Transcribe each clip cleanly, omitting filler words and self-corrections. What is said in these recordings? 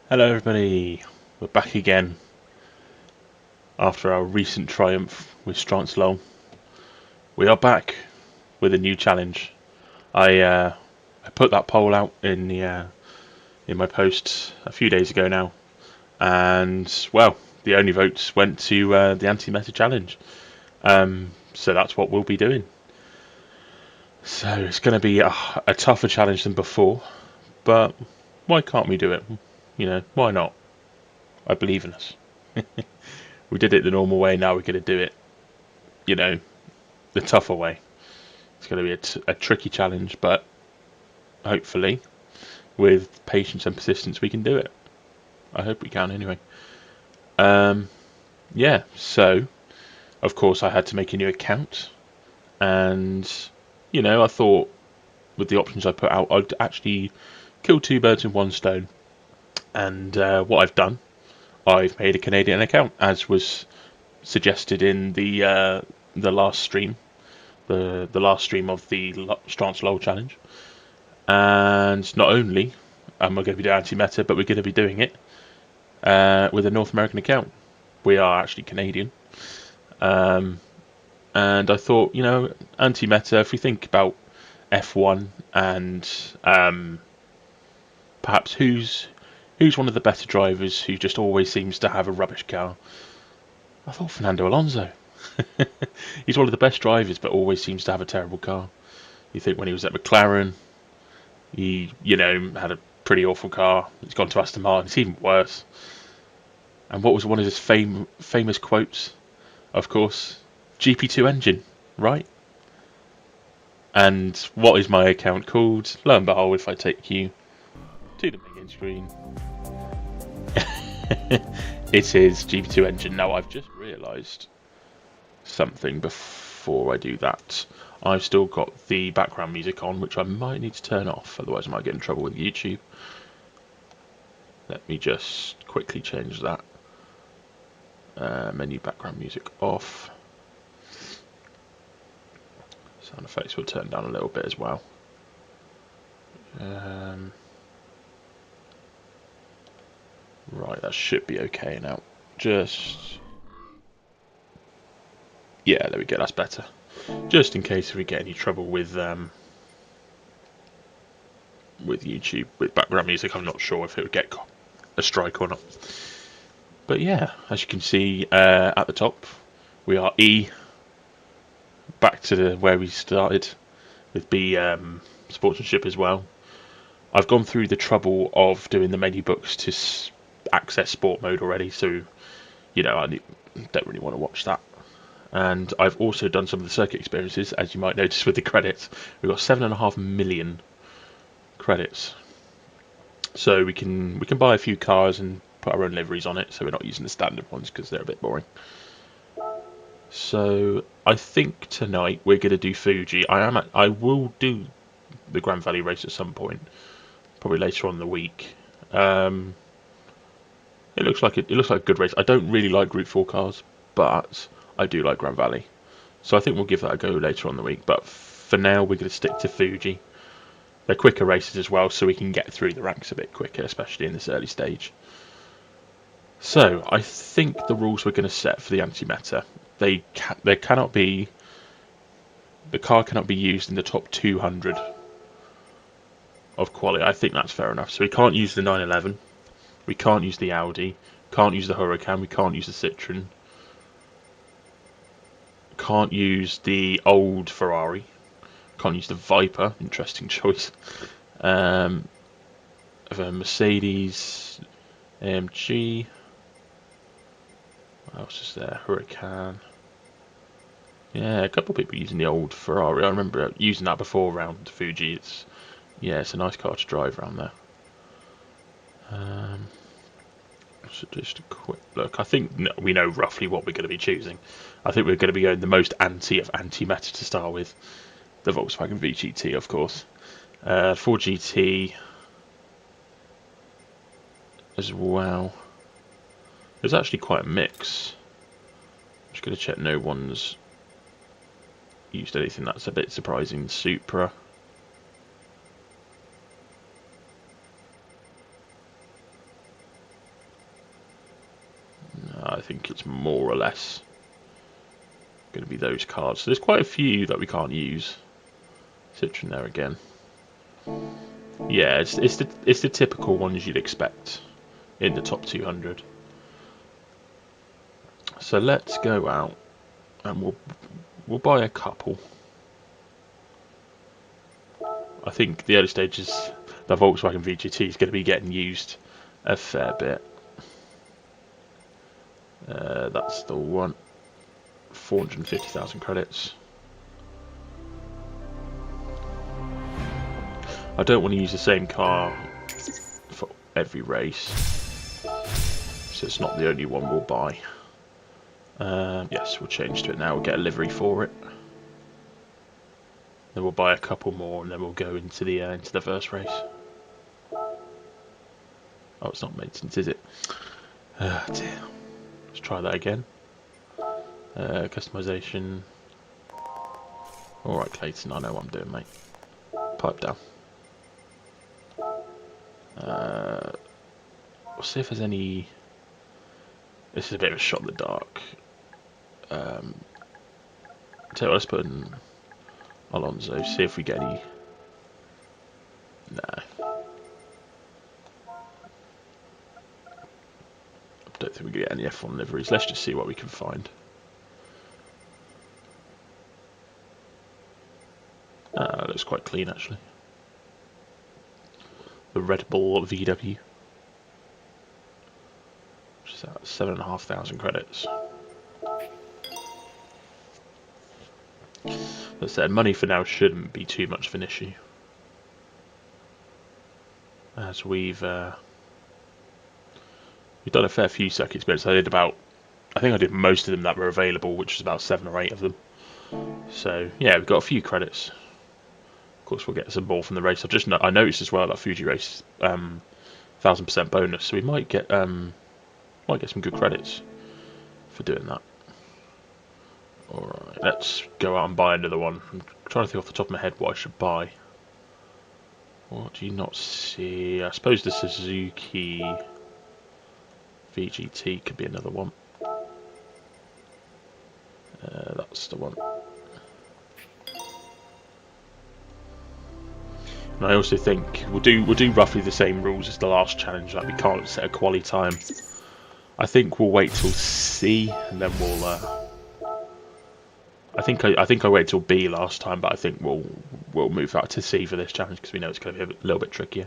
Hello everybody, we're back again after our recent triumph with Stranslow. We are back with a new challenge. I put that poll out in my post a few days ago now, and well, the only votes went to the anti-meta challenge. So that's what we'll be doing. So it's going to be a tougher challenge than before, but why can't we do it? Why not? I believe in us. We did it the normal way, now we're going to do it, you know, the tougher way. It's going to be a tricky challenge, but hopefully, with patience and persistence, we can do it. I hope we can, anyway. Yeah, so, of course, I had to make a new account, and, I thought with the options I put out, I'd actually kill two birds with one stone. And what I've done, I've made a Canadian account, as was suggested in the last stream. The last stream of the Strance LOL challenge. And not only am I going to be doing anti-meta, but we're going to be doing it with a North American account. We are actually Canadian. And I thought, anti-meta, if we think about F1 and perhaps who's one of the better drivers who just always seems to have a rubbish car, I thought Fernando Alonso. He's one of the best drivers, but always seems to have a terrible car. You think when he was at McLaren, he, had a pretty awful car. He's gone to Aston Martin. It's even worse. And what was one of his famous quotes? Of course, GP2 engine, right? And what is my account called? Lo and behold, if I take you to the main screen, it is GP2 engine. Now, I've just realised something before I do that. I've still got the background music on, which I might need to turn off, otherwise I might get in trouble with YouTube. Let me just quickly change that. Menu background music off. Sound effects will turn down a little bit as well. Right, that should be okay now. Yeah, there we go, that's better. Just in case we get any trouble with YouTube with background music, I'm not sure if it would get a strike or not. But yeah, as you can see at the top, we are E, back to where we started with B sportsmanship as well. I've gone through the trouble of doing the menu books to access sport mode already, so I don't really want to watch that. And I've also done some of the circuit experiences, as you might notice with the credits. We've got 7.5 million credits, so we can buy a few cars and put our own liveries on it. So we're not using the standard ones because they're a bit boring. So I think tonight we're going to do Fuji. I will do the Grand Valley race at some point, probably later on in the week. It looks like a good race. I don't really like Group 4 cars, but I do like Grand Valley. So I think we'll give that a go later on in the week. But for now, we're going to stick to Fuji. They're quicker races as well, so we can get through the ranks a bit quicker, especially in this early stage. So I think the rules we're going to set for the anti-meta, the car cannot be used in the top 200 of quality. I think that's fair enough. So we can't use the 911, we can't use the Audi, can't use the Huracan, we can't use the Citroen, can't use the old Ferrari, can't use the Viper, interesting choice, of a Mercedes, AMG, what else is there, Huracan. Yeah, a couple of people using the old Ferrari. I remember using that before around Fuji. It's a nice car to drive around there. So just a quick look. I think we know roughly what we're going to be choosing. I think we're going to be going the most anti of anti-meta to start with. The Volkswagen VGT, of course. 4GT as well. There's actually quite a mix. I'm just going to check no one's used anything that's a bit surprising. Supra. it's more or less going to be those cards. So there's quite a few that we can't use. Citron there again. Yeah, it's the typical ones you'd expect in the top 200. So let's go out and we'll buy a couple. I think the early stages, the Volkswagen VGT is going to be getting used a fair bit. That's the one. 450,000 credits. I don't want to use the same car for every race, so it's not the only one we'll buy. Yes, we'll change to it now. We'll get a livery for it. Then we'll buy a couple more, and then we'll go into the first race. Oh, it's not maintenance, is it? Dear. Let's try that again. Customization. Alright, Clayton, I know what I'm doing, mate. Pipe down. We'll see if there's any... This is a bit of a shot in the dark. Tell you what, let's put in Alonso, see if we get any... No. I don't think we get any F1 liveries. Let's just see what we can find. That looks quite clean, actually. The Red Bull VW. Which is at 7,500 credits. As I said, money for now shouldn't be too much of an issue. As we've done a fair few circuit experience. I think I did most of them that were available, which is about 7 or 8 of them. So yeah, we've got a few credits. Of course, we'll get some more from the race. I noticed as well that Fuji race 1,000% bonus, so we might get some good credits for doing that. Alright, let's go out and buy another one. I'm trying to think off the top of my head what I should buy. What do you not see? I suppose the Suzuki VGT could be another one. That's the one. And I also think we'll do roughly the same rules as the last challenge. Like, we can't set a quali time. I think we'll wait till C and then we'll. I think I waited till B last time, but I think we'll move that to C for this challenge because we know it's going to be a little bit trickier.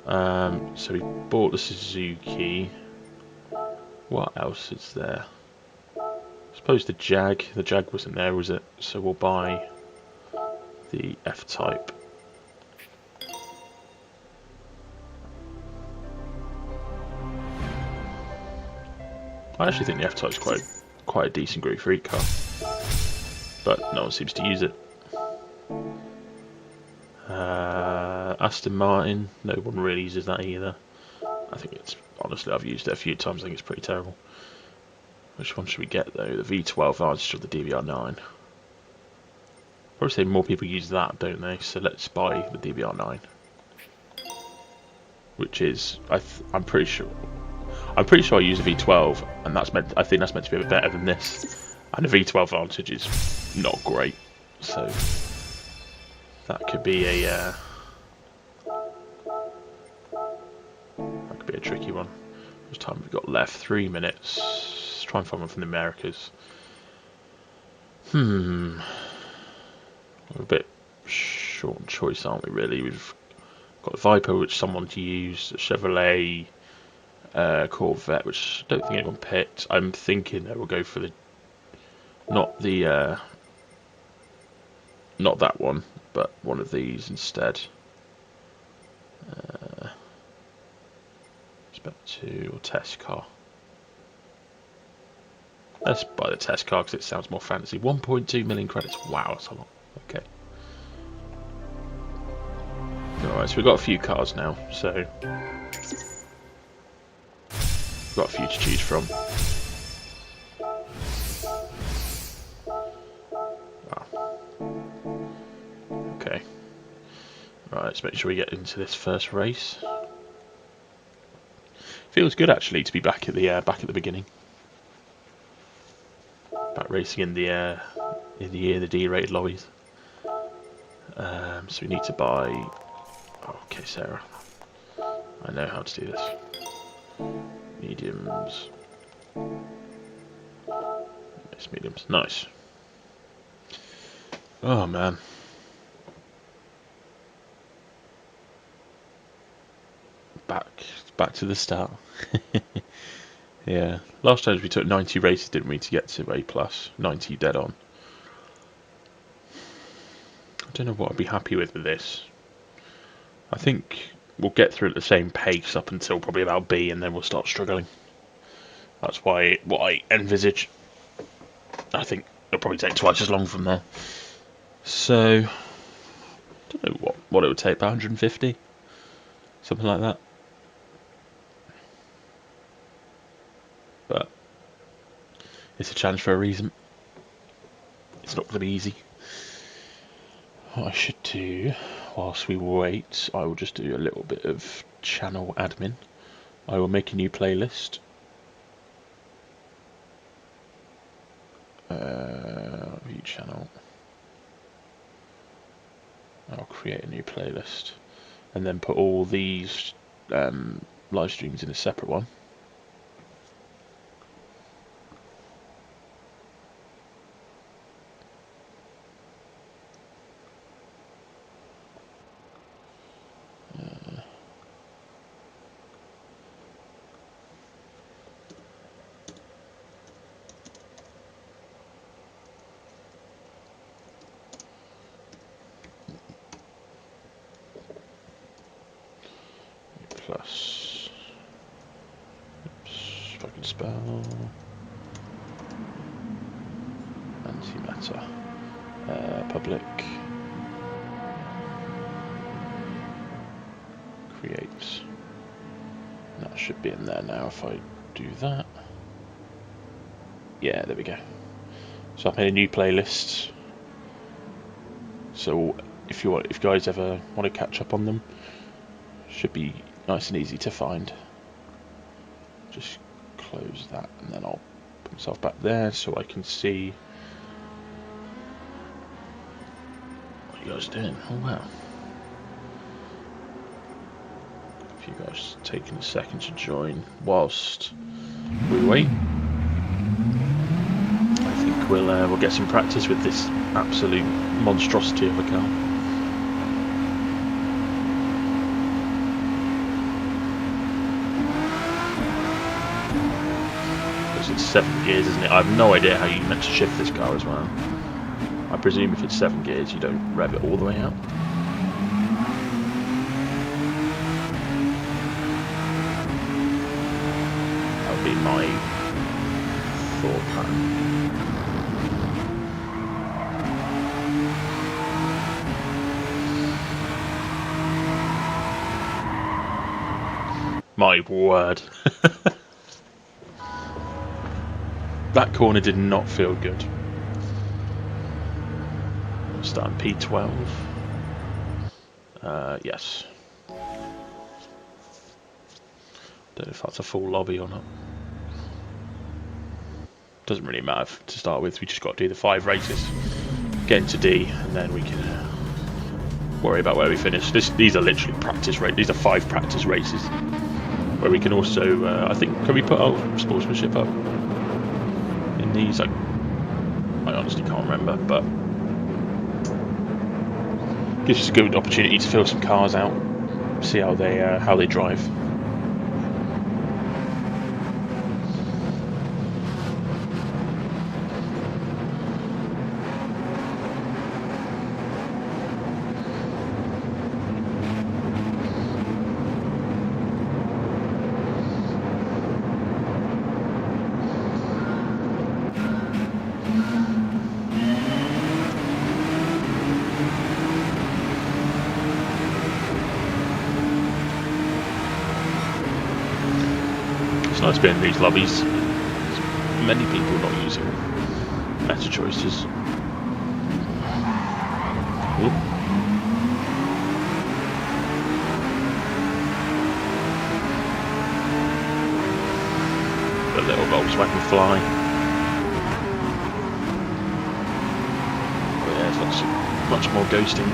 So we bought the Suzuki. What else is there? I suppose the Jag. The Jag wasn't there, was it? So we'll buy the F-Type. I actually think the F-Type's quite a decent Group 3 car, but no one seems to use it. Aston Martin, no one really uses that either. I think it's, honestly, I've used it a few times. I think it's pretty terrible. Which one should we get though? The V12 Advantage or the DBR9? Probably say more people use that, don't they? So let's buy the DBR9, which is I'm pretty sure I use a V12, and I think that's meant to be a bit better than this. And the V12 Advantage is not great, so that could be a tricky one. How much time have we got left? 3 minutes. Let's try and find one from the Americas. We're a bit short on choice, aren't we, really? We've got the Viper, which someone to use, a Chevrolet, Corvette, which I don't think anyone picked. I'm thinking that we'll go for not that one, but one of these instead. Spec 2 or test car. Let's buy the test car because it sounds more fancy. 1.2 million credits. Wow, that's a lot. Okay. Alright, so we've got a few cars now, so we've got a few to choose from. Wow. Okay. Right, let's make sure we get into this first race. Feels good actually to be back at the beginning. Back racing in the D-rated lobbies. So we need to buy. Okay, Sarah. I know how to do this. Mediums. Nice mediums. Nice. Oh man. Back to the start. Yeah. Last time we took 90 races, didn't we, to get to A+. 90 dead on. I don't know what I'd be happy with this. I think we'll get through at the same pace up until probably about B, and then we'll start struggling. That's what I envisage. I think it'll probably take twice as long from there. So, I don't know what it would take, about 150? Something like that. But it's a challenge for a reason. It's not going to be easy. What I should do, whilst we wait, I will just do a little bit of channel admin. I will make a new playlist. View channel. I'll create a new playlist and then put all these live streams in a separate one. Plus, oops, if I can spell, antimatter, public, creates. That should be in there now if I do that. Yeah, there we go. So I've made a new playlist. So if you guys ever want to catch up on them, should be nice and easy to find. Just close that and then I'll put myself back there so I can see what you guys are doing. Oh wow. If you guys taking a second to join whilst we wait, I think we'll get some practice with this absolute monstrosity of a car. It's 7 gears, isn't it? I have no idea how you meant to shift this car as well. I presume if it's 7 gears, you don't rev it all the way out. That would be my thought pattern. My word. That corner did not feel good. Starting P12. Yes. Don't know if that's a full lobby or not. Doesn't really matter to start with. We just got to do the 5 races, get into D, and then we can worry about where we finish. These are literally practice races. These are 5 practice races where we can also. I think can we put sportsmanship up in these? I honestly can't remember, but gives us a good opportunity to fill some cars out, see how they drive. It's nice being in these lobbies. There's many people not using meta choices. Ooh. fly. But yeah, it's much more ghosting.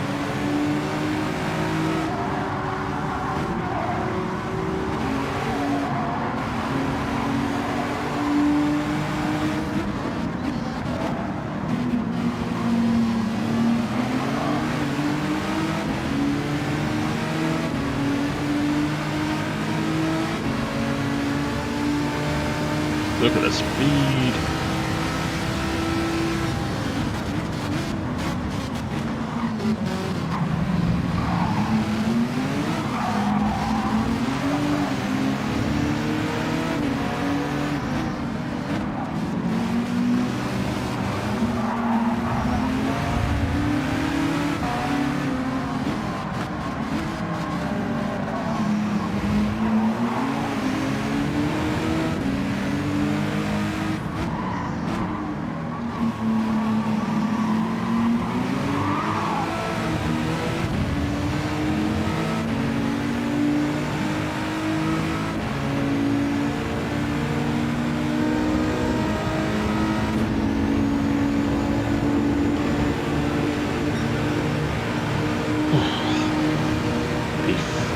Look at the speed.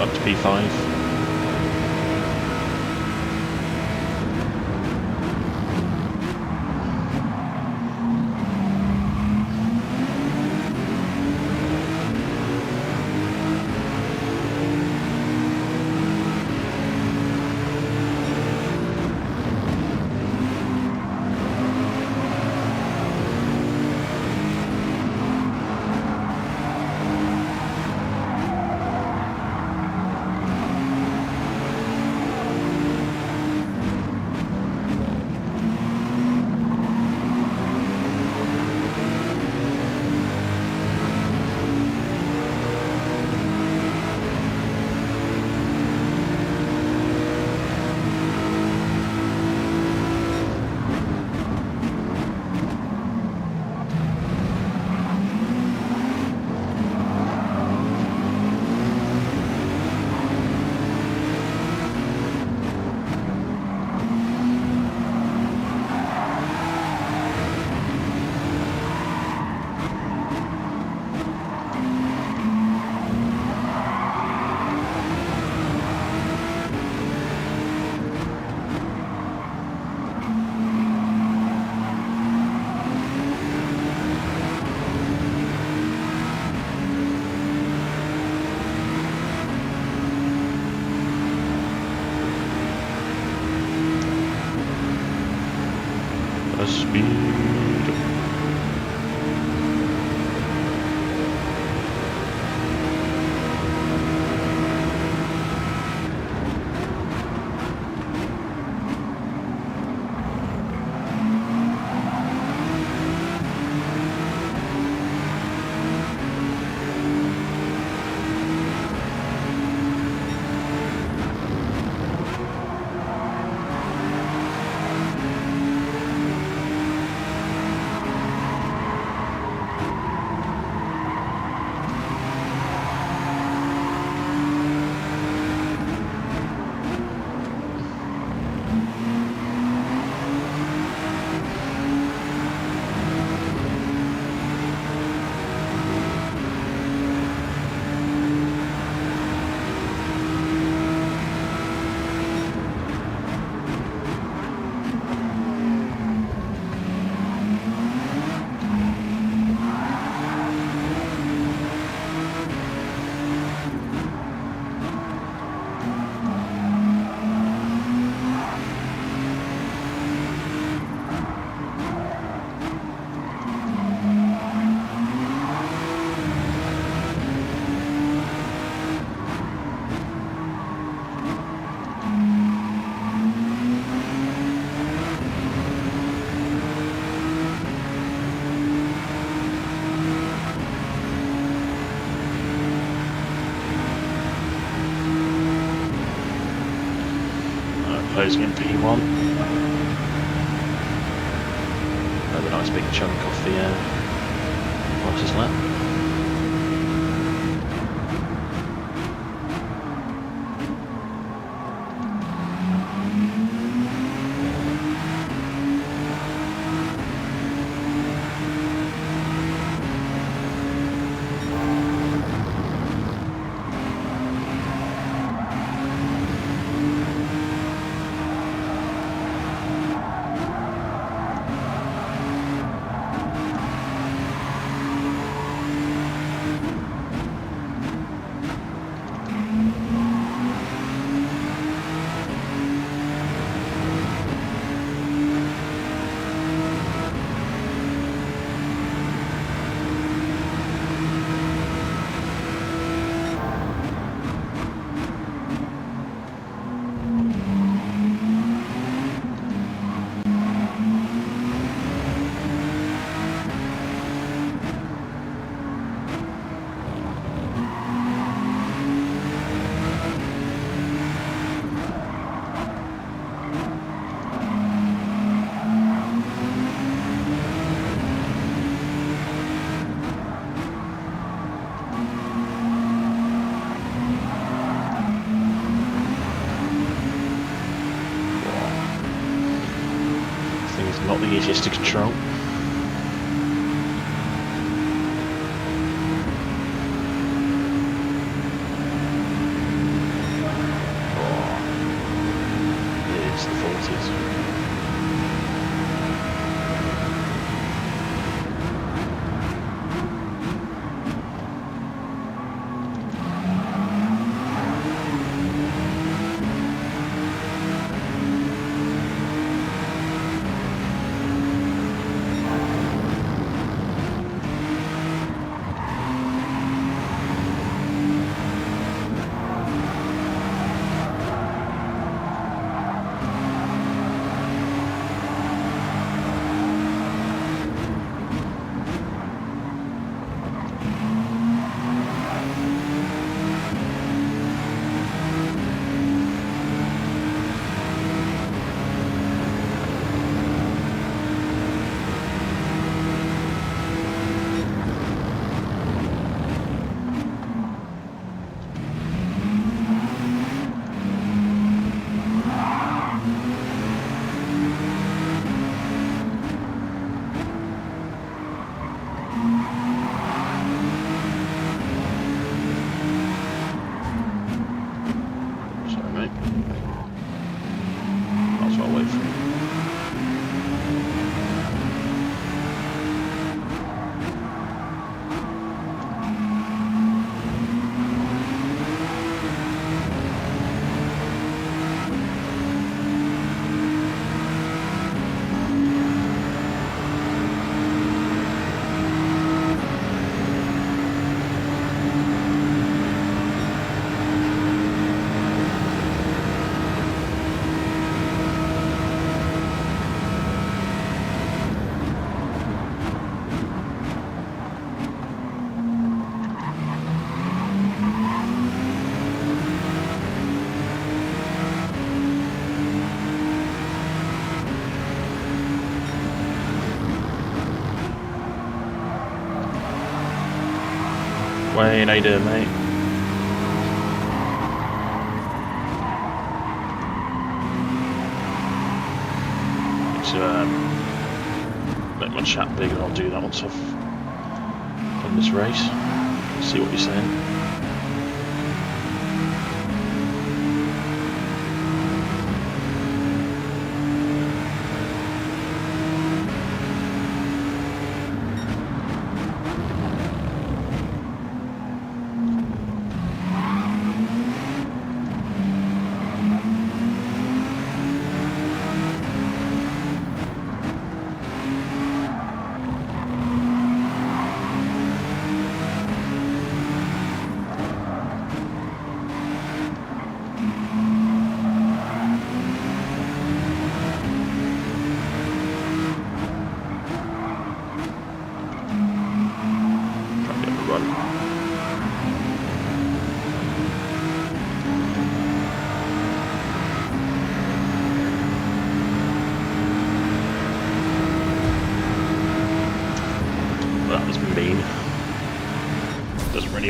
Up to P5. Speed. Closing in P1. Another nice big chunk off the fastest lap. control. It's the 40s. Wayne, how you doing, mate? Need to make my chat big, and I'll do that once I've done this race. See what you're saying.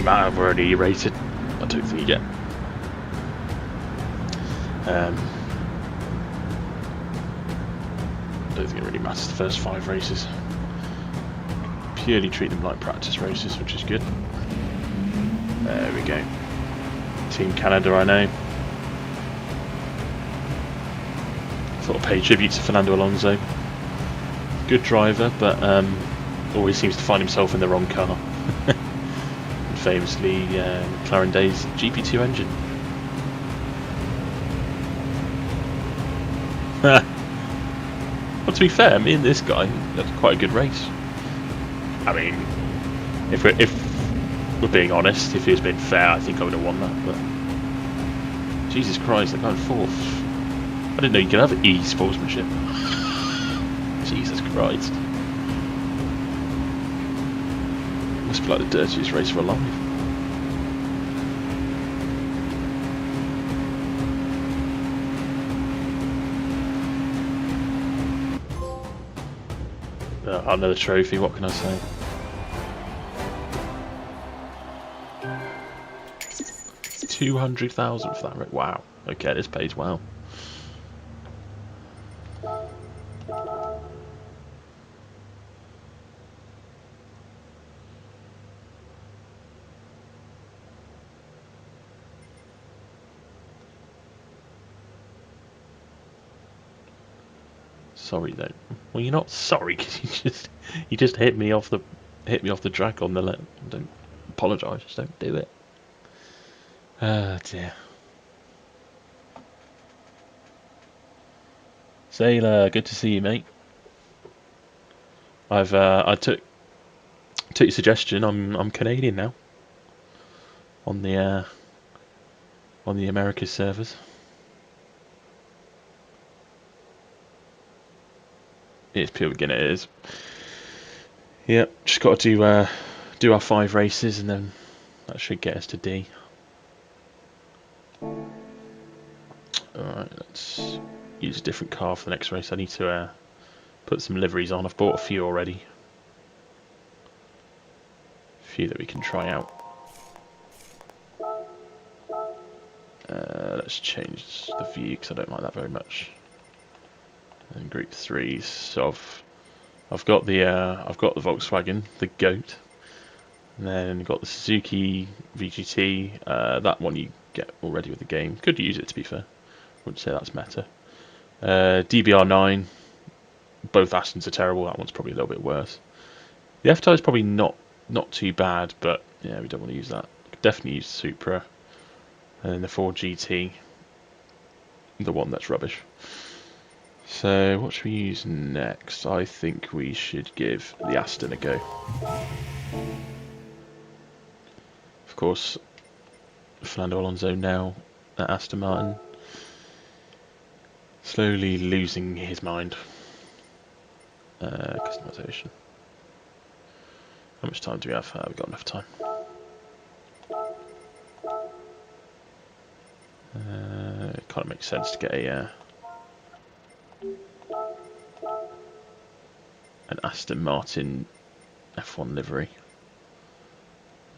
Matter if we're already E-rated. I don't think you get. I don't think it really matters the first 5 races. Purely treat them like practice races, which is good. There we go. Team Canada, I know. Thought I'd pay tribute to Fernando Alonso. Good driver, but always seems to find himself in the wrong car. Famously, McLaren Day's GP2 engine. Well, to be fair, me and this guy had quite a good race. I mean, if we're being honest, if he was being fair, I think I would have won that. But Jesus Christ, they're going 4th. I didn't know you could have e-sportsmanship. Jesus Christ. Must be like the dirtiest racer alive. Another trophy, what can I say? $200,000 for that. Wow. Okay, this pays well. Sorry then. Well, you're not sorry because you just hit me off the track on the left. Don't apologise. Just don't do it. Ah dear. Sailor, good to see you, mate. I took your suggestion. I'm Canadian now. On the Americas servers. It's pure beginner. It is. Yep. Just got to do our 5 races, and then that should get us to D. All right. Let's use a different car for the next race. I need to put some liveries on. I've bought a few already. A few that we can try out. Let's change the view because I don't like that very much. And group 3s. So I've got the Volkswagen, the Goat, and then got the Suzuki VGT. That one you get already with the game. Could use it, to be fair. Wouldn't say that's meta. DBR9. Both Astons are terrible. That one's probably a little bit worse. The F-Tyre is probably not too bad, but yeah, we don't want to use that. Could definitely use Supra. And then the 4GT, the one that's rubbish. So what should we use next? I think we should give the Aston a go. Of course, Fernando Alonso now at Aston Martin, slowly losing his mind. Customization. How much time do we have? We've got enough time. It kind of makes sense to get an Aston Martin F1 livery.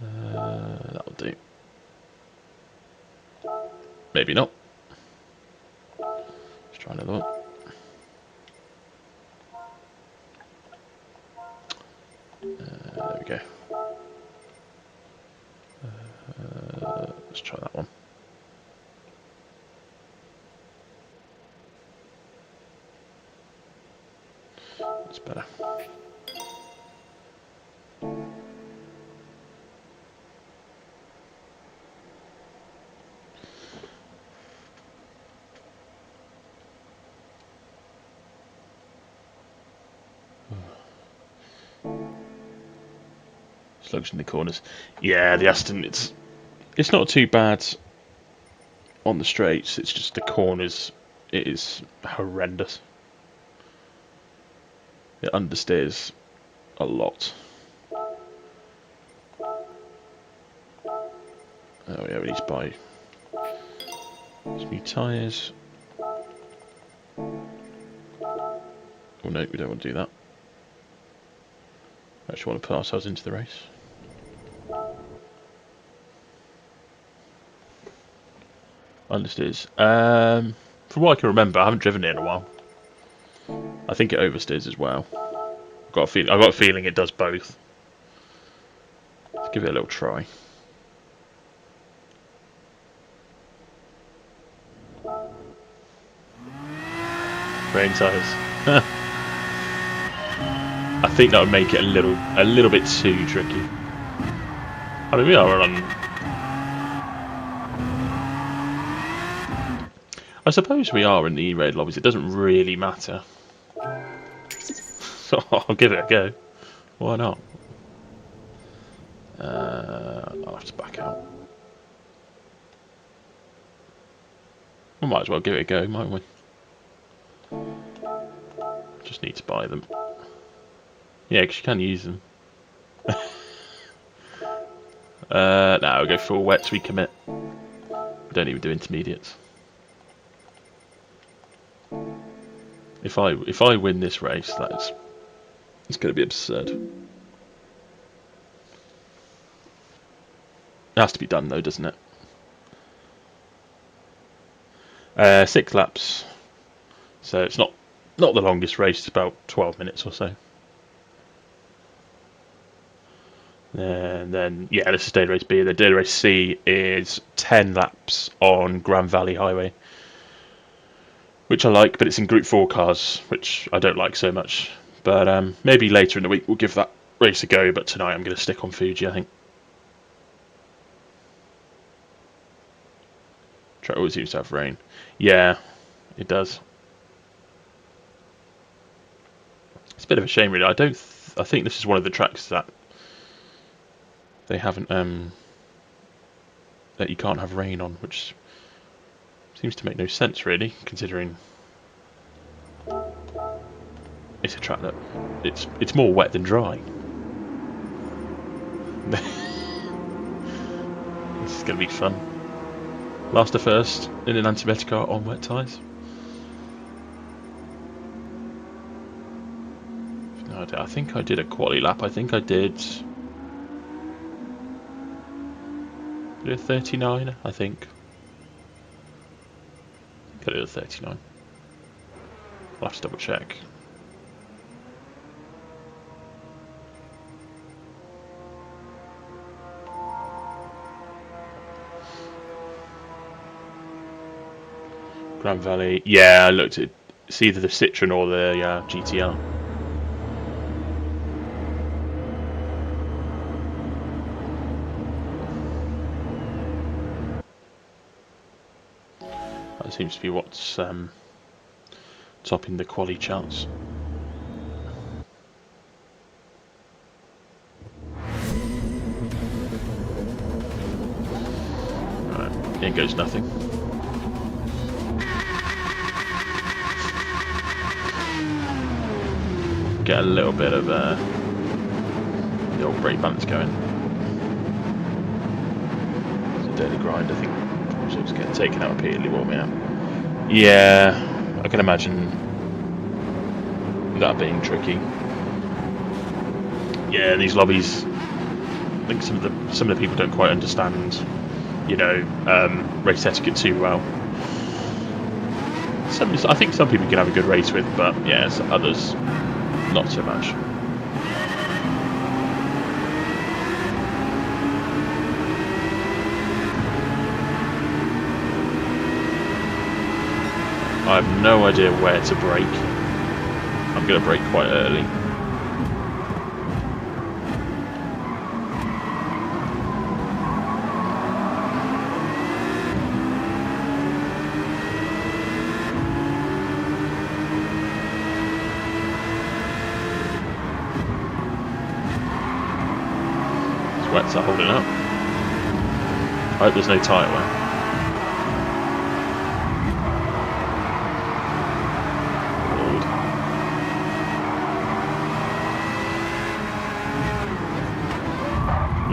That'll do. Maybe not. Let's try another one. There we go. Let's try that one. That's better. Slugs in the corners. Yeah, the Aston, it's not too bad on the straights. It's just the corners. It is horrendous. It understeers a lot. Oh yeah, we need to buy some new tyres. Oh no, we don't want to do that. We actually want to put ourselves into the race. Understeers. From what I can remember, I haven't driven it in a while. I think it oversteers as well. I've got a feeling it does both. Let's give it a little try. Rain tyres. I think that would make it a little bit too tricky. I mean, we are on. I suppose we are in the E-raid lobbies. It doesn't really matter. So I'll give it a go. Why not? I'll have to back out. We might as well give it a go, mightn't we? Just need to buy them. Yeah, because you can use them. Now we'll go full wets, we commit. Don't even do intermediates. If I win this race, it's going to be absurd. It has to be done though, doesn't it? 6 laps, so it's not the longest race. It's about 12 minutes or so. And then yeah, this is daily race B. The daily race C is 10 laps on Grand Valley Highway. which I like, but it's in Group 4 cars, which I don't like so much. But maybe later in the week we'll give that race a go, but tonight I'm going to stick on Fuji, I think. Track always seems to have rain. Yeah, it does. It's a bit of a shame, really. I think this is one of the tracks that they haven't that you can't have rain on, which seems to make no sense, really, considering it's a track that it's more wet than dry. This is going to be fun. Last to first in an anti-meta car on wet tyres. No, I think I did a quali lap. I think I did a 39. I think I did a 39. I'll have to double check. Grand Valley. Yeah, I looked at it's either the Citroen or the GTR. That seems to be what's topping the quali charts. Right, in goes nothing. Get a little bit of the old brake balance going. It's a daily grind, I think. So it's getting taken out repeatedly, won't we? Yeah, I can imagine that being tricky. Yeah, these lobbies. I think some of the people don't quite understand, race etiquette too well. I think some people can have a good race with, but yeah, others not so much. I have no idea where to brake. I'm going to brake quite early. These wets are holding up. I hope there's no tyre wear.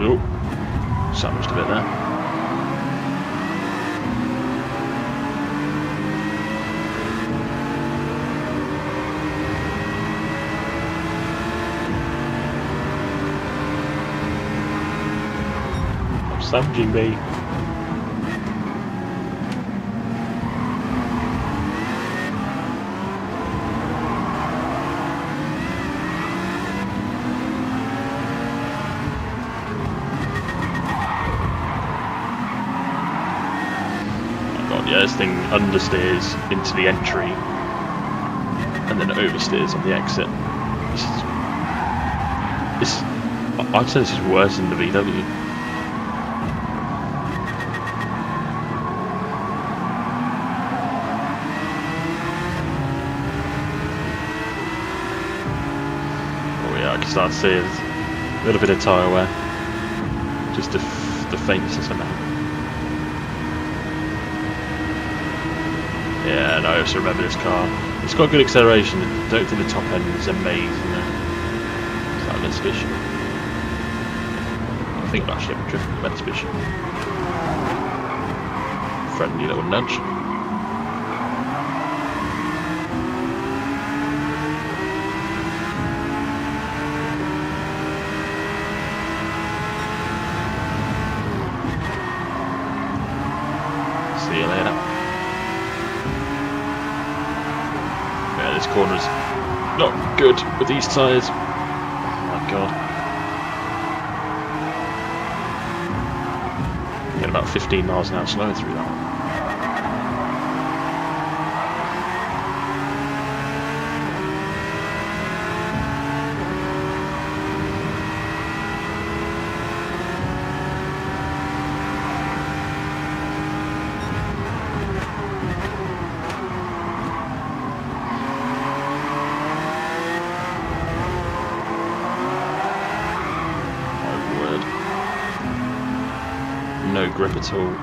Oh, sandwiched a bit there. I'm sandwiching me. Yeah, this thing understeers into the entry and then oversteers on the exit. I'd say this is worse than the VW. Oh yeah, I can start seeing a little bit of tyre wear. Just the faintness of that. Yeah, and I also remember this car. It's got good acceleration. I don't think the top end is amazing. Is that a Mitsubishi? I think I've actually ever driven a Mitsubishi. Friendly little nudge. See you later. This corner's not good with these tyres. Oh my god. Get about 15 miles an hour slower through that. no grip at all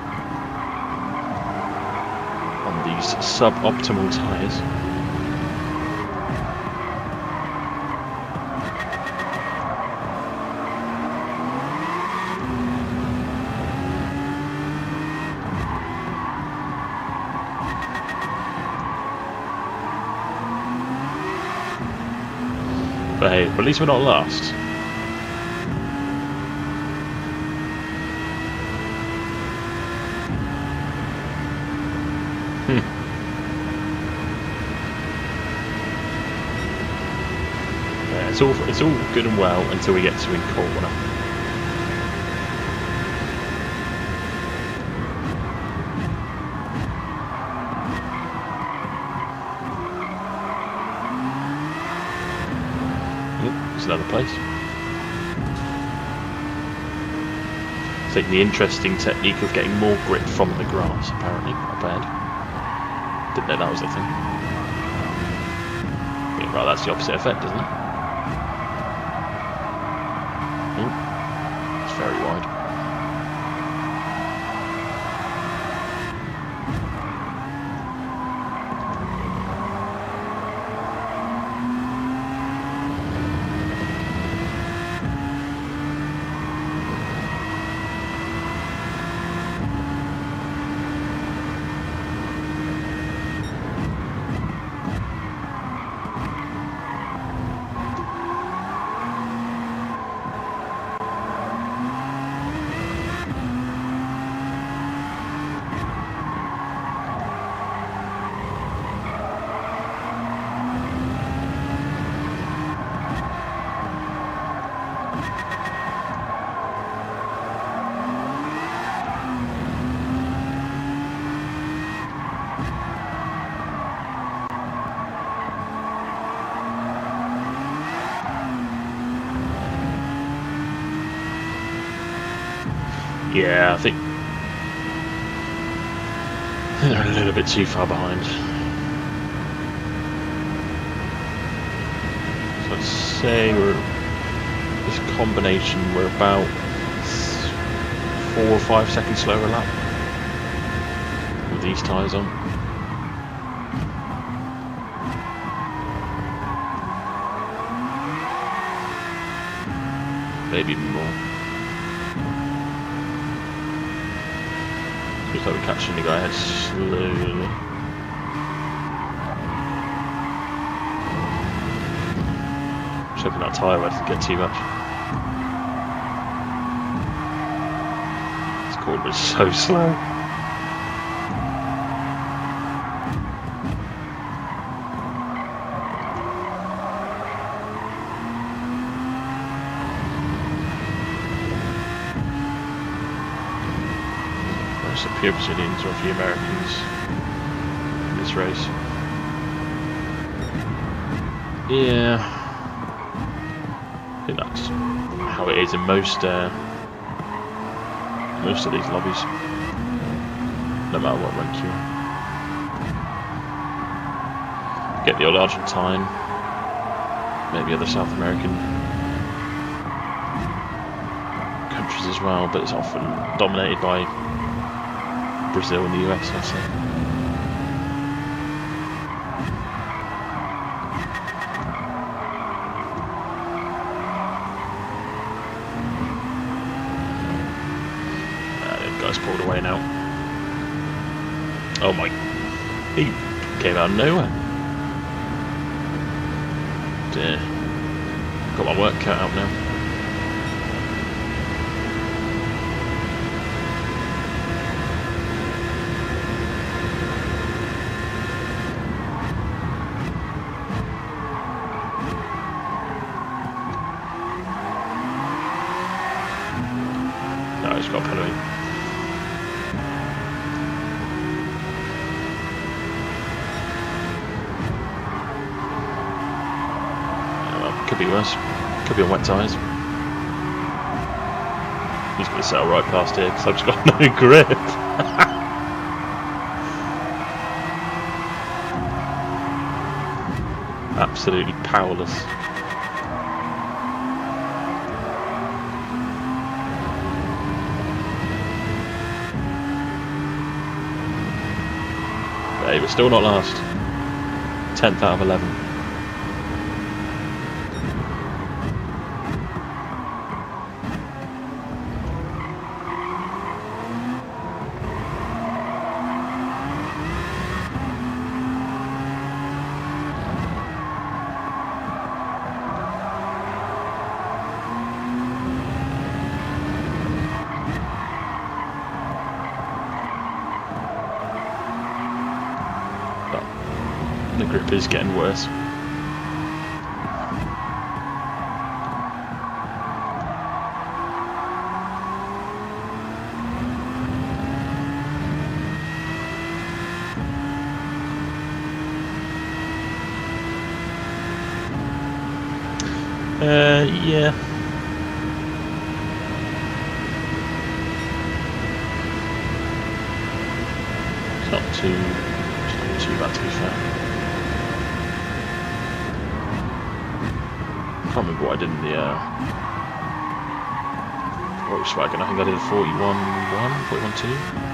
on these suboptimal tyres. But hey, at least we're not last. Yeah, it's all good and well until we get to in corner. Another place. Taking the interesting technique of getting more grip from the grass, apparently. Not bad. Didn't know that was a thing. Yeah, right, that's the opposite effect, doesn't it? Oh, it's very wide. Yeah, I think they're a little bit too far behind. So I'd say this combination, we're about 4 or 5 seconds slower lap with these tyres on. Maybe even more. Looks like we're catching the guy ahead slowly. Just hoping that tyre won't get too much. This corner is so slow. The pure Brazilians or a few Americans in this race. Yeah, I think that's how it is in most of these lobbies, no matter what rank you're in. Get the old Argentine, maybe other South American countries as well, but it's often dominated by Brazil and the US, I'd say. The guy's pulled away now. Oh my, he came out of nowhere. Dear. Got my work cut out now. He's got a penalty. Yeah, well, could be worse. Could be on wet tyres. He's going to settle right past here because I've just got no grip. Absolutely powerless. Hey, we're still not last. 10th out of 11. The grip is getting worse. Yeah. It's not too bad, to be fair. I can't remember what I did in the Volkswagen. I think I did a 41.1, 41.2.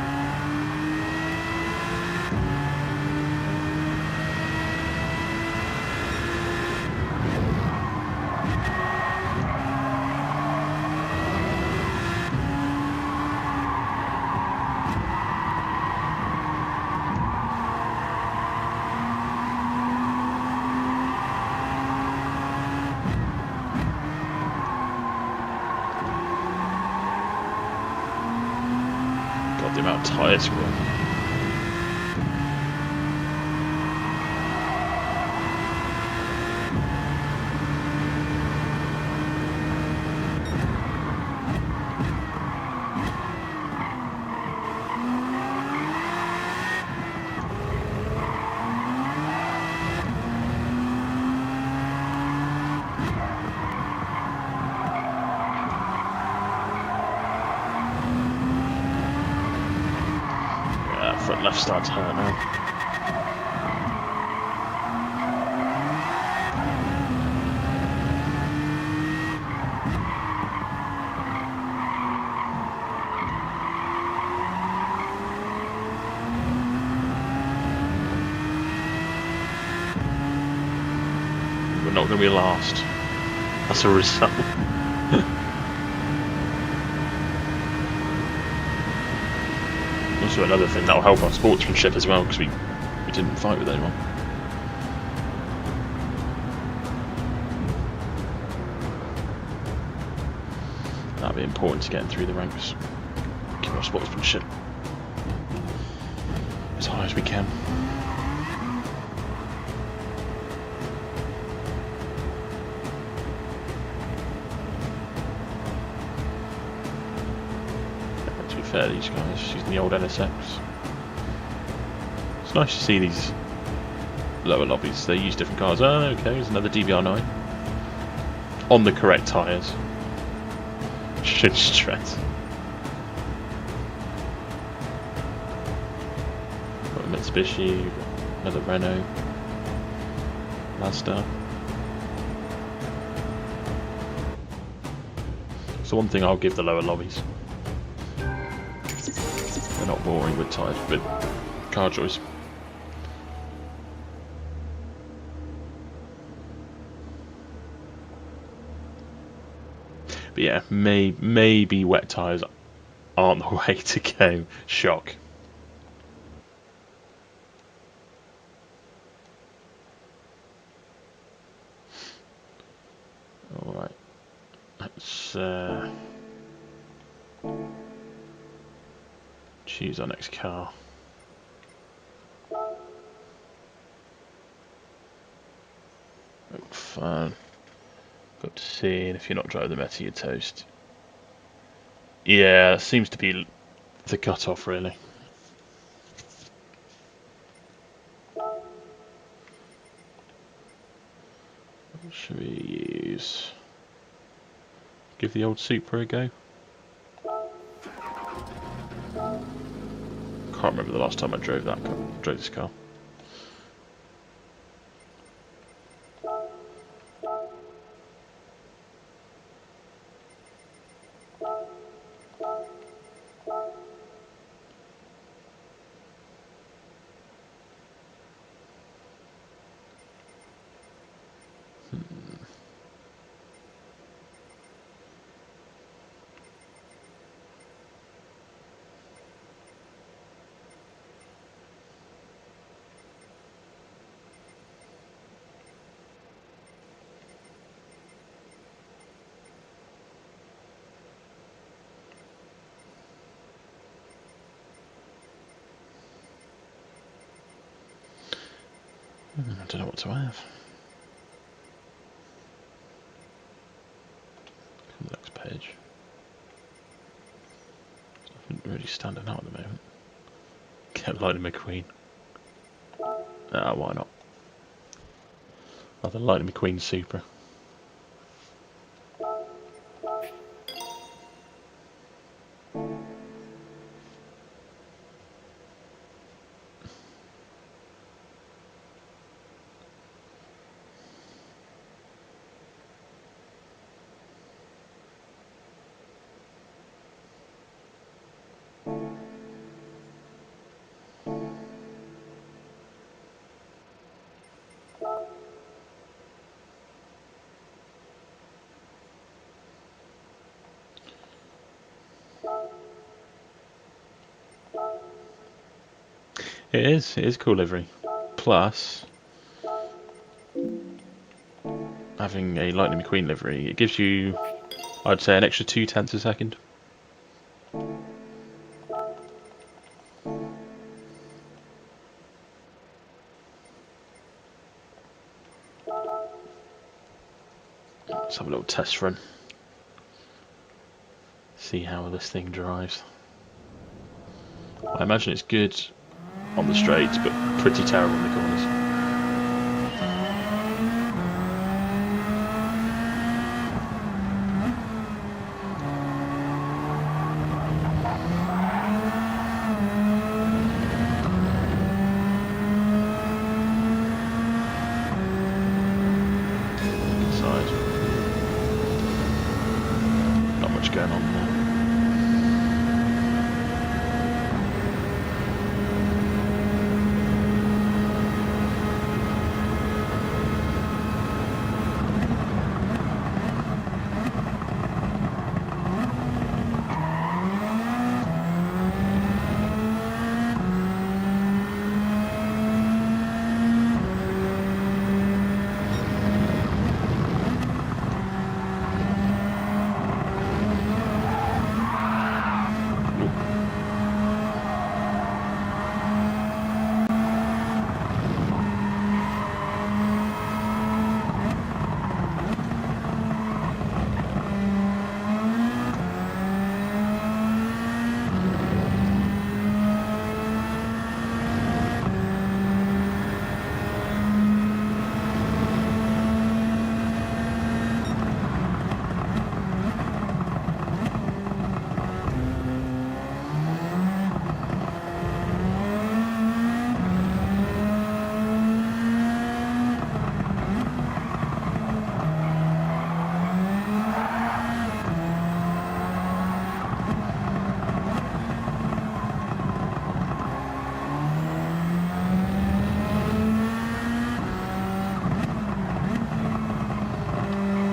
The amount of tyres were. Front left starts to hurt now. We're not going to be last. That's a result. Also another thing that'll help our sportsmanship as well, because we didn't fight with anyone. That'll be important to getting through the ranks. Keep our sportsmanship as high as we can. Fair, these guys using the old NSX. It's nice to see these lower lobbies. They use different cars. Oh, there we go. There's another DBR9 on the correct tyres. Should stress. Got a Mitsubishi, another Renault, Mazda. So one thing I'll give the lower lobbies. They're not boring with tyres, but car choice. But yeah, maybe wet tyres aren't the way to go. Shock. Alright. Let's choose our next car. Oh, fun. Got to see, and if you're not driving the Meta, you're toast. Yeah, that seems to be the cut-off, really. What should we use? Give the old Supra a go. Can't remember the last time I drove this car. I don't know what to have. Come to the next page. Nothing really standing out at the moment. Get Lightning McQueen. Ah, why not? Another Lightning McQueen Supra. It is cool livery. Plus, having a Lightning McQueen livery, it gives you, I'd say, an extra 0.2 a second. Let's have a little test run. See how this thing drives. I imagine it's good on the straights, but pretty terrible in the corners. Side. Not much going on there.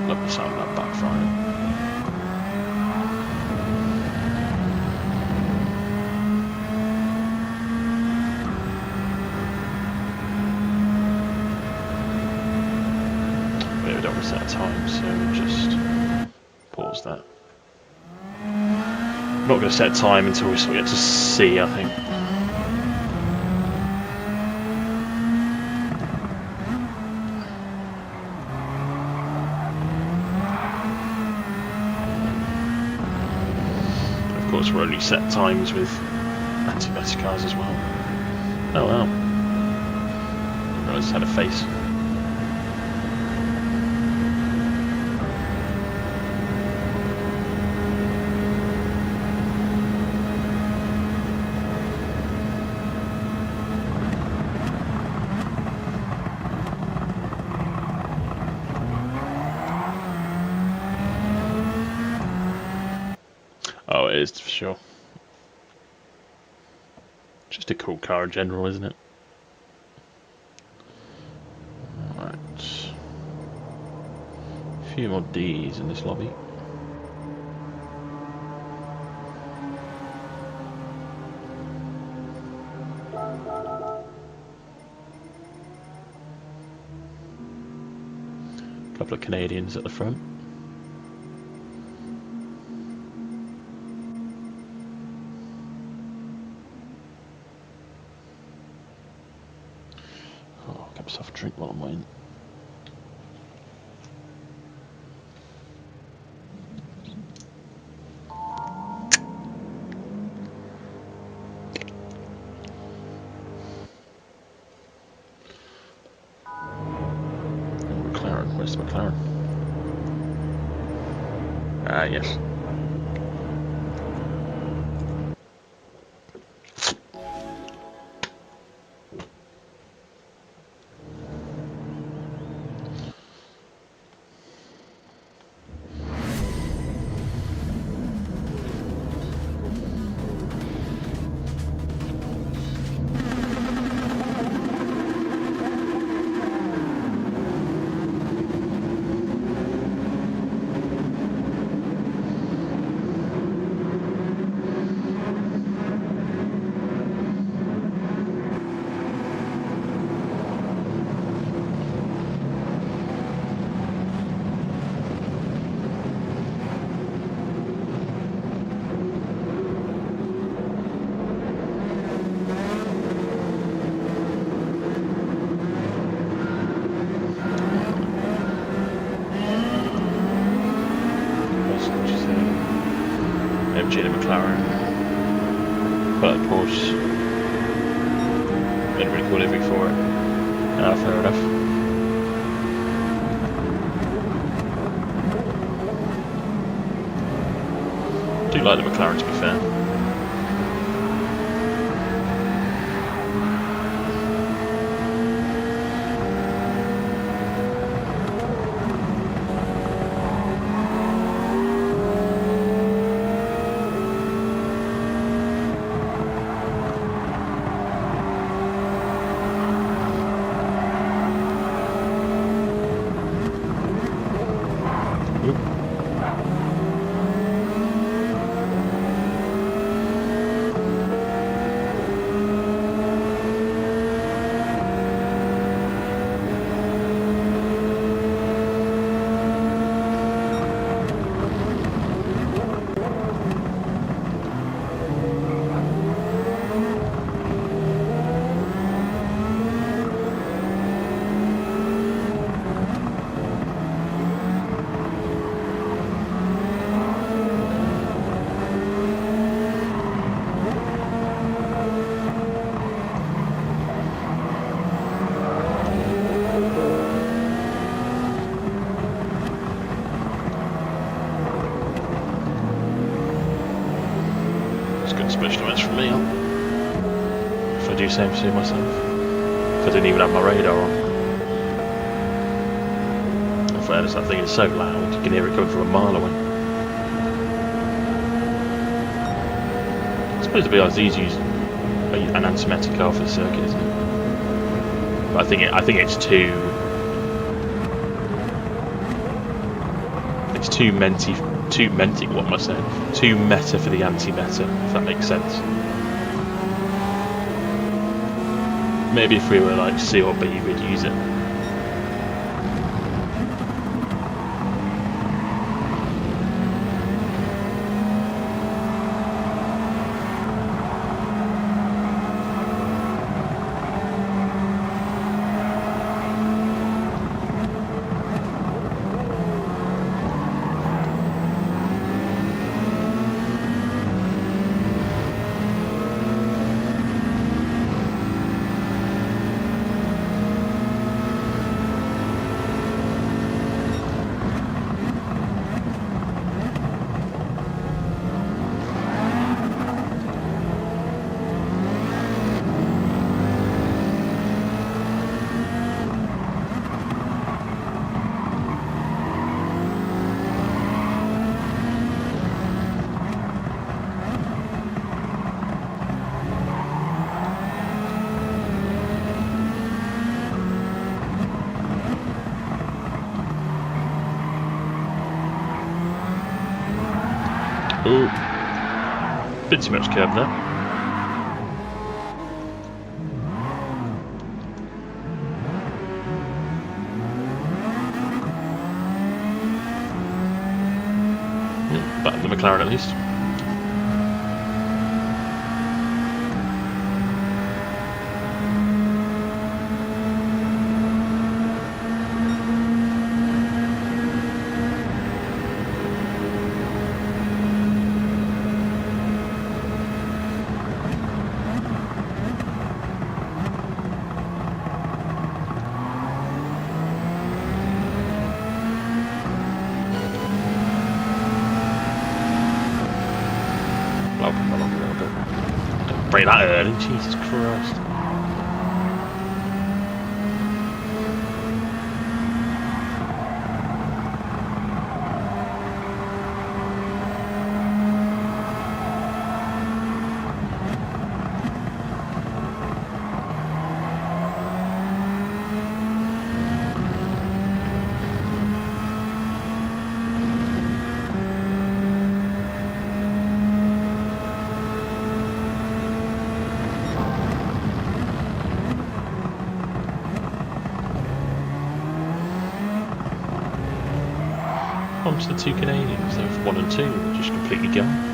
Love the sound of that backfiring. Maybe we don't reset time, so we'll just pause that. I'm not going to set time until we sort of get to C, I think. Of course, we're only set times with anti-meta cars as well. Oh wow. I realised it had a face. Oh, it is for sure. Just a cool car in general, isn't it? Right. A few more D's in this lobby. A couple of Canadians at the front. myself a drink while I'm waiting. McLaren, where's the McLaren? Ah, yes. MG and a McLaren, but a Porsche, didn't really call every for it. Fair enough. I do like the McLaren, to be fair. Special events from me, if I do say so myself. If I didn't even have my radar on. In fairness, that thing is so loud, you can hear it coming from a mile away. I suppose to be honest, these use an antimatter car for the circuit, isn't it? But I think it's too what am I saying? Too meta for the anti-meta, if that makes sense. Maybe if we were like C or B, we'd use it. Ooh, bit too much curb there. Back to the McLaren at least. I'll bring along a little bit. Don't break that early, Jesus Christ. Onto the two Canadians, those 1 and 2 are just completely gone.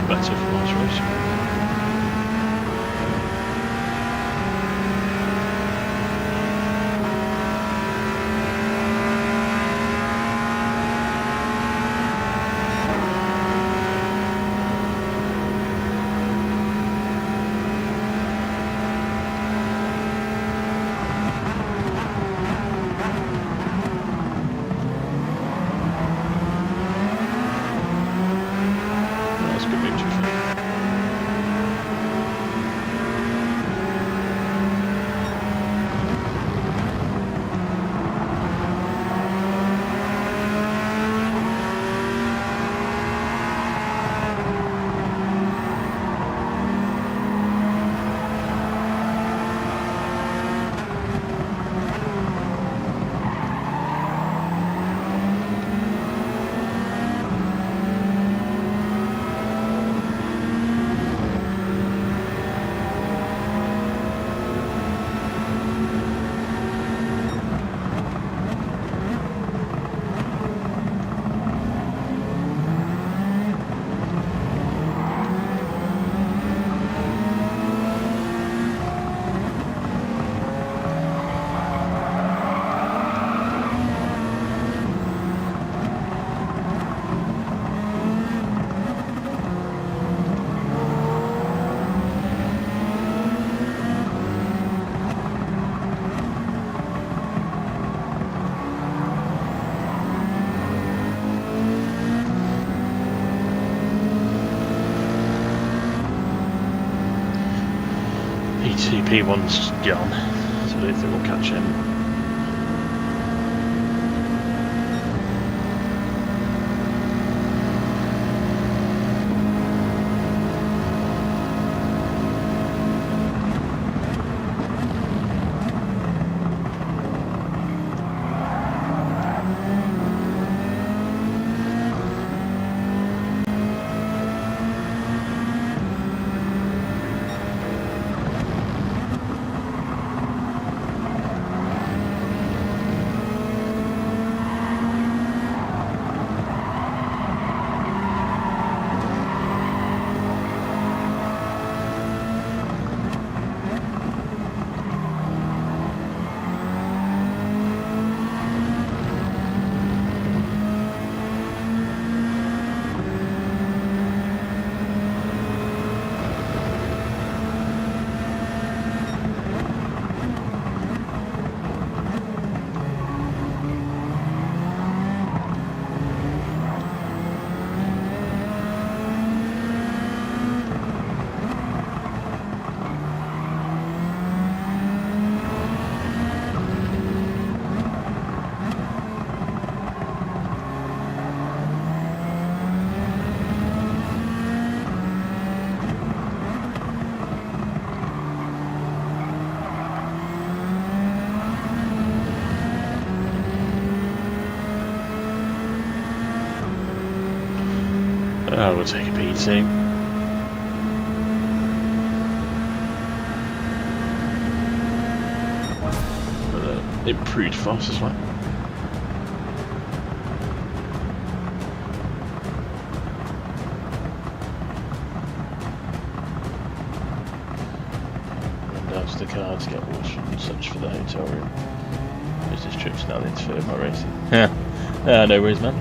That's it for last race. That's a good move, to be fair. P1's gone, so I don't think we'll catch him. We'll take a PT. Improved fastest lap. And that's the car to get water and such for the hotel room. Business trips now the interfere with my racing. Yeah, no worries, man.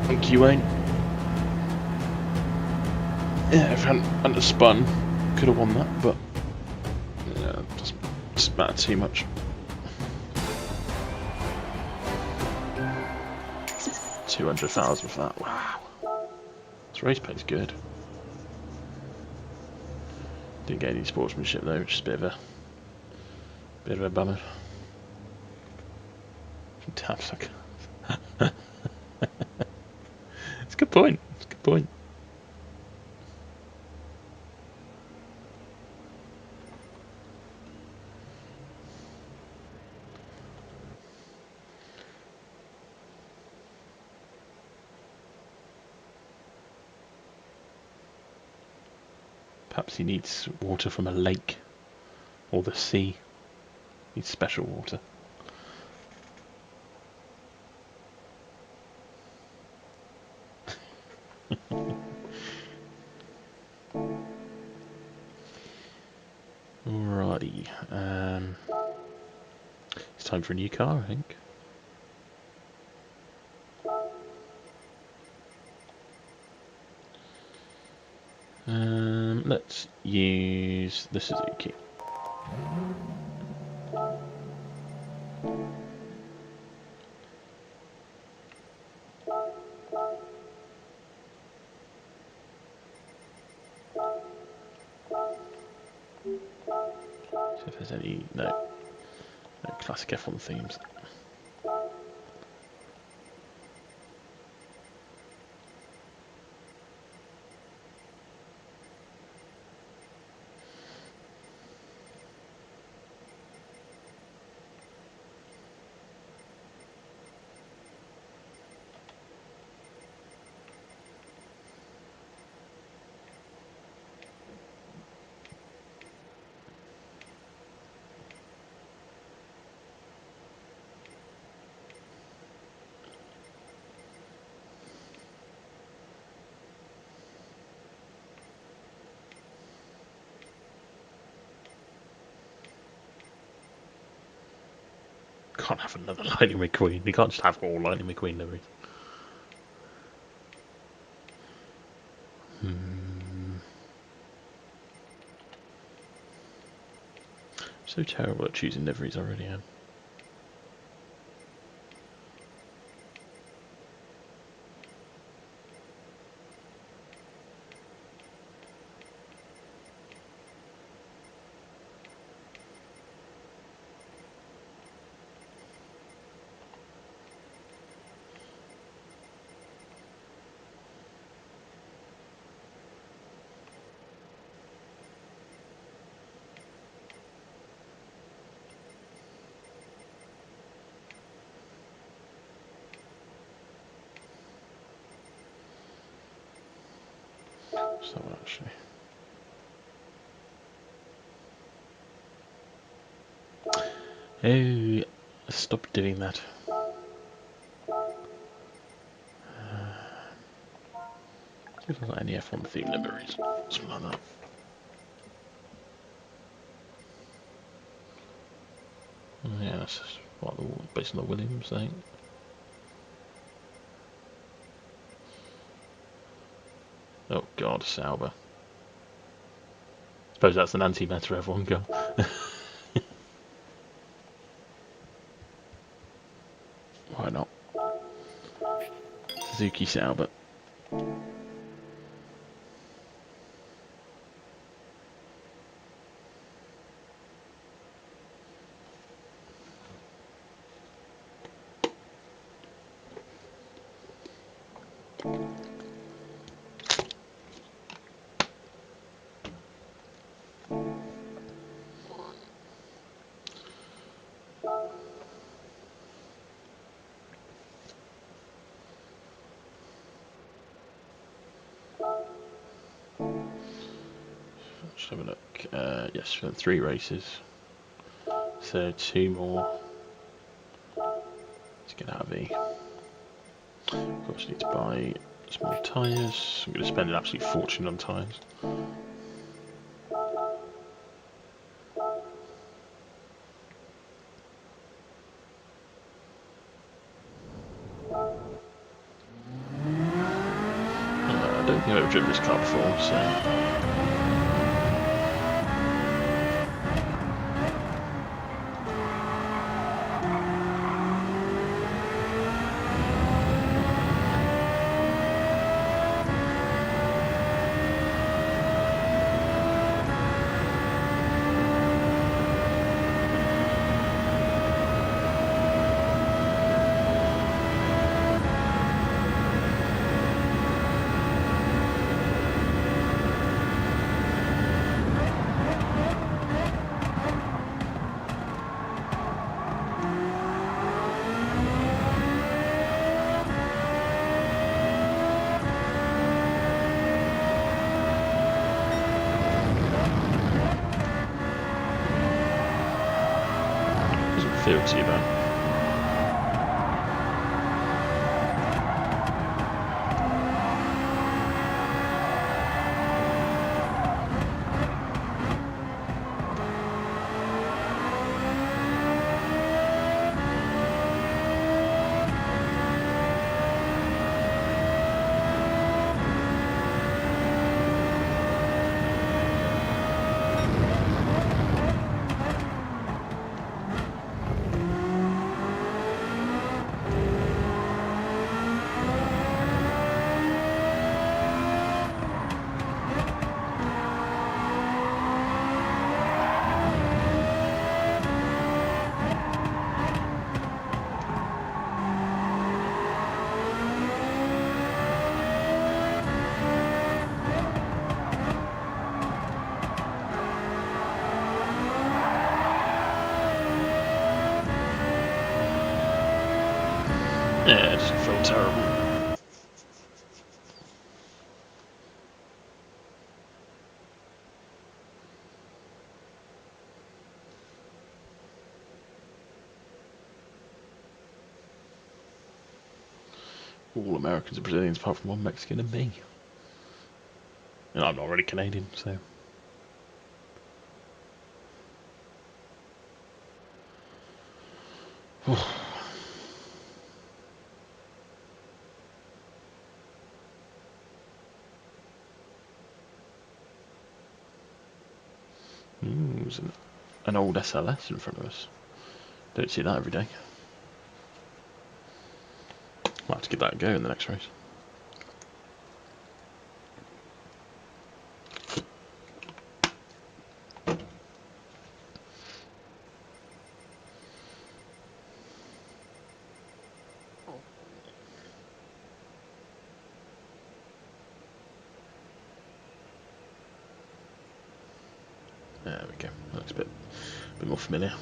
Thank you, Wayne. Yeah, if I hadn't spun, could have won that, but yeah, it doesn't matter too much. $200,000 for that. Wow, this race pay's good. Didn't get any sportsmanship though, which is a bit of a bummer. Fantastic. It's a good point. It's a good point. Perhaps he needs water from a lake or the sea. He needs special water. Alrighty. It's time for a new car, I think. Let's use the Suzuki. See if there's any no classic F1 themes. Can't have another Lightning McQueen. You can't just have all Lightning McQueen liveries. So terrible at choosing liveries, I really am. So actually, oh, stop doing that. See if there's not any F1 theme liveries, something like that. Yeah, that's what based on the Williams thing. Oh God, Sauber. Suppose that's an anti-meta F1 car. Why not? Suzuki Sauber. Let's have a look. Yes, we've done 3 races. So 2 more. Let's get out of E. Of course, need to buy some more tyres. I'm going to spend an absolute fortune on tyres. I don't think I've ever driven this car before, so... feel too bad. Yeah, it just felt terrible. All Americans are Brazilians apart from one Mexican and me. And I'm not really Canadian, so... there's an old SLS in front of us. Don't see that every day. I'll have to give that a go in the next race. There we go. That looks a bit more familiar.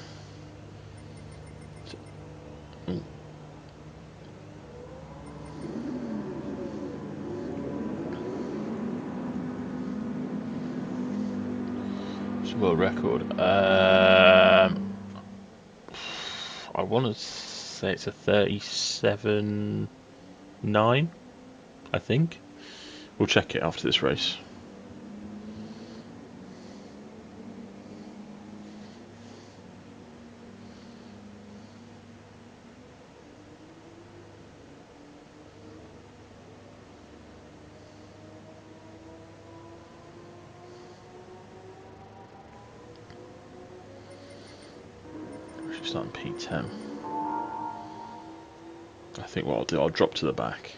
Ooh. It's a world record. I want to say it's a 37.9, I think. We'll check it after this race. Starting P10. I think what I'll do, I'll drop to the back,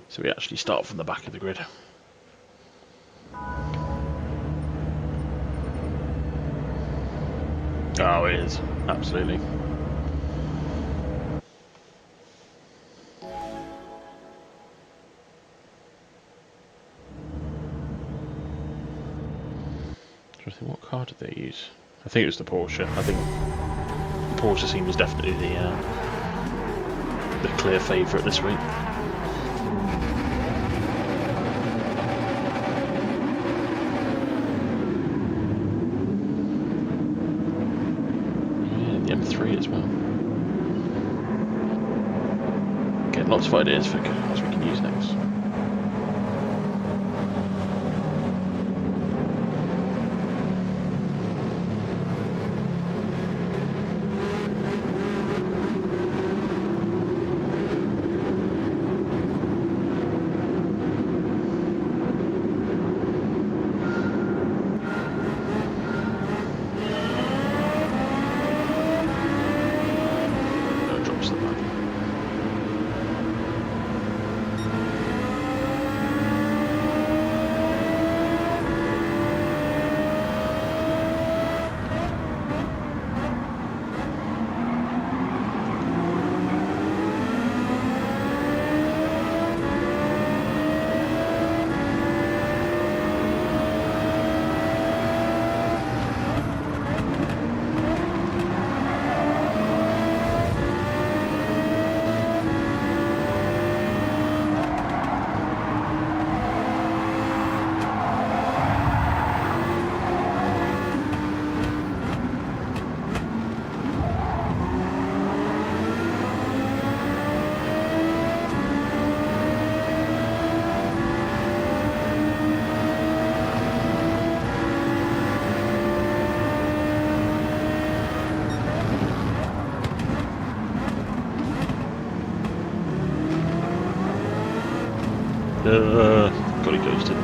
so we actually start from the back of the grid. Oh, it is, absolutely. I think, what car did they use? I think it was the Porsche. I think the Porsche team was definitely the clear favourite this week. Yeah, the M3 as well. Getting lots of ideas for cars we can use next. Got it ghosted.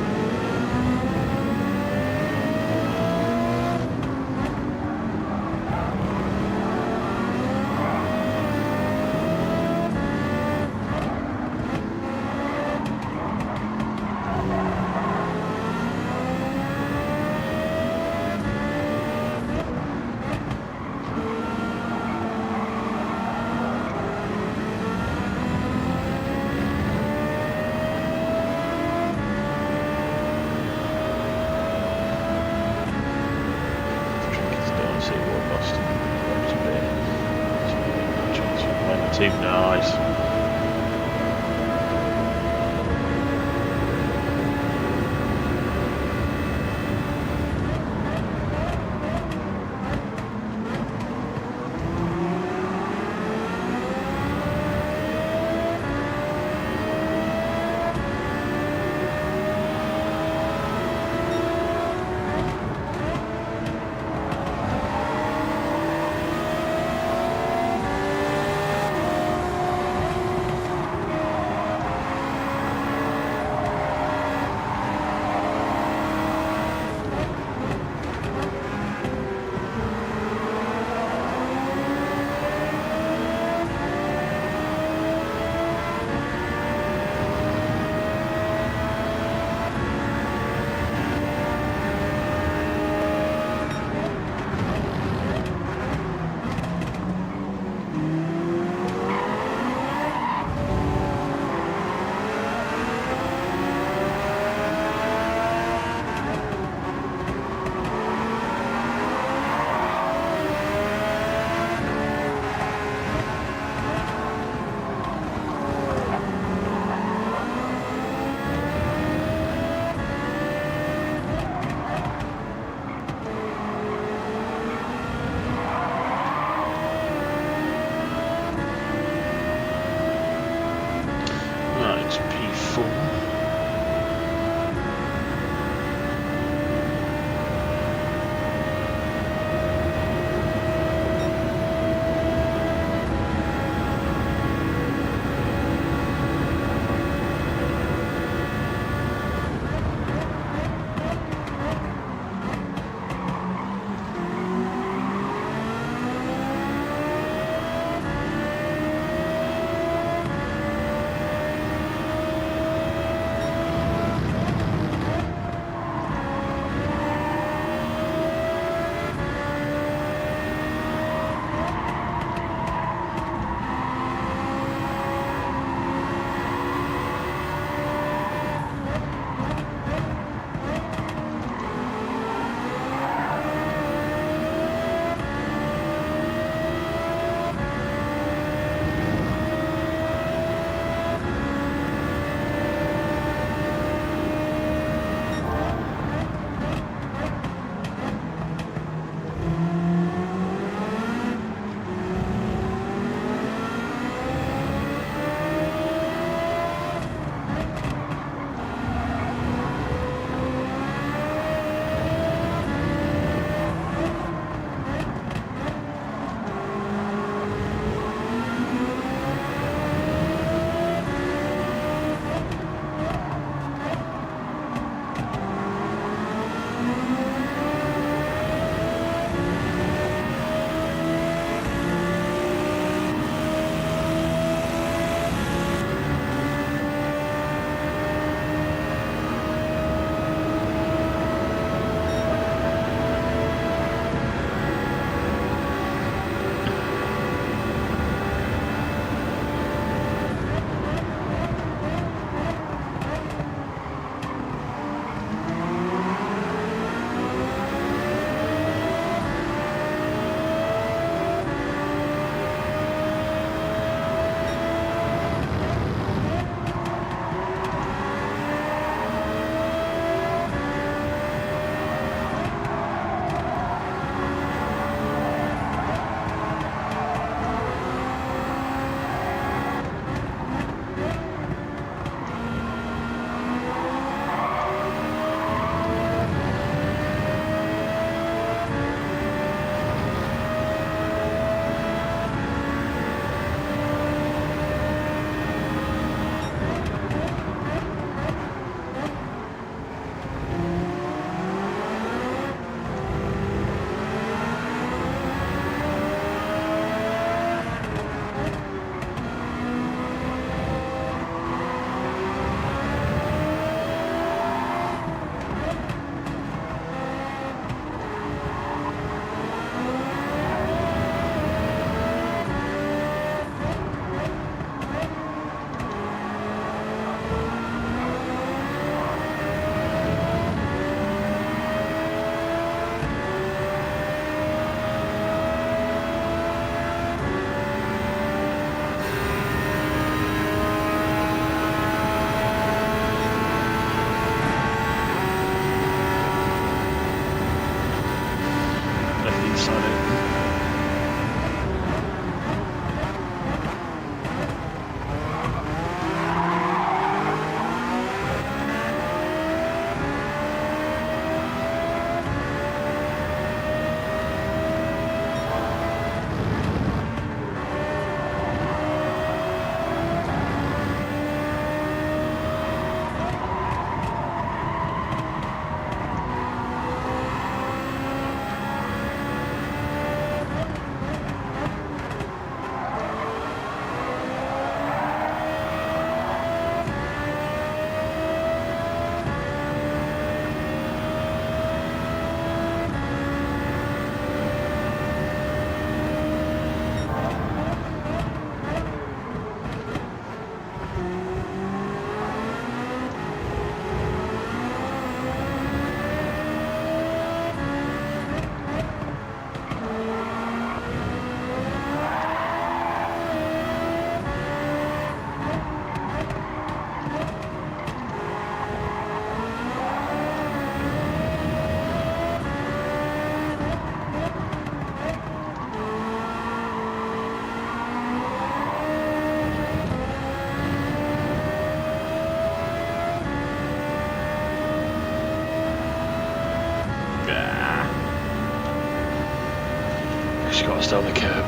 got to stay on the curb.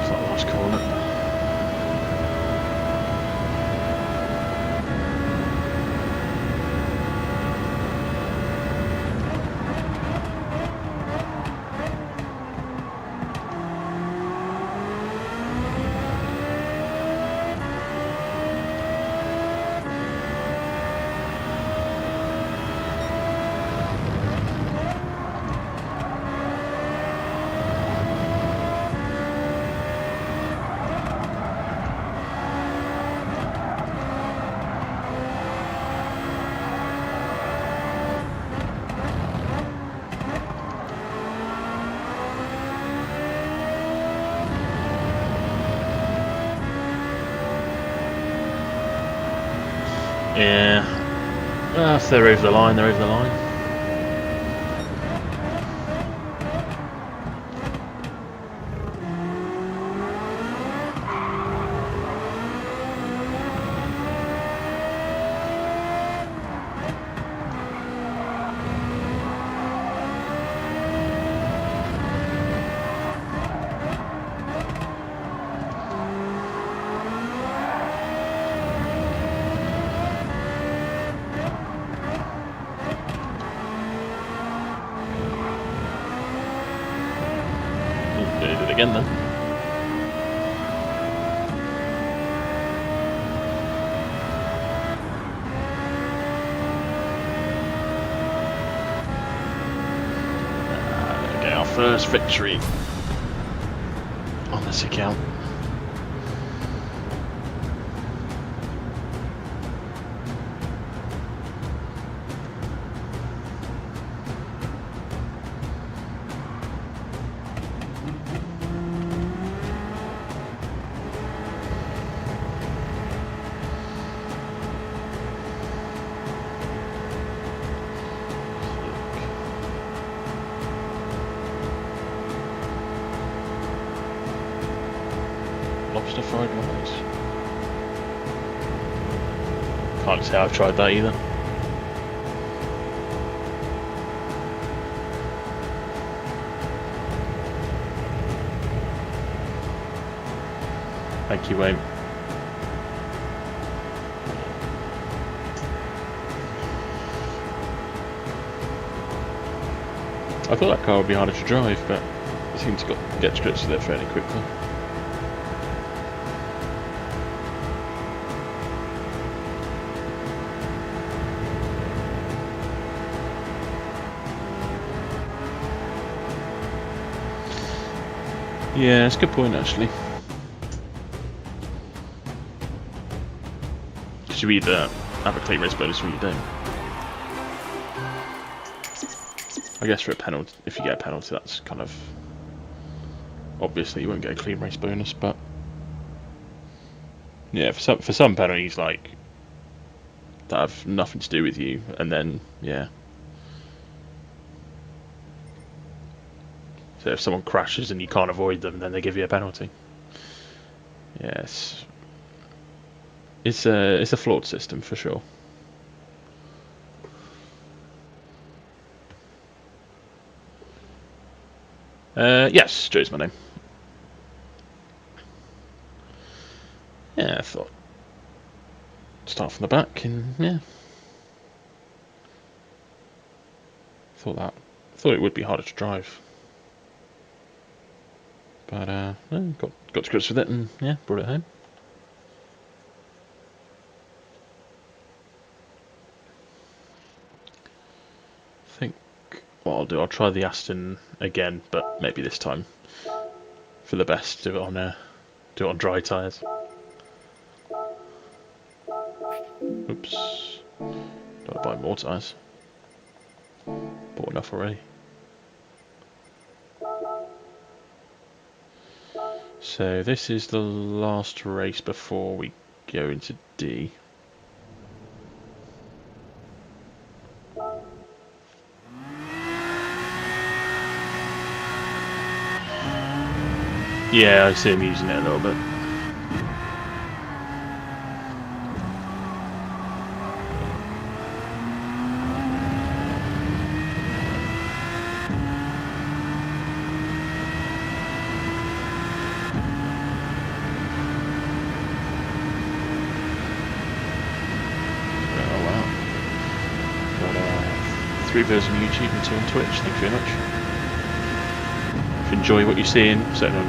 It's not the last corner. Yeah. If they're over the line, they're over the line. Did it again then. Okay, our first victory on this account. Lobster fried rice. Can't say I've tried that either. Thank you, Wayne. I thought that car would be harder to drive, but it seems to get to grips with it fairly quickly. Yeah, it's a good point actually. Because you either have a clean race bonus or you don't. I guess for a penalty, if you get a penalty, that's kind of obviously you won't get a clean race bonus, but yeah, for some penalties like that have nothing to do with you, and then yeah. So if someone crashes and you can't avoid them, then they give you a penalty. Yes, it's a flawed system for sure. Yes, Joe's my name. Yeah, I thought start from the back, and yeah, thought it would be harder to drive, but got to grips with it, and yeah, brought it home. I think what I'll do, I'll try the Aston again, but maybe this time for the best, do it on dry tyres. Oops. Gotta buy more tyres. Bought enough already. So this is the last race before we go into D. Yeah, I see him using it a little bit. 3 viewers on YouTube and 2 on Twitch. Thank you very much. If you enjoy what you're seeing, certainly on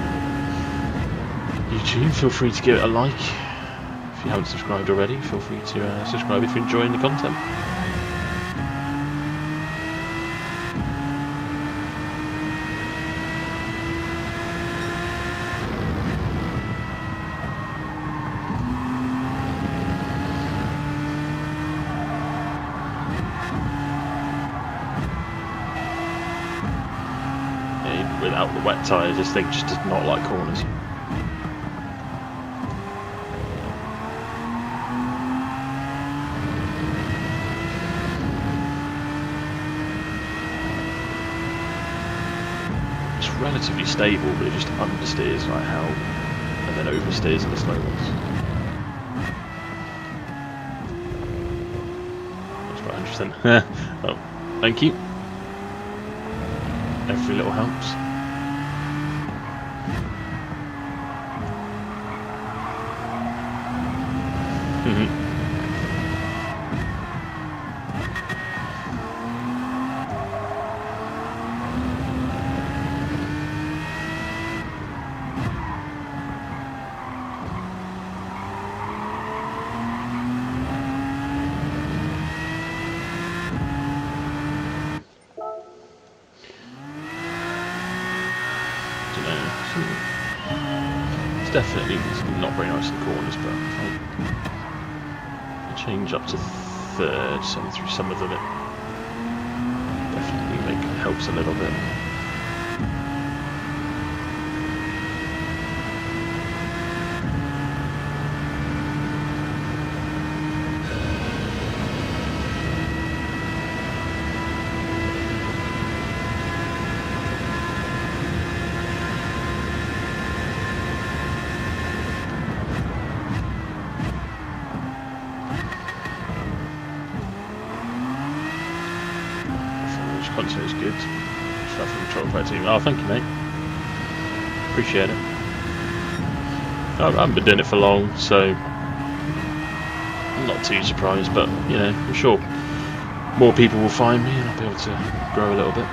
YouTube, feel free to give it a like. If you haven't subscribed already, feel free to subscribe if you're enjoying the content. Without the wet tyres, this thing just does not like corners. It's relatively stable, but it just understeers like hell, and then oversteers in the slow ones. That's quite interesting. Well, thank you. Every little helps. It's definitely not very nice in the corners, but I change up to third, so through some of them it definitely helps a little bit. Content is good. Stuff from the Troll Play team. Oh, thank you, mate. Appreciate it. I haven't been doing it for long, so I'm not too surprised, but you know, I'm sure more people will find me and I'll be able to grow a little bit.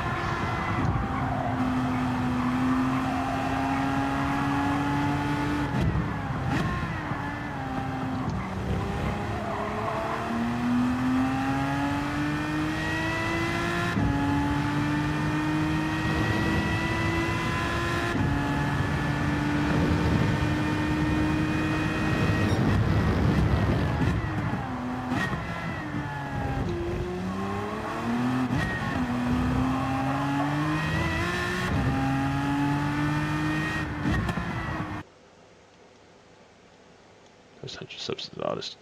Potential substance artist.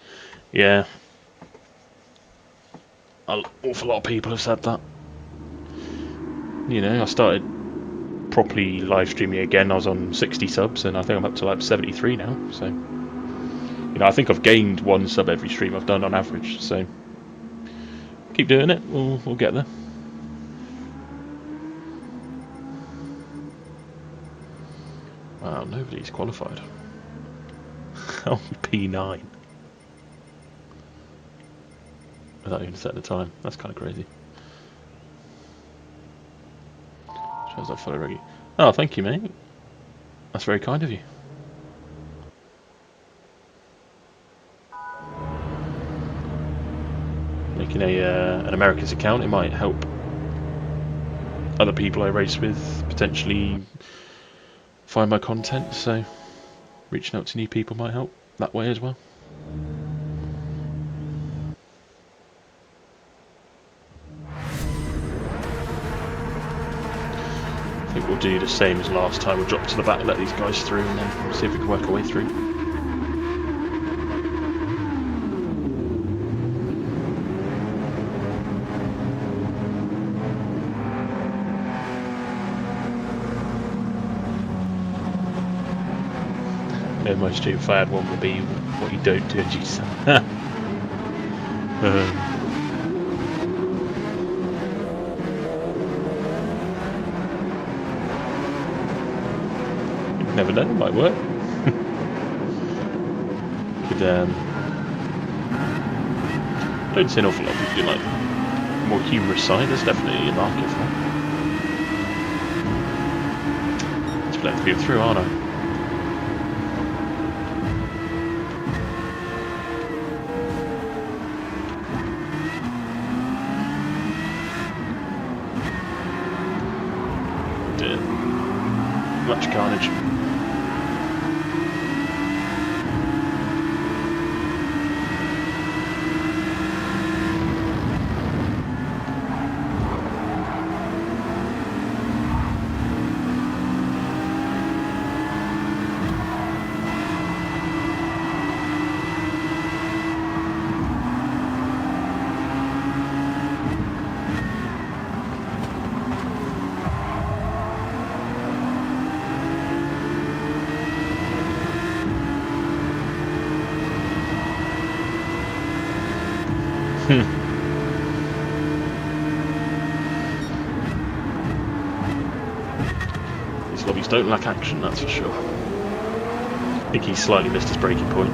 Yeah. An awful lot of people have said that. You know, I started properly live streaming again. I was on 60 subs and I think I'm up to like 73 now. So, you know, I think I've gained 1 sub every stream I've done on average. So, keep doing it. We'll get there. Wow, nobody's qualified. Oh, P9. Without even setting the time. That's kind of crazy. Shows I follow regularly. Oh, thank you, mate. That's very kind of you. Making an Americans account, it might help other people I race with potentially find my content, so reaching out to new people might help that way as well. I think we'll do the same as last time. We'll drop to the back, let these guys through, and then see if we can work our way through. Yeah, my straightforward one will be what you don't do in GT7. Never know, it might work. Could don't see an awful lot of people do like more humorous side, there's definitely a market for. Just letting people through, aren't I? Much carnage. These lobbies don't lack action, that's for sure. I think he slightly missed his braking point.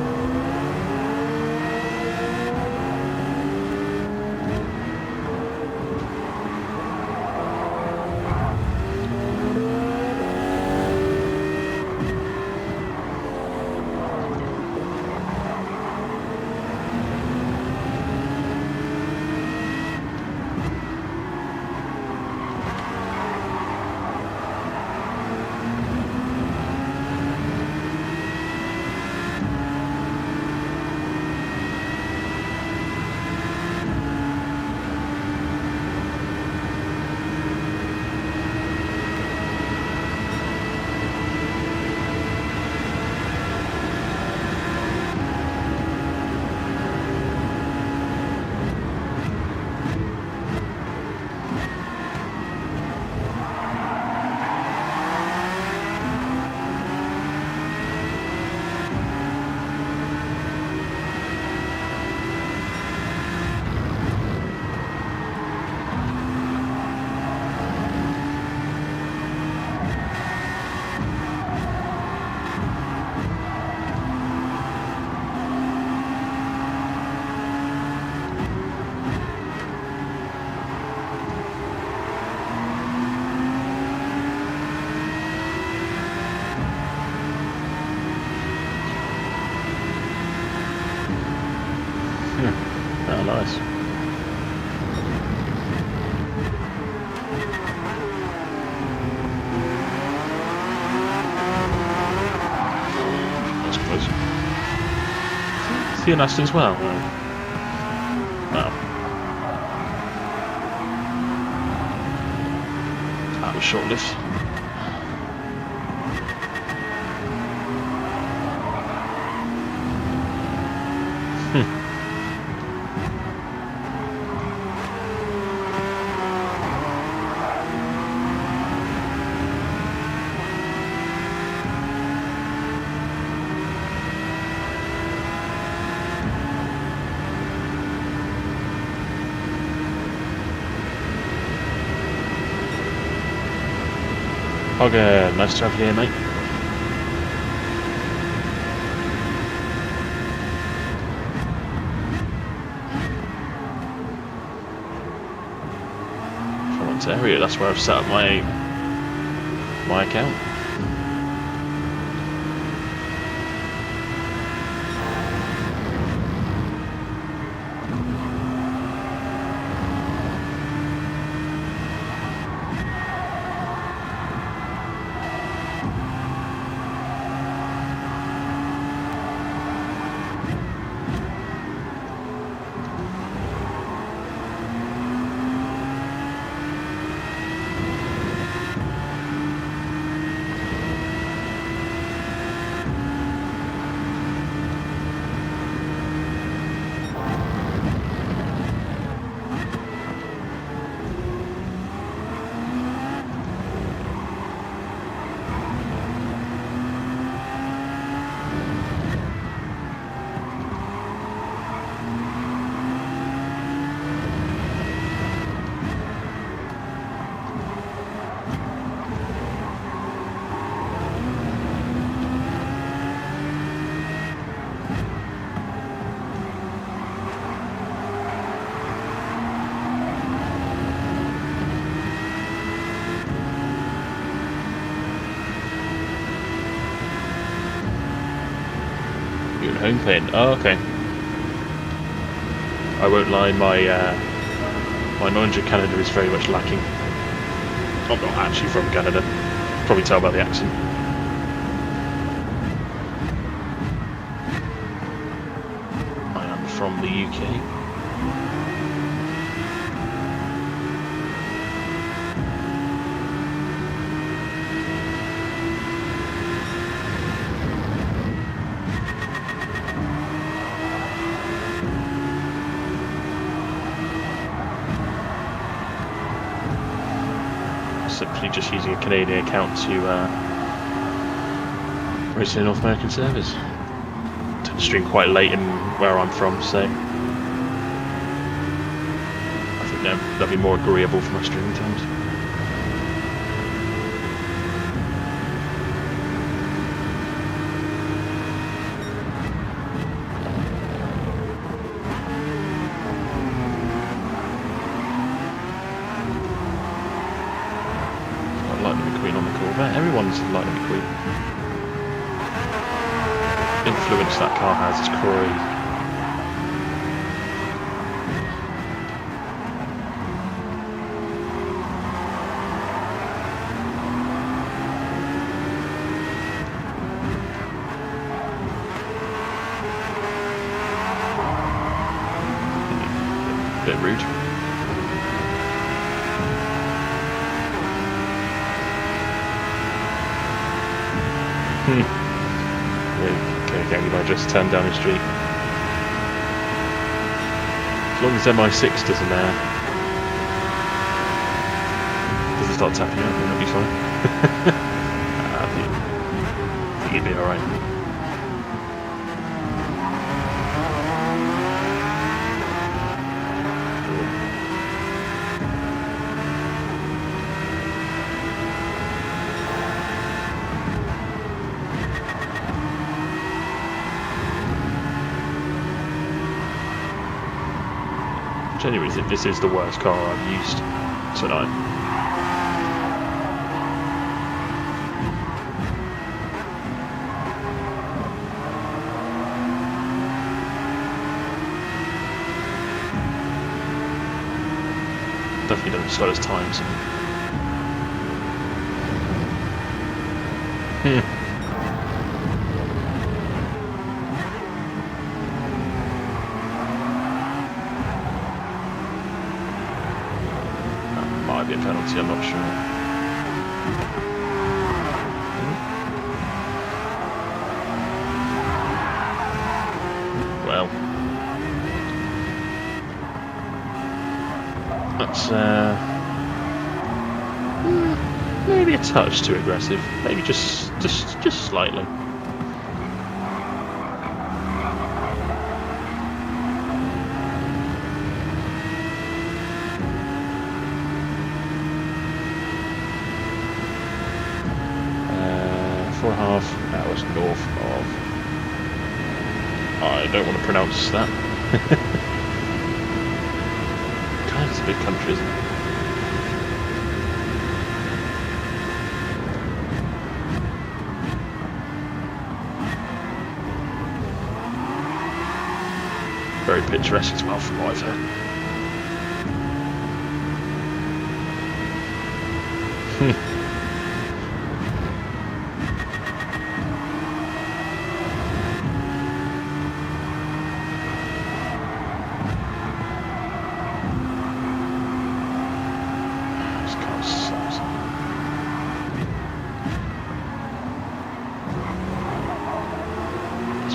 Oh, nice. That's close. See an Aston as well? No. That was short-lived. Okay, nice to have you here, mate. Front area, that's where I've set up my account. Home pin. Oh, okay. I won't lie, my knowledge of Canada is very much lacking. I'm not actually from Canada. Probably tell by the accent. I am from the UK. Simply just using a Canadian account to race in North American servers. I tend to stream quite late in where I'm from, so I think that'll be more agreeable for my streaming times. Everyone's Lightning McQueen. Influence that car has is crazy. Bit rude. Okay, you might just turn down the street. As long as MI6 doesn't start tapping out, then that'll be fine. I think you'd be alright. Genuinely, this is the worst car I've used tonight. Definitely doesn't slow as times. Might be a penalty, I'm not sure. Well, that's maybe a touch too aggressive. Maybe just slightly. That was north of... I don't want to pronounce that. God, it's a big country, isn't it? Very picturesque as well from what I've heard.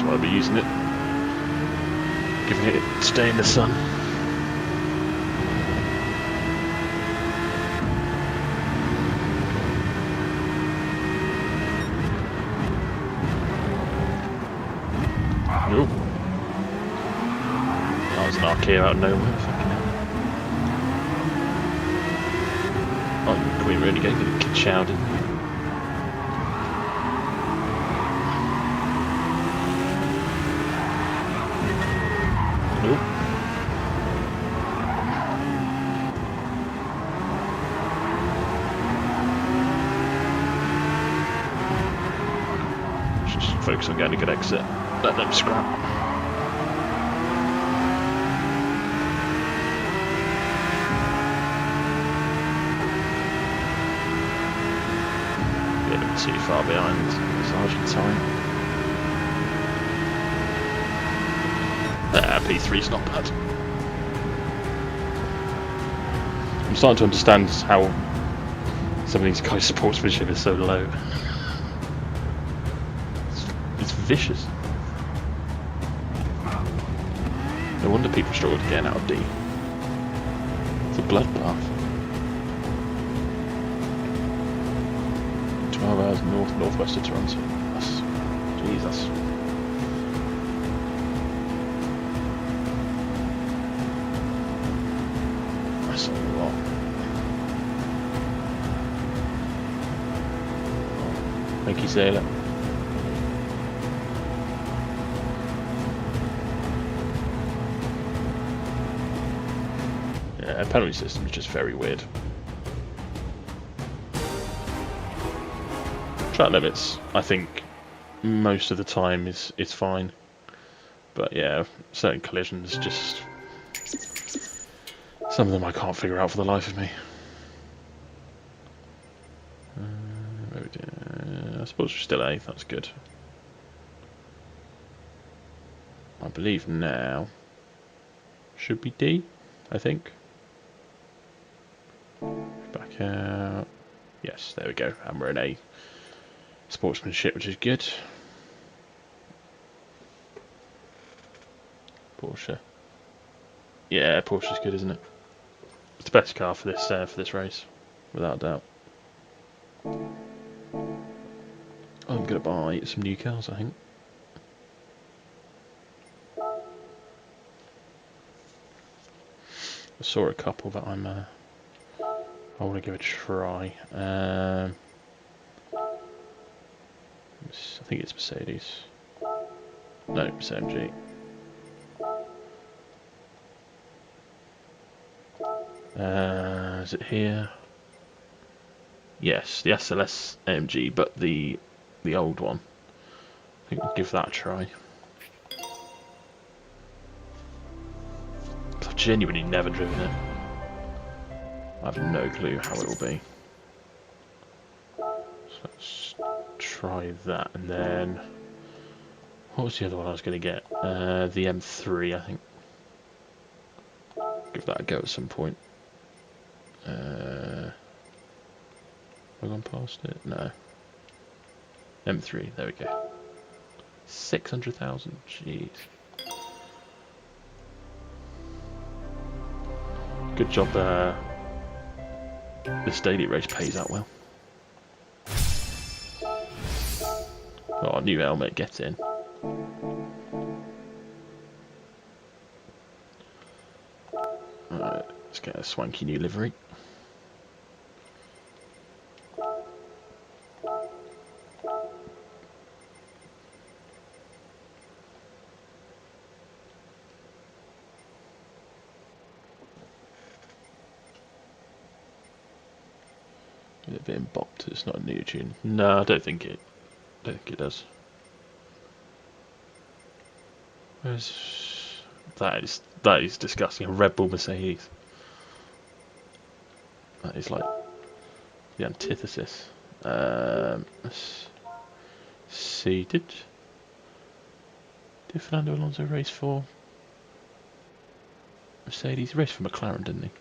I'll be using it, giving it stay in the sun. Nope. That was an arcade out of nowhere. Oh, Queen really getting a kid shouting. Focus on getting a good exit. let them scrap. Yeah, too far behind Sergeant time. P3's not bad. I'm starting to understand how some of these guys' sportsmanship is so low. It's vicious. No wonder people struggle to get out of D. It's a bloodbath. 12 hours northwest of Toronto. Jesus. That's a lot. Thank you, Sailor. Yeah, penalty system is just very weird. Track limits, I think, most of the time is fine, but yeah, certain collisions just some of them I can't figure out for the life of me. I suppose we're still A. That's good. I believe now should be D. I think. Back out. Yes, there we go. And we're in A. Sportsmanship, which is good. Porsche. Yeah, Porsche's good, isn't it? It's the best car for this race, without doubt. I'm gonna buy some new cars, I think. I saw a couple that I want to give a try. I think it's Mercedes. No, it's AMG. Is it here? Yes, the SLS AMG, but the old one. I think we'll give that a try. I've genuinely never driven it. I have no clue how it will be. So let's try that, and then what was the other one I was going to get? The M3, I think. Give that a go at some point. Have I gone past it? No. M3, there we go. 600,000, jeez. Good job this daily race pays that well. Oh, new helmet, get in. Alright, let's get a swanky new livery. Is it being bopped? It's not a new tune. No, I don't think it does. Where's that is disgusting. A Red Bull Mercedes. That is like the antithesis. Let's see. Did Fernando Alonso race for Mercedes? He raced for McLaren, didn't he?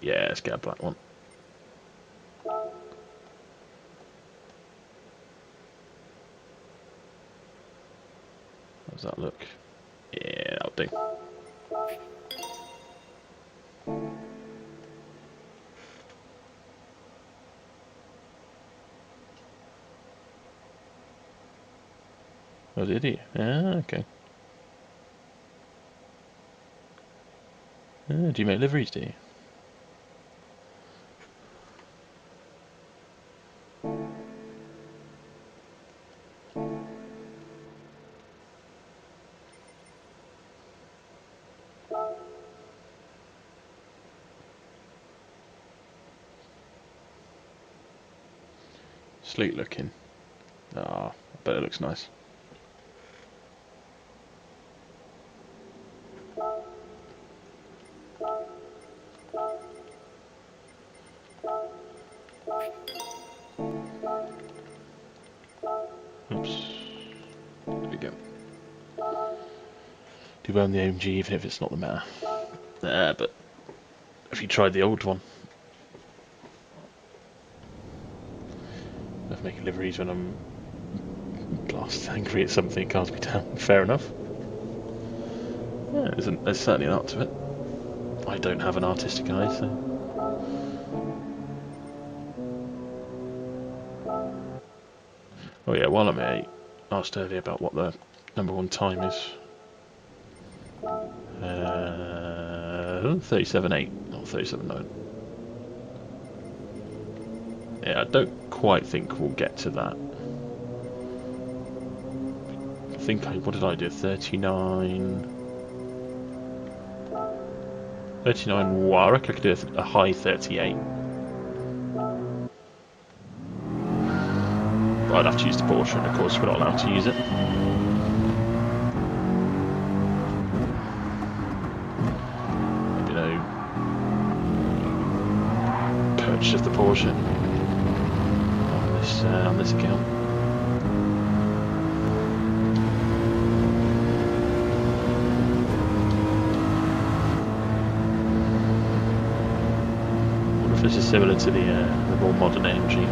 Yeah, let's get a black one. How does that look? Yeah, that'll do. Oh, did he? Ah, okay. Do you make liveries, do you? Sleek looking. Ah, I bet it looks nice. Oops. There we go. Do well in the AMG even if it's not the meta. But have you tried the old one? I've making liveries when I'm blasted angry at something, it calms me down. Fair enough. Yeah, there's certainly an art to it. I don't have an artistic eye, so... Oh yeah, while I'm here, I asked earlier about what the #1 time is. 37.8, not 37.9. Yeah, I don't quite think we'll get to that. I think what did I do? 39. Well, I reckon I could do a high 38. But I'd have to use the Porsche, and of course we're not allowed to use it. Maybe no purchase of the Porsche on this account. This is similar to the more modern AMG.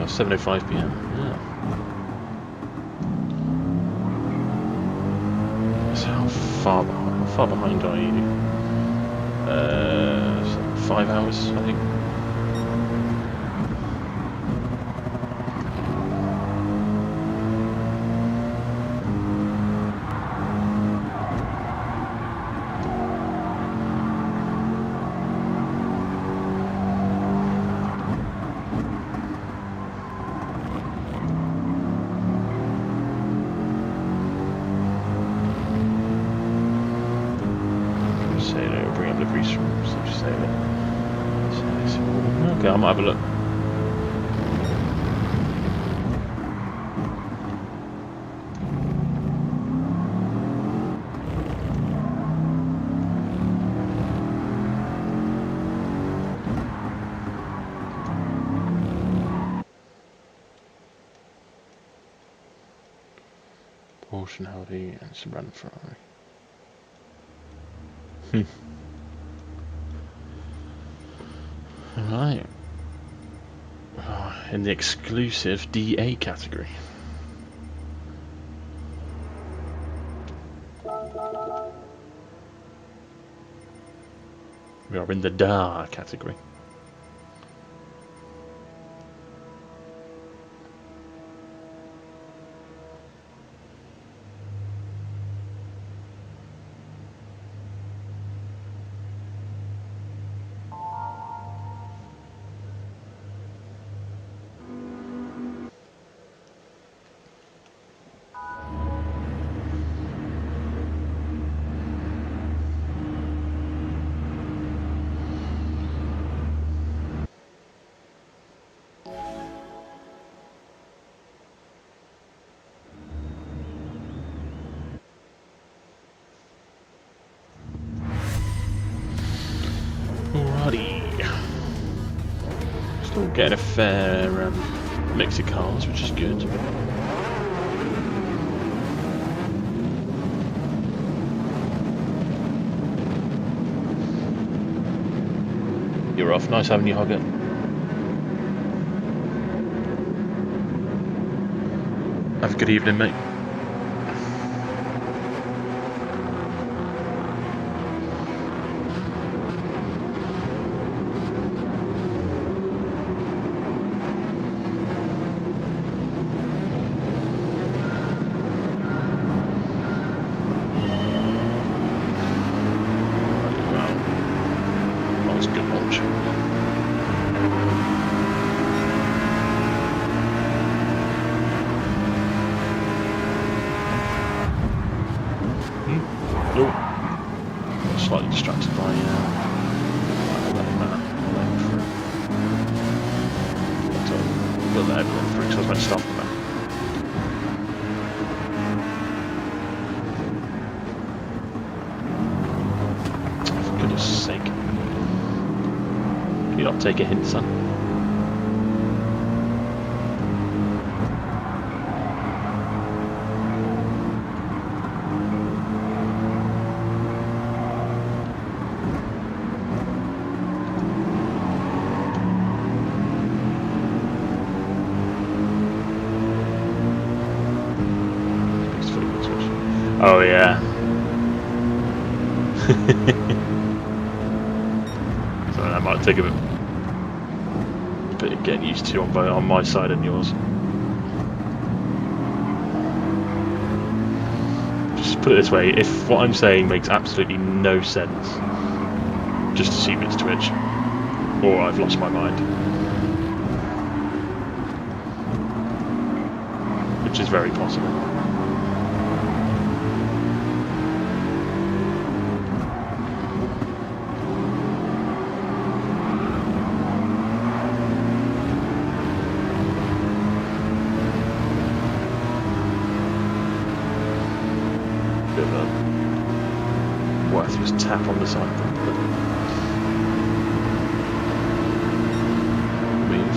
7:05 PM. Yeah. So how far behind are you? 5 hours, I think. Okay, I might have a look. Porsche and Audi and some random Ferrari. Right. In the exclusive DA category. We are in the DA category. Still getting a fair mix of cars, which is good. You're off. Nice having you, Hoggett. Have a good evening, mate. But let everyone through, so I was meant to stop them now. For goodness sake. Can you not take a hint, son? Oh yeah. So that might take a bit of getting used to on my side and yours. Just put it this way, if what I'm saying makes absolutely no sense, just assume it's Twitch. Or I've lost my mind. Which is very possible. Bit of a worthless tap on the side there, but move.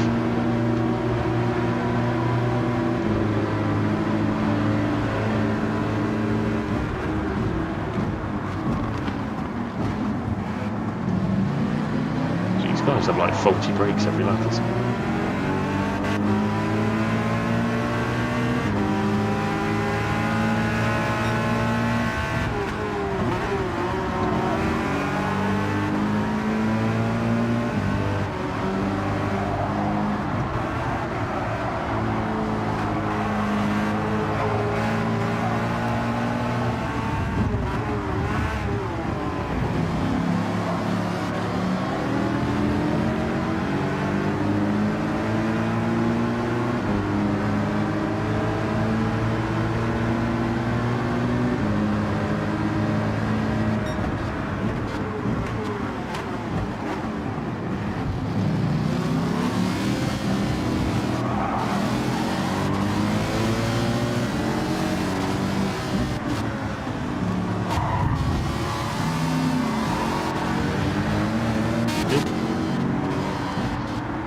These guys have like faulty brakes every lap or something.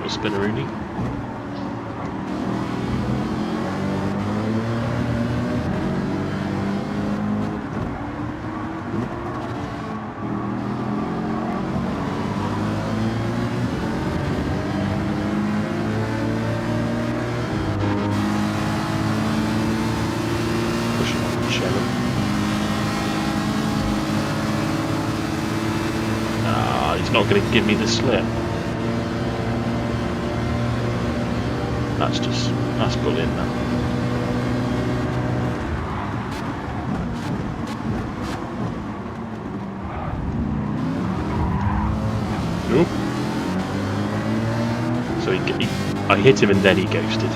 Spinneroonie. Pushing on the cello. Ah, he's not going to give me the slip. That's brilliant now. Nope. So I hit him and then he ghosted.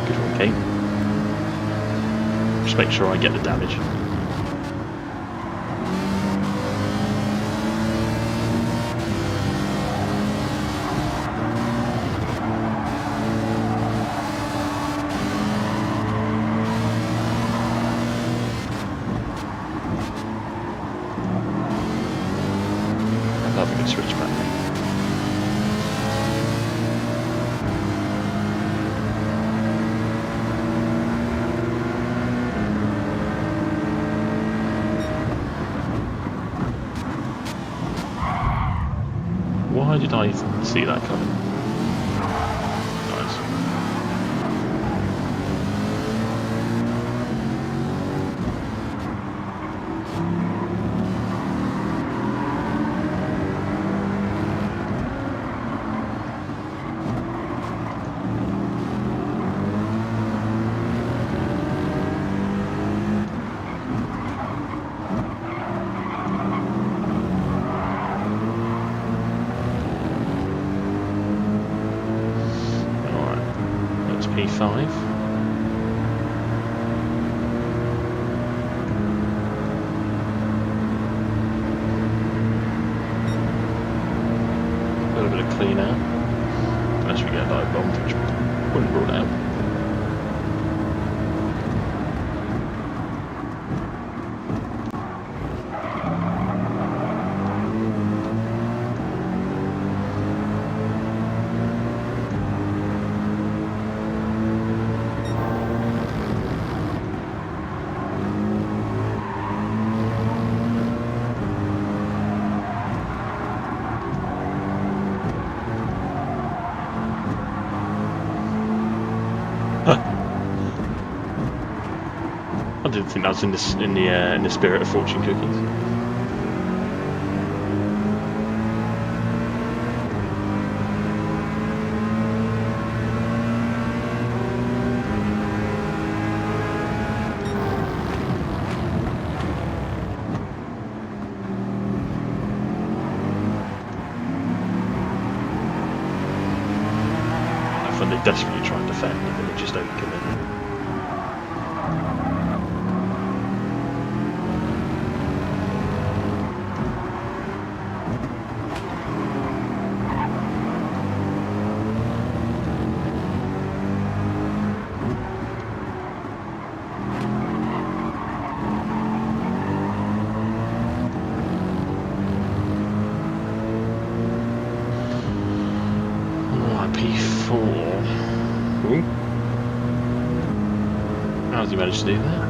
Good one, Kate. Just make sure I get the damage. Having a switch back. Why did I see that coming? Nice. P5. A little bit of clean out, unless we get a dive bomb, which Wouldn't rule it out. I didn't think that was in the spirit of fortune cookies. I find they desperately try and defend, and then they just don't come in. Ooh. How's he managed to do that?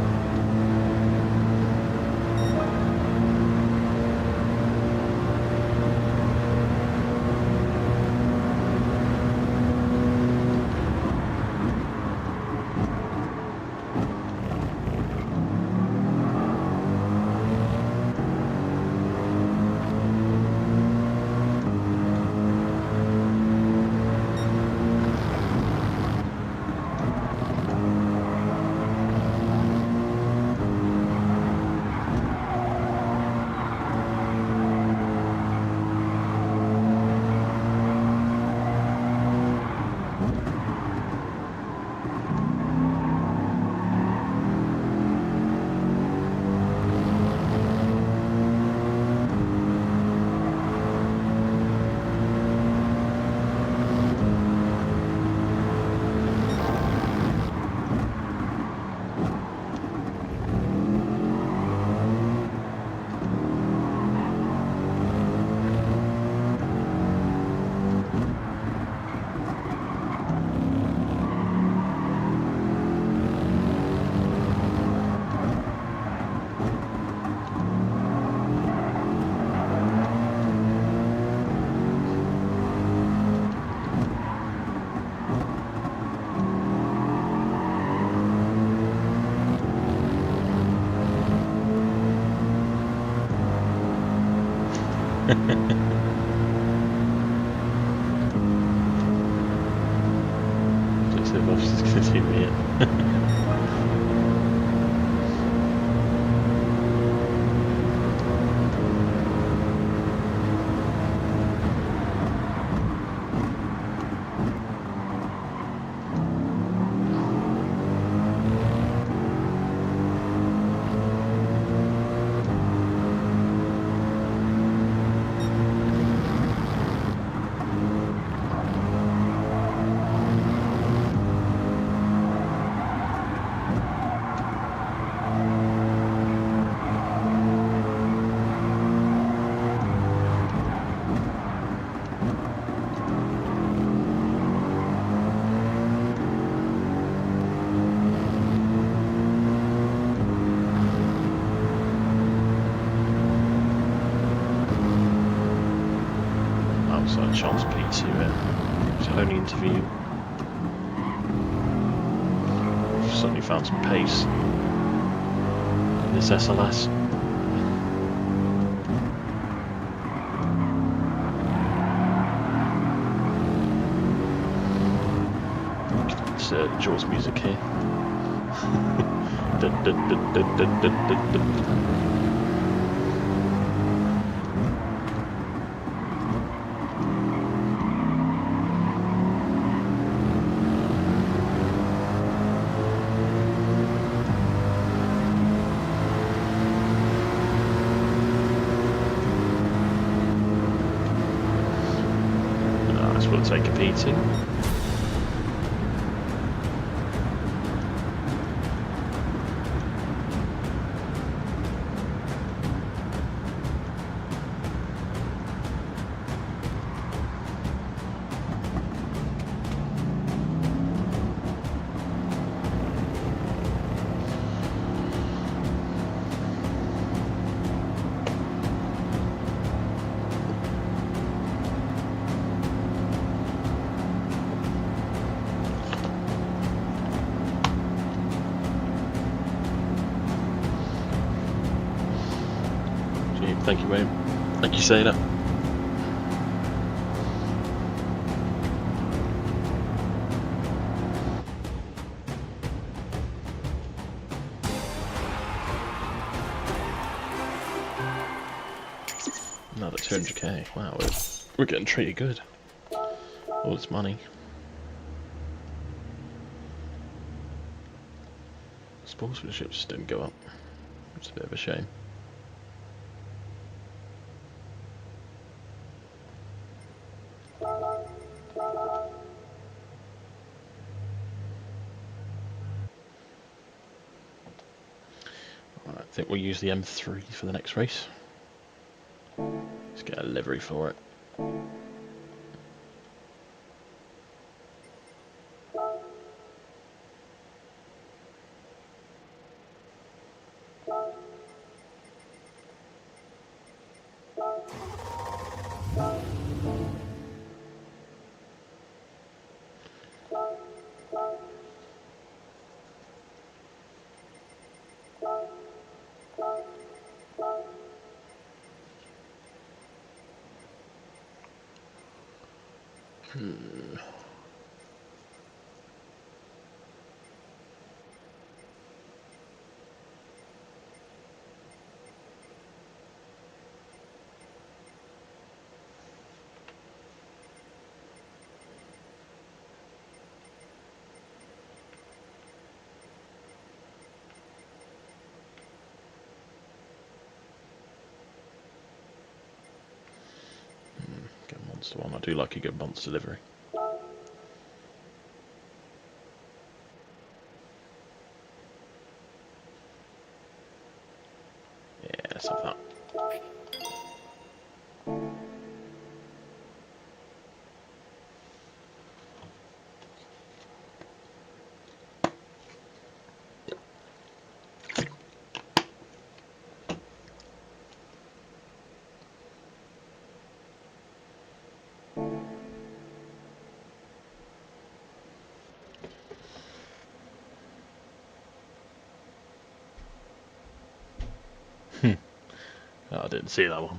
Looks like Bob's just going to take me in. Chance P2 it. It's only interview. Suddenly found some pace in this SLS. It's Jaws music here. We'll take a P2. Thank you, mate. Thank you, Sailor. Another 200k. Wow, we're getting treated good. All this money. Sportsmanship just didn't go up. It's a bit of a shame. I think we'll use the M3 for the next race. Let's get a livery for it. Get a monster one. I do like a good monster livery. Yeah, let's have that. Oh, I didn't see that one.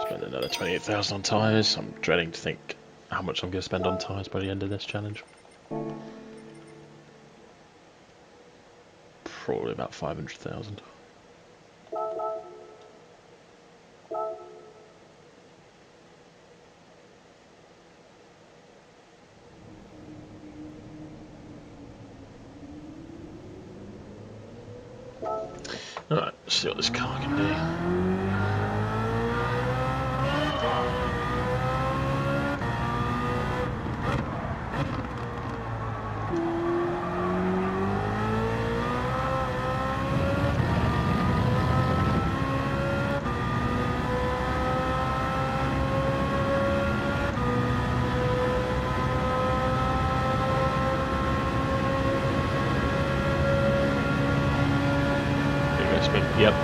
Spend another 28,000 on tyres. I'm dreading to think how much I'm going to spend on tyres by the end of this challenge. Probably about 500,000. Alright, let's see what this car can do. Yep.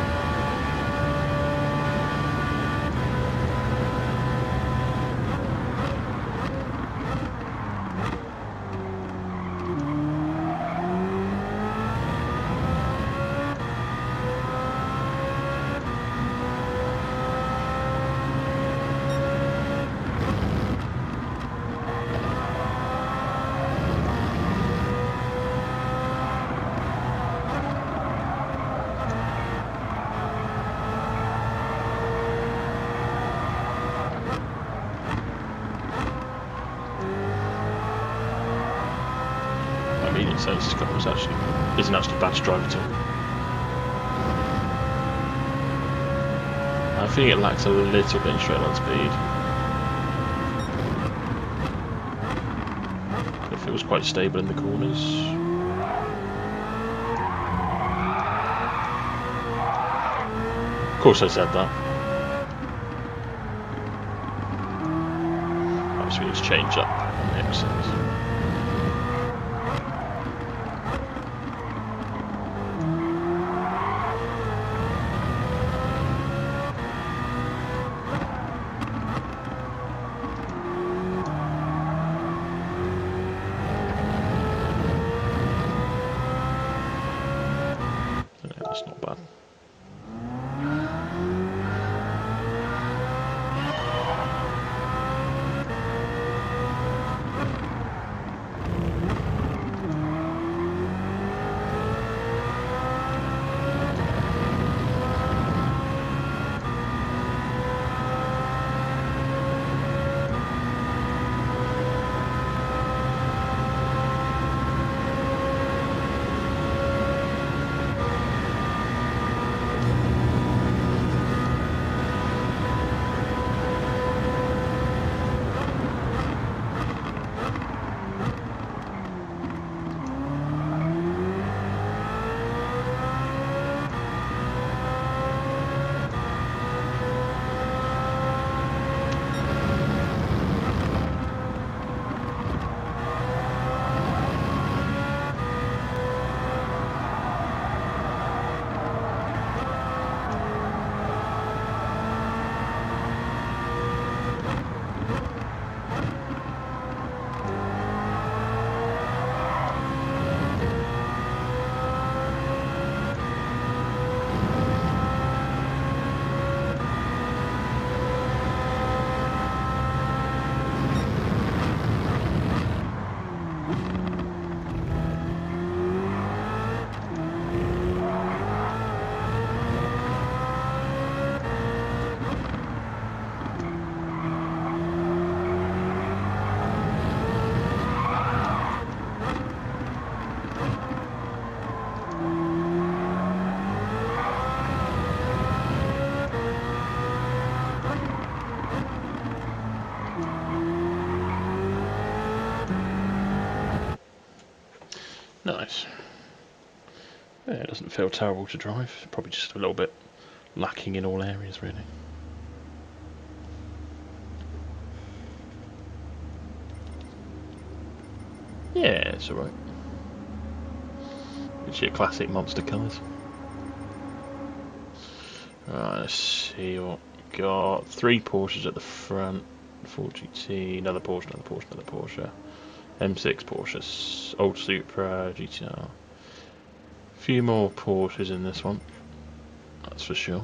So this car isn't actually bad to drive at all. I think it lacks a little bit in straight line speed. It feels quite stable in the corners. Of course I said that. So we just change up on the exits. That's not bad. Nice. Yeah, it doesn't feel terrible to drive. Probably just a little bit lacking in all areas, really. Yeah, it's alright. It's your classic monster colours. Right, let's see what we got. 3 Porsches at the front. 4GT, another Porsche, another Porsche, another Porsche. M6 Porsches, Old Supra, GTR. A few more Porsches in this one, that's for sure.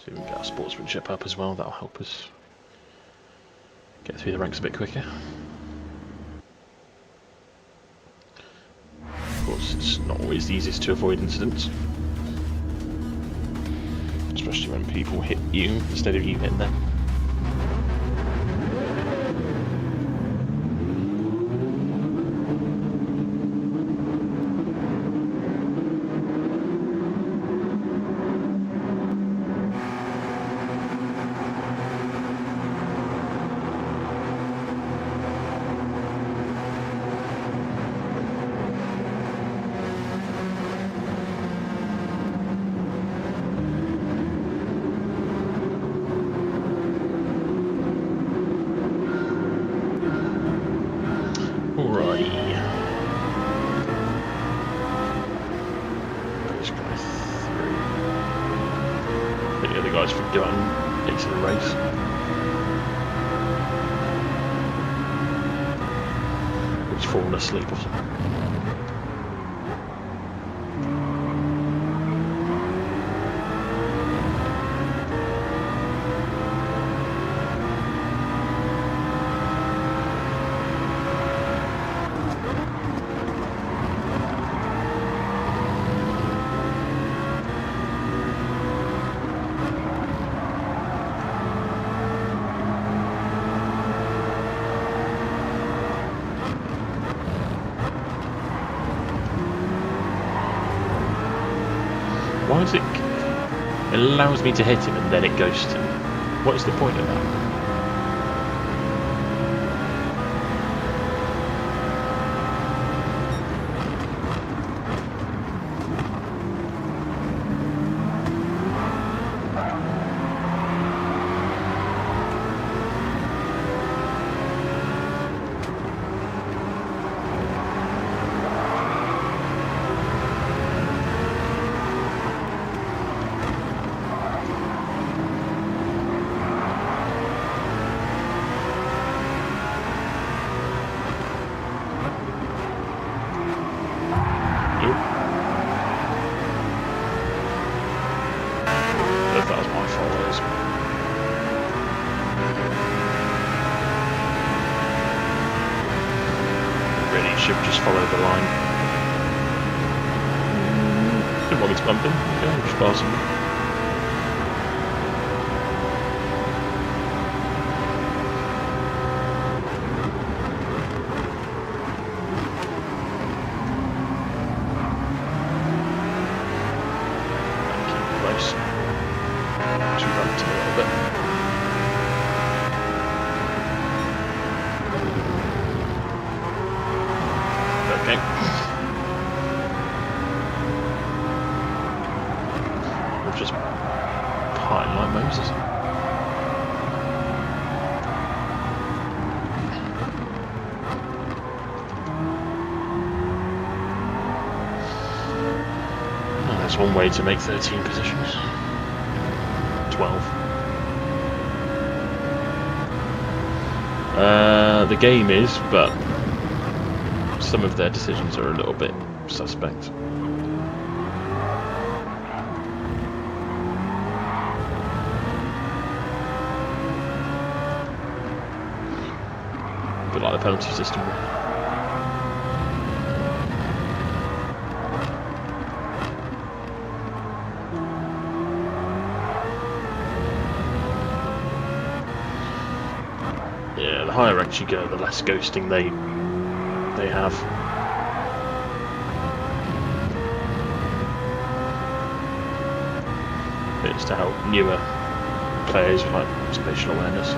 So we can get our sportsmanship up as well, that'll help us get through the ranks a bit quicker. Of course, it's not always the easiest to avoid incidents, especially when people hit you instead of you hitting them. Guys forgotten it's a race. He's fallen asleep or something. Why is it? It allows me to hit him and then it goes to. What is the point of that? should just follow the line. Didn't want me to bump in. Okay, just pass him. Just parting like Moses. Oh, that's one way to make 13 positions. 12. The game is, but some of their decisions are a little bit suspect. But like the penalty system. Yeah, the higher ranks you go, the less ghosting they have. It's to help newer players with like spatial awareness. So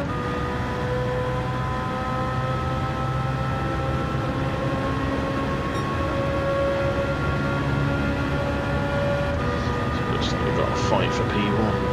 it looks like we've got a fight for P1.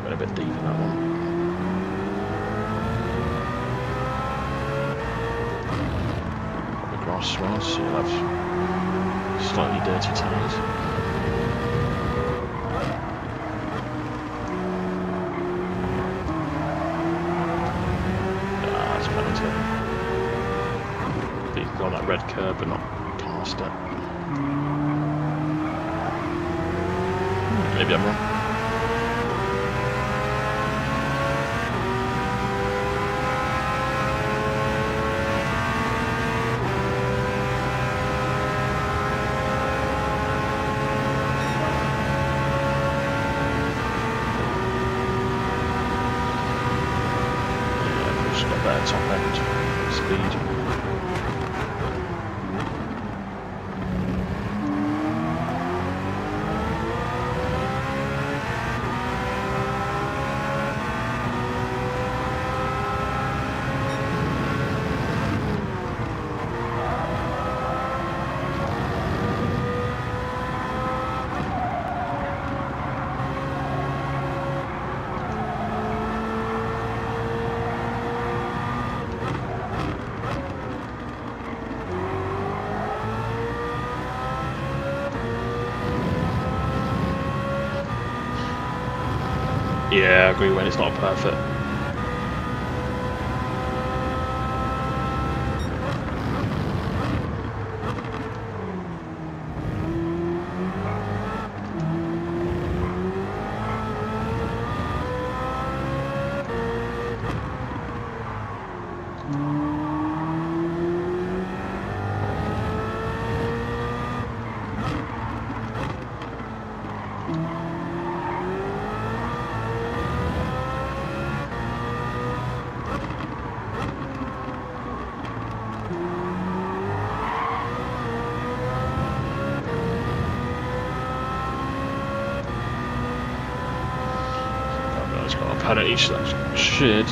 A bit deep in that one. The grass swells, so you'll have slightly dirty tyres. Ah, that's a penalty. But you can go on that red curb but not past it. Maybe I'm wrong. Better top end speed. Yeah, I agree when it's not perfect. Got a penalty, so that should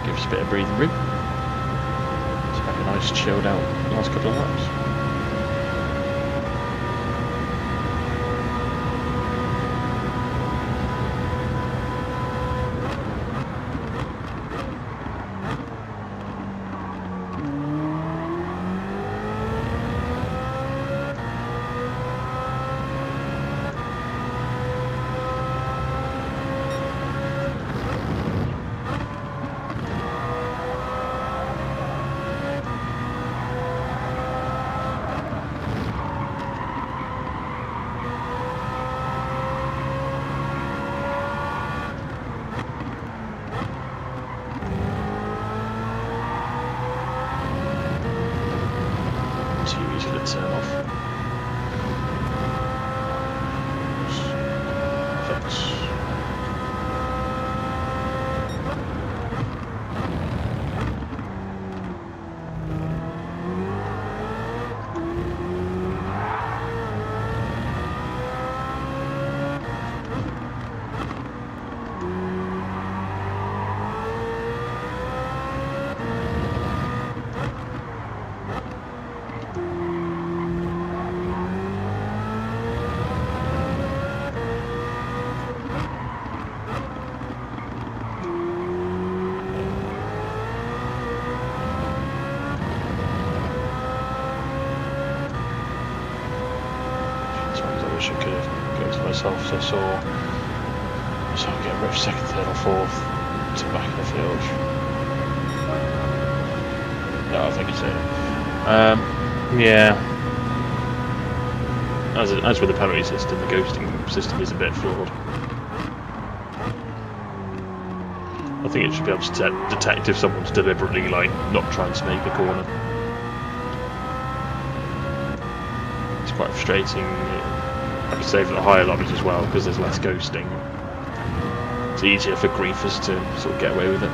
give us a bit of breathing room. Let's have a nice chilled out last couple of laps. Turn off. Perfect. I could have got to myself, so I saw getting rid of second, third or fourth to back of the field. No, I think it's it. Yeah. As with the penalty system, the ghosting system is a bit flawed. I think it should be able to detect if someone's deliberately not trying to make a corner. It's quite frustrating. I could say for the higher lobbies as well, because there's less ghosting. It's easier for griefers to sort of get away with it.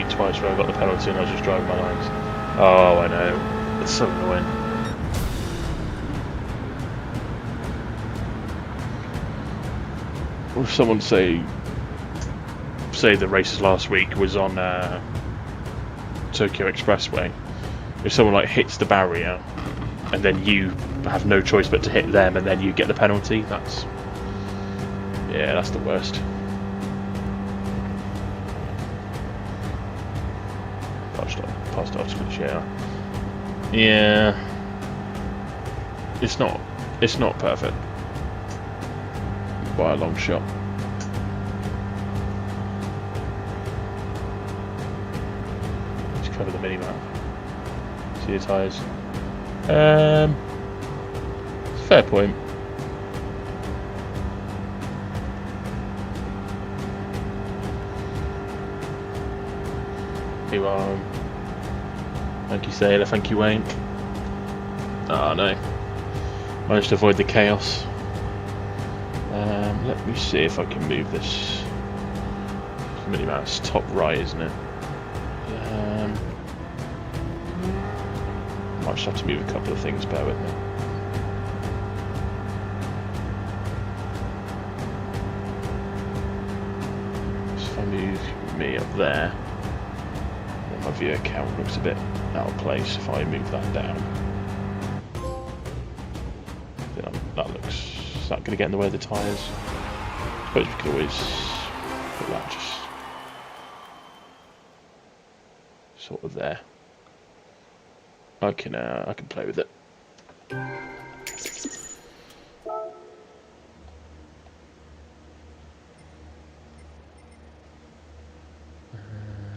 Twice where I got the penalty and I was just driving my lines. Oh, I know. It's so annoying. Or if someone say the races last week was on Tokyo Expressway, if someone hits the barrier and then you have no choice but to hit them and then you get the penalty, that's the worst. Past obstacles, yeah. It's not perfect by a long shot. Just cover the mini map. See the tyres. Fair point. You are. Thank you, Sailor. Thank you, Wayne. Oh no. Managed to avoid the chaos. Let me see if I can move this. Mini-map's top right, isn't it? Might just have to move a couple of things, bear with me. So if I move me up there, My view count looks a bit out of place if I move that down. That looks... Is that going to get in the way of the tyres? I suppose we could always put that just sort of there. I can play with it.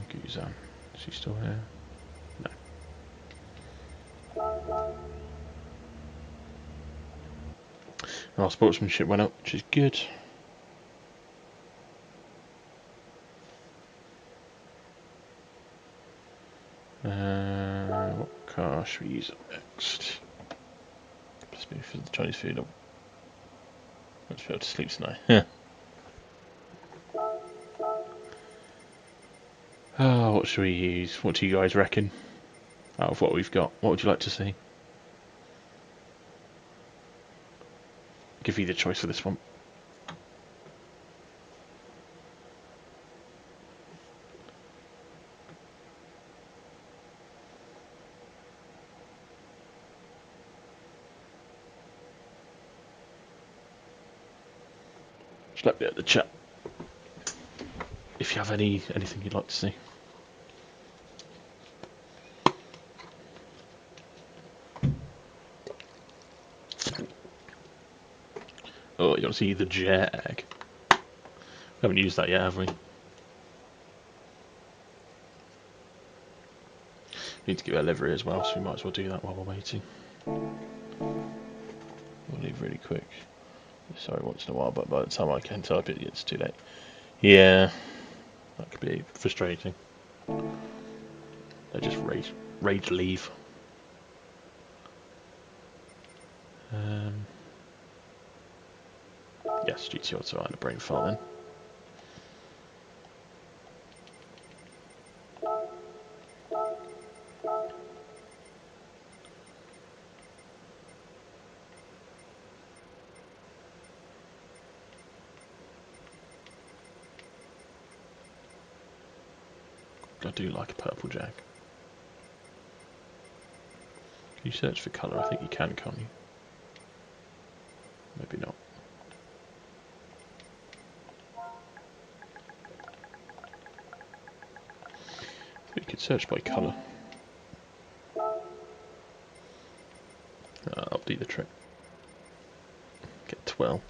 Guzan, is he still here? No. Our sportsmanship went up, which is good. What car should we use up next? Let's move for the Chinese food. I won't be able to sleep tonight. Oh, what should we use? What do you guys reckon? Out of what we've got, what would you like to see? Give you the choice for this one. Just let me know in the chat if you have anything you'd like to see. Oh, you want to see the Jag? We haven't used that yet, have we? Need to give it a livery as well, so we might as well do that while we're waiting. We'll leave really quick. Sorry, once in a while, but by the time I can type it, it's too late. Yeah, that could be frustrating. They just rage leave. Yes, GT Auto and a brain fart then. I do like a purple Jag. Can you search for colour? I think you can, can't you? Maybe not. We could search by colour. I'll do the trick. Get 12.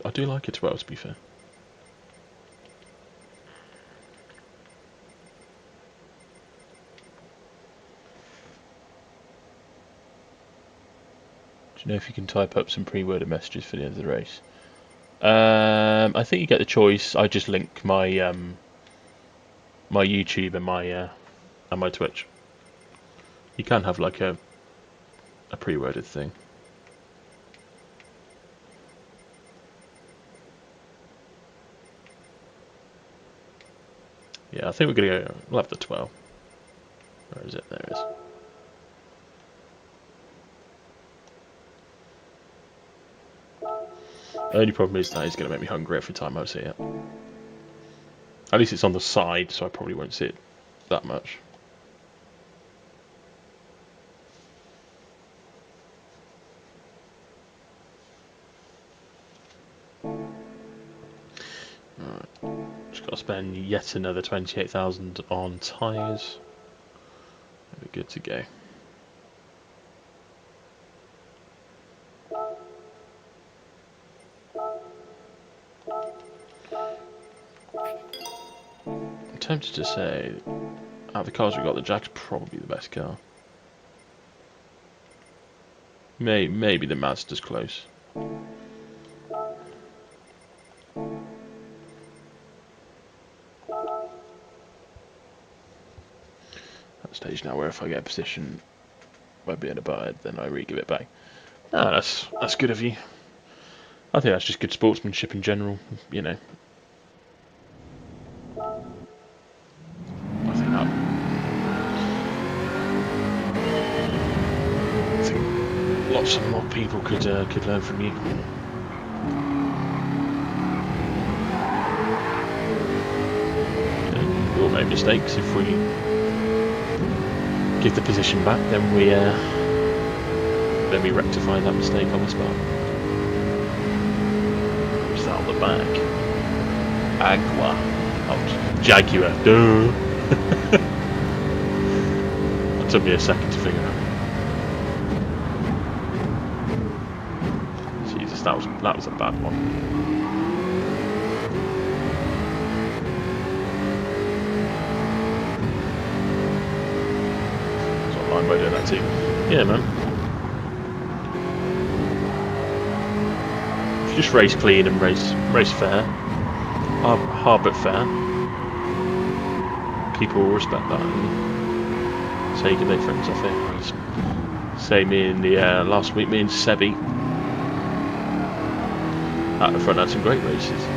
I do like it 12, to be fair. Do you know if you can type up some pre-worded messages for the end of the race? I think you get the choice. I just link my my YouTube and my Twitch. You can have like a pre-worded thing. Yeah, I think we're gonna go. We'll have the 12. Where is it? There it is. The only problem is that it's going to make me hungry every time I see it. At least it's on the side, so I probably won't see it that much. Alright, just got to spend yet another 28,000 on tyres. We're good to go. I'm tempted to say, out of the cars we got, the Jag's probably the best car. Maybe the Mazda's close. At the stage now where if I get a position by being a bird, then I re-give it back. Ah, that's good of you. I think that's just good sportsmanship in general, you know. I think lots of more people could learn from you. will make mistakes. If we give the position back, then we rectify that mistake on the spot. Who's that on the back? Agua. Oh, Jaguar. Duh. That took me a second to figure out. Jesus, that was a bad one. By doing that too. Yeah, man. Just race clean and race fair. Hard but fair. People will respect that. And so you can make friends off it. Say me in the last week, me and Sebi at the front had some great races.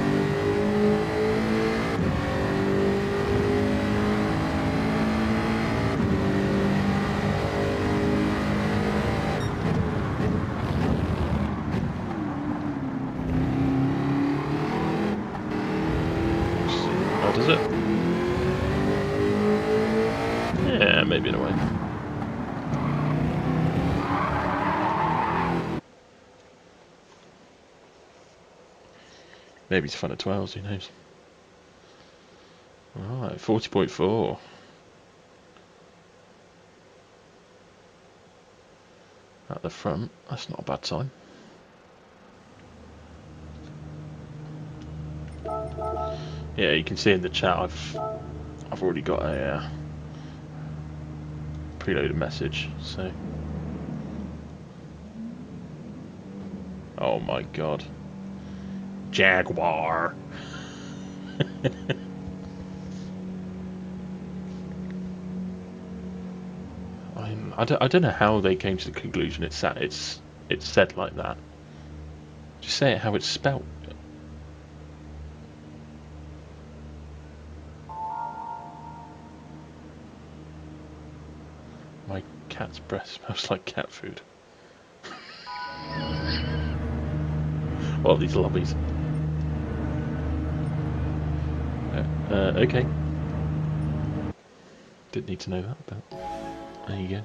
Does it? Yeah, maybe in a way. Maybe it's fun at 12s, who knows? Alright, 40.4. At the front, that's not a bad time. Yeah, you can see in the chat I've already got a preloaded message, so. Oh my god. Jaguar. I don't know how they came to the conclusion it's said like that. Just say it how it's spelt. My cat's breath smells like cat food. What are these lobbies? Okay. Didn't need to know that, but there you go.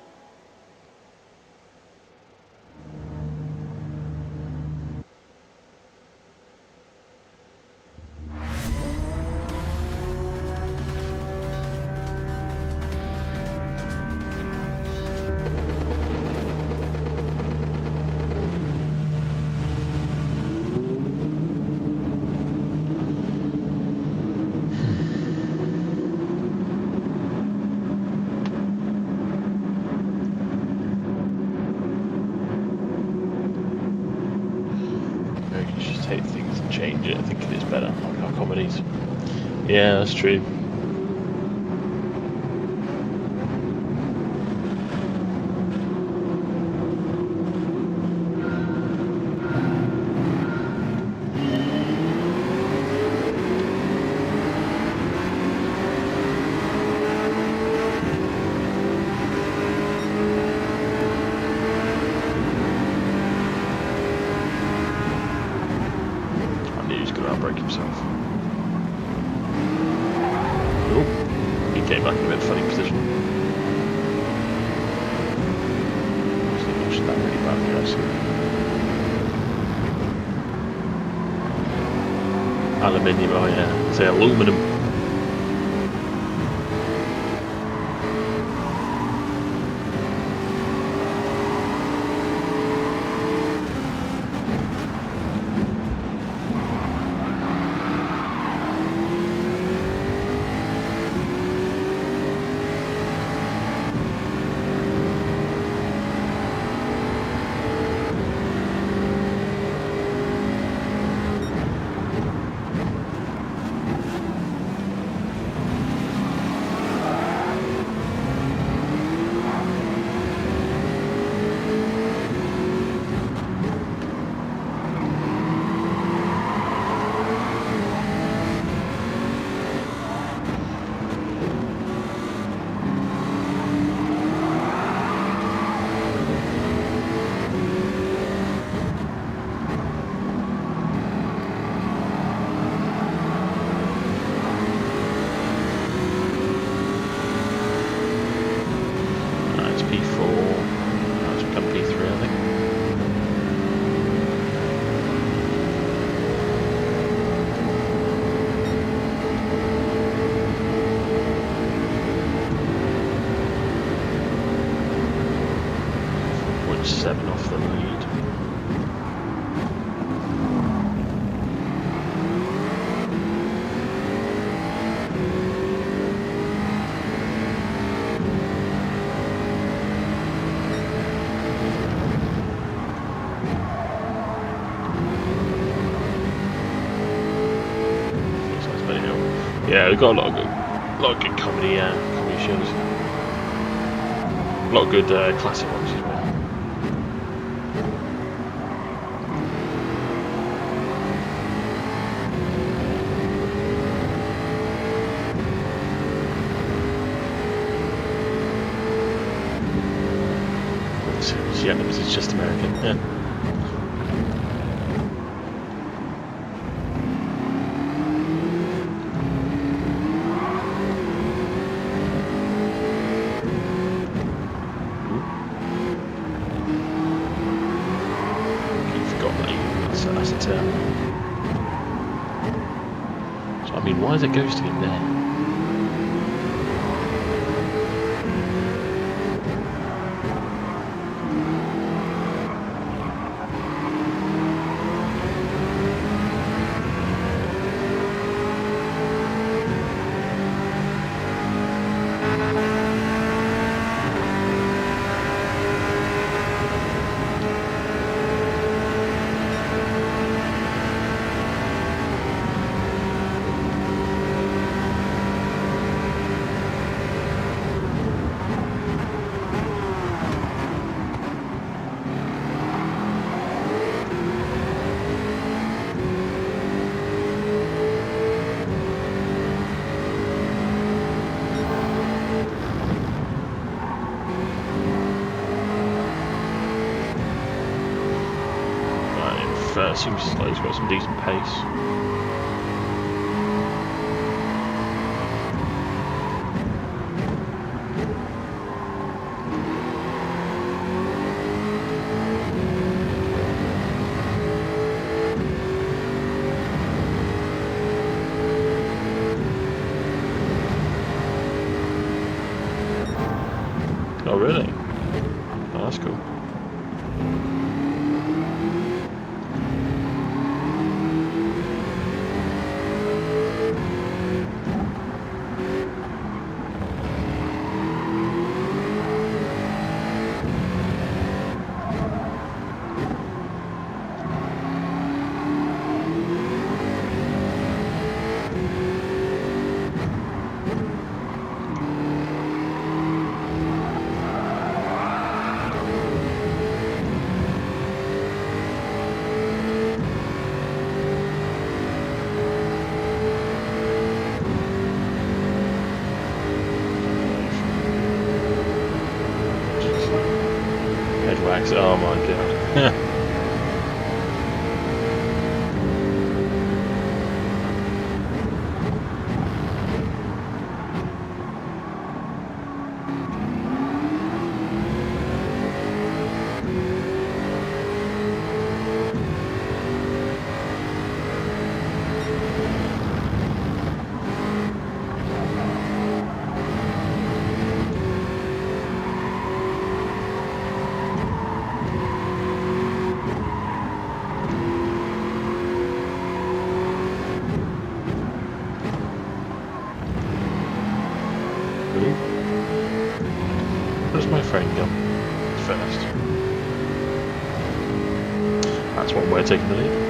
Take things and change it. I think it is better, like our comedies. Yeah, that's true. Break himself. Oh, he came back in a bit funny position. I watched that really badly, actually. Aluminium, oh yeah, say aluminum. Yeah, we've got a lot of good comedy shows. A lot of good classic ones as well. Yeah, it's just American. Yeah. That's a turn. So, I mean, why is it ghosting in there? Seems like he's got some decent pace. Oh really? Oh, that's cool. Oh my god. Where's my friend gone? First. That's one way of taking the lead.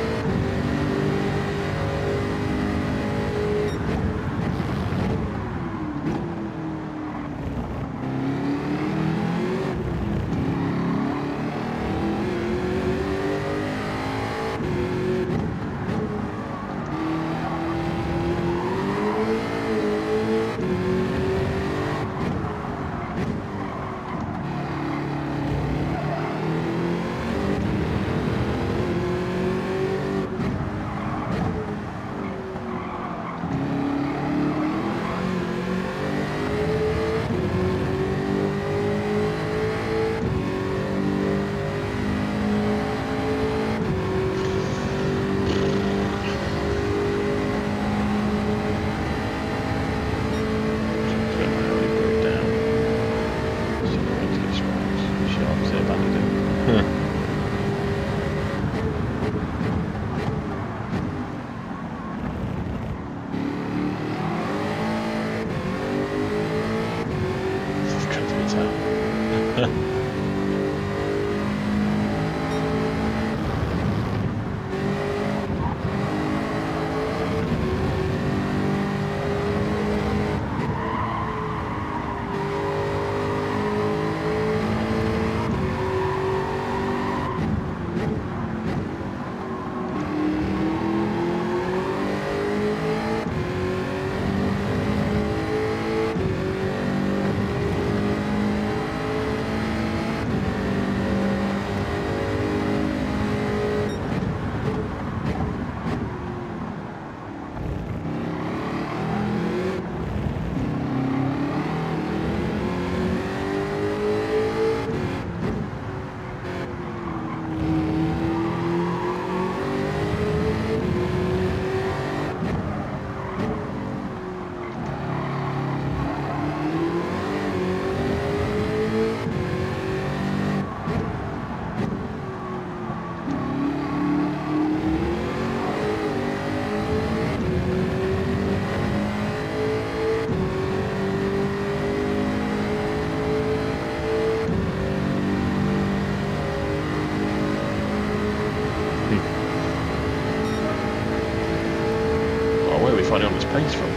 finally on this pace from?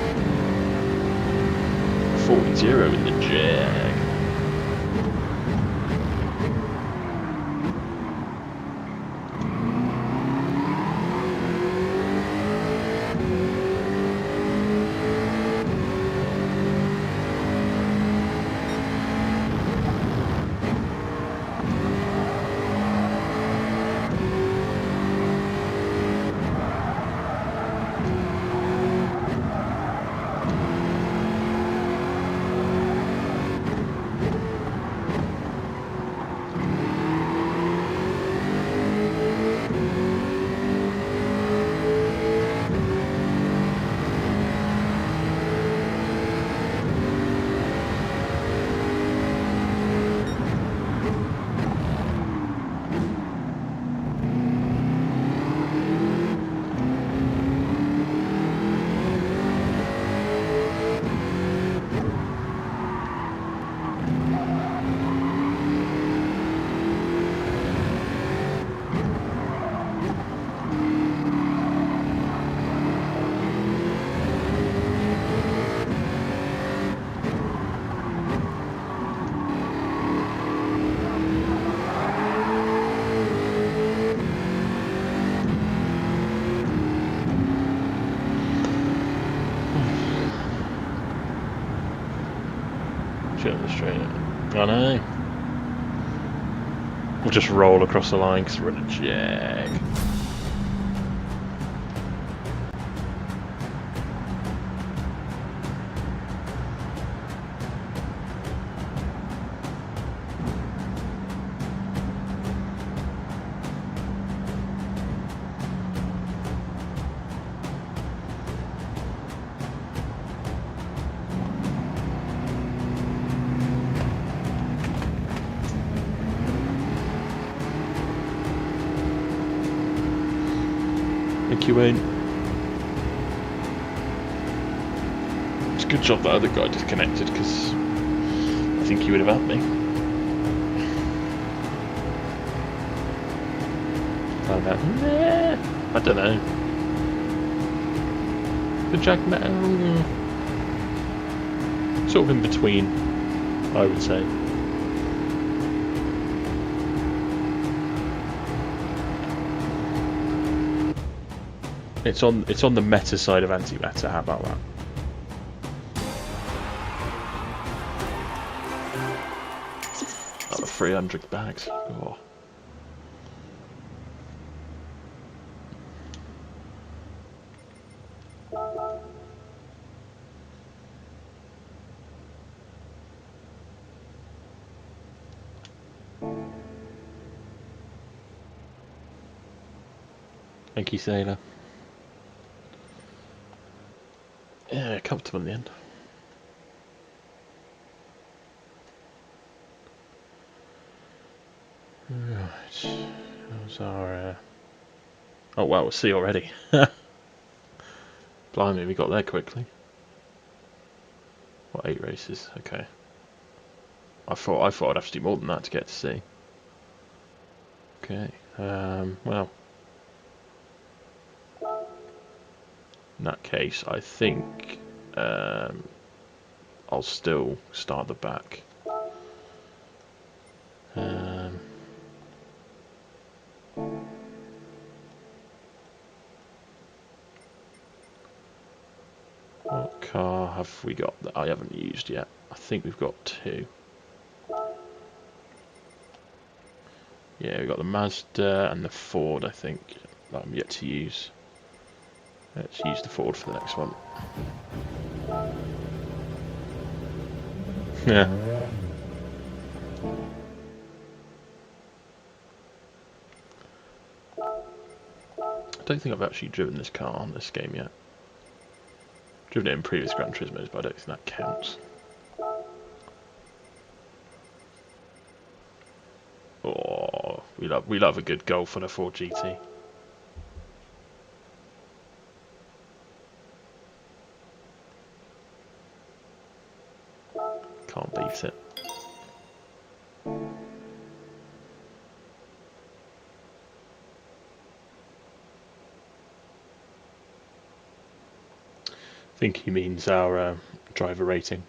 40-0 in the Jag. Straight. I know. We'll just roll across the line because we're in a Jag. You won't. It's a good job that other guy disconnected because I think he would have had me. Found out. Nah, I don't know. The Jag metal, sort of in between, I would say. It's on the meta side of anti-meta. How about that? Oh, the 300 bags. Oh. Thank you, Sailor. Yeah, comfortable in the end. Right. How's our... Oh wow, we'll see already. Blimey, we got there quickly. What, 8 races? Okay. I thought I'd have to do more than that to get to C. Okay. Well. In that case, I think I'll still start the back. What car have we got that I haven't used yet? I think we've got 2. Yeah, we've got the Mazda and the Ford, I think, that I'm yet to use. Let's use the Ford for the next one. Yeah. I don't think I've actually driven this car on this game yet. Driven it in previous Gran Turismos, but I don't think that counts. Oh, we love a good Golf on a 4 GT. Can't beat it. think he means our driver rating.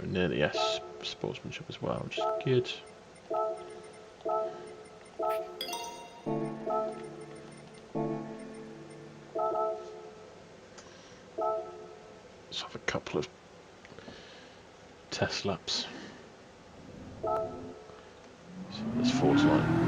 Nearly yes, sportsmanship as well, which is good. Let's have a couple of test laps. So this force line.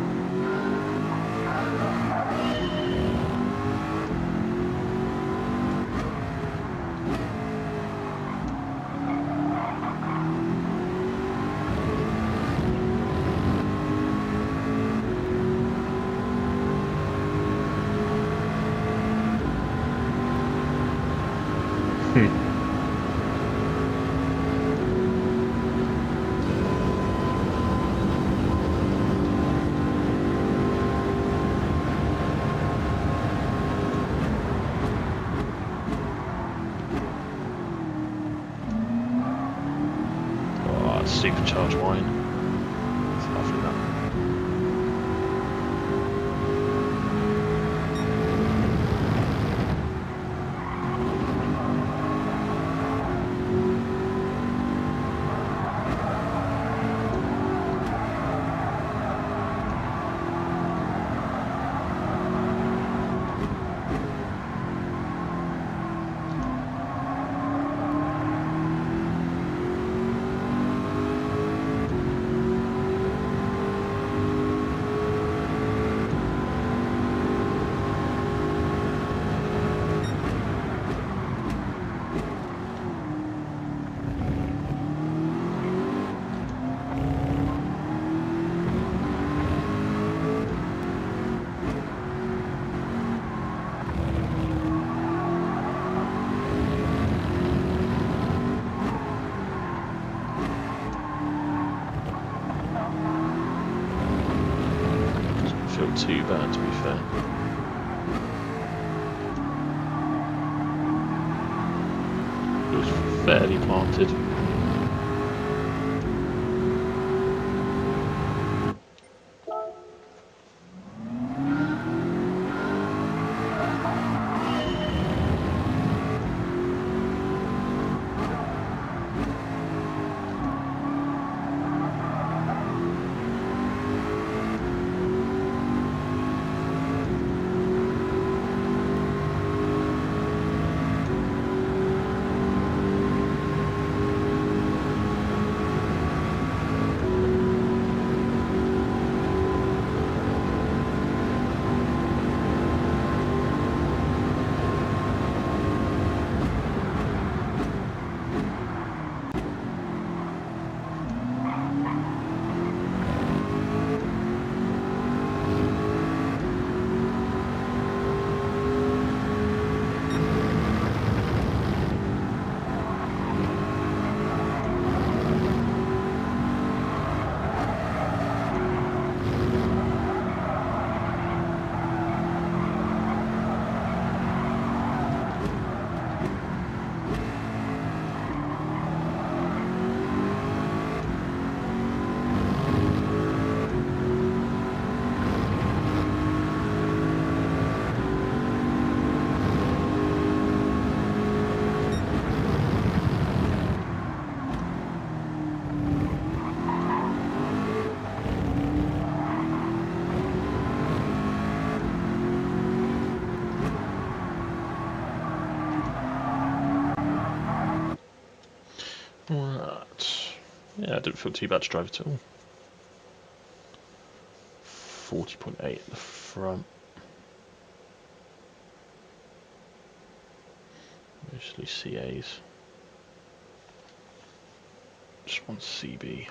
Supercharged wine. It's lovely that. Too bad, to be fair. It was fairly planted. Right. Yeah, I didn't feel too bad to drive at all. 40.8 at the front. Mostly CAs. Just one CB.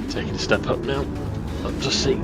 Taking a step up now, up to C.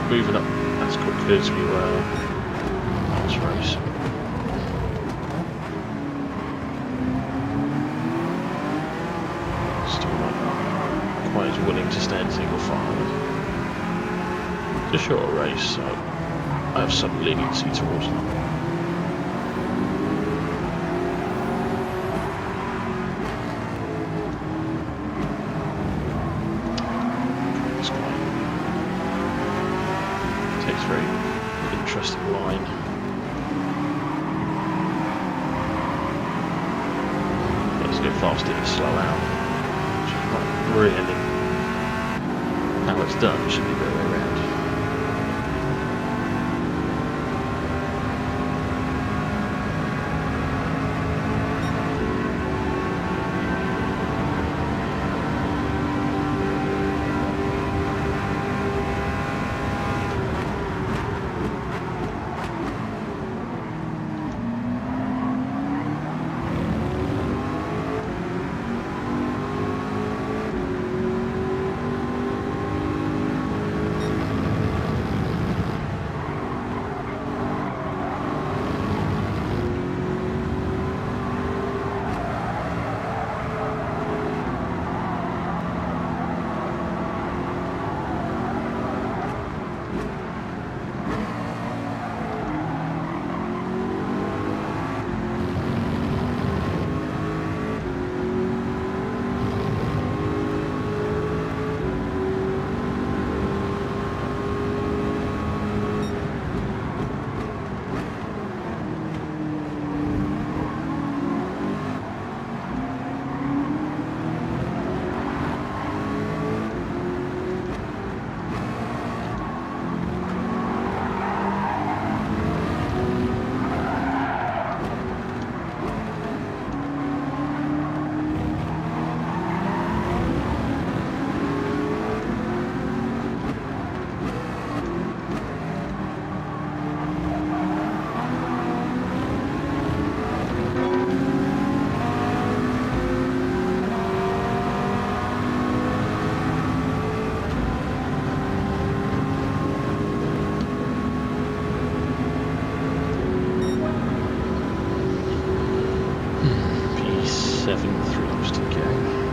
Moving up as quickly as we were last race. Still not quite as willing to stay in single file. It's a shorter race, so I have some leniency towards them. Very interesting line. fast it is slow out, which is not really how it's done. It should be the other way around. P7 3 laps to go.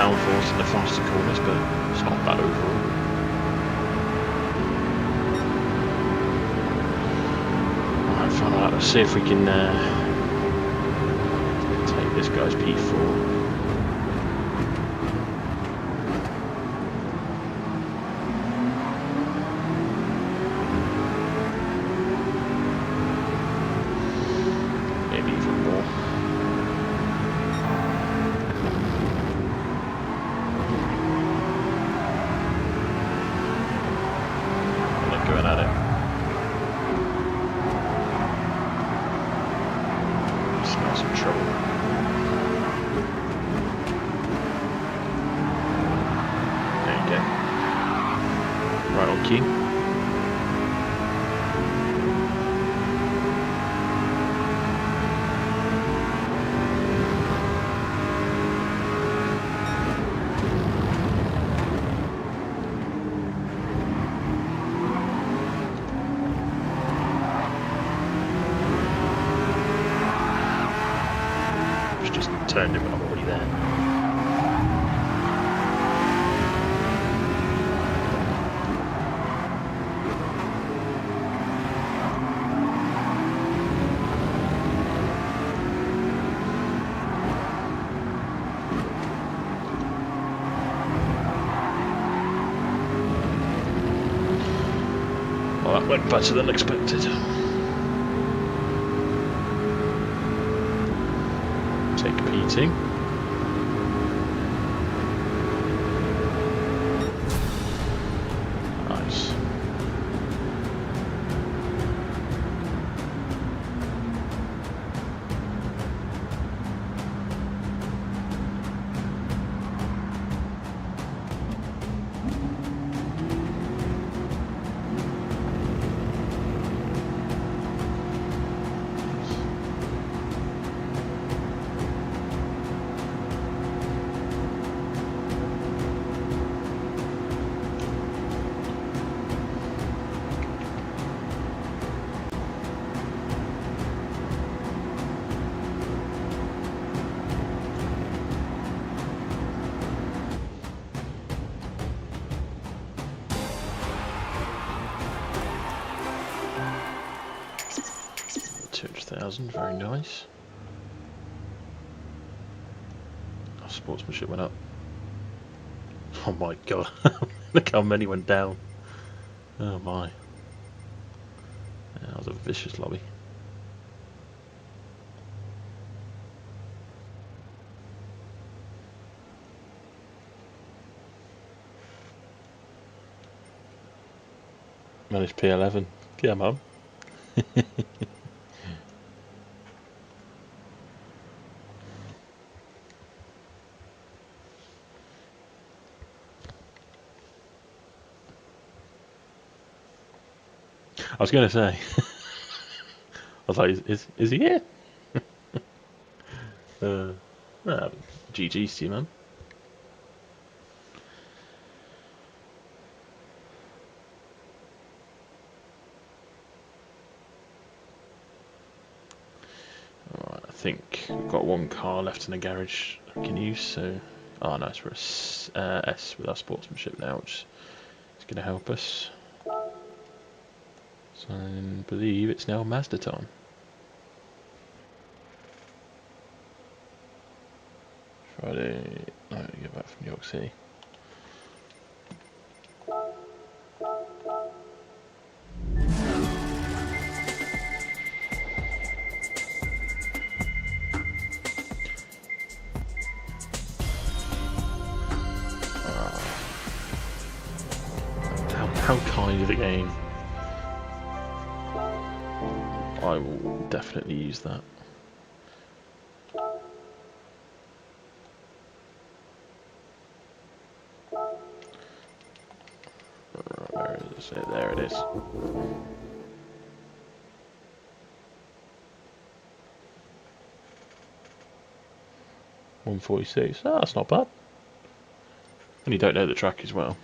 downforce in the faster corners, but it's not bad overall. Alright, final out. Let's see if we can take this guy's P4. Going at it. Smell some trouble. There you go. Right on cue. Just turned it when I'm already there. Well, that went better than expected. Take P2. Nice. Very nice. Our sportsmanship went up. Oh my god. Look how many went down. Oh my. That was a vicious lobby. Managed P11. Yeah, mum. I was going to say. I was like, is he here? GG's to you, man. Alright, I think we've got one car left in the garage we can use, so... Oh, nice, we're a S with our sportsmanship now, which is going to help us. So I believe it's now Mazda time. Friday... No, get back from New York City. How kind of the game. I will definitely use that. Where is it? There it is. $146. Oh, that's not bad. And you don't know the track as well.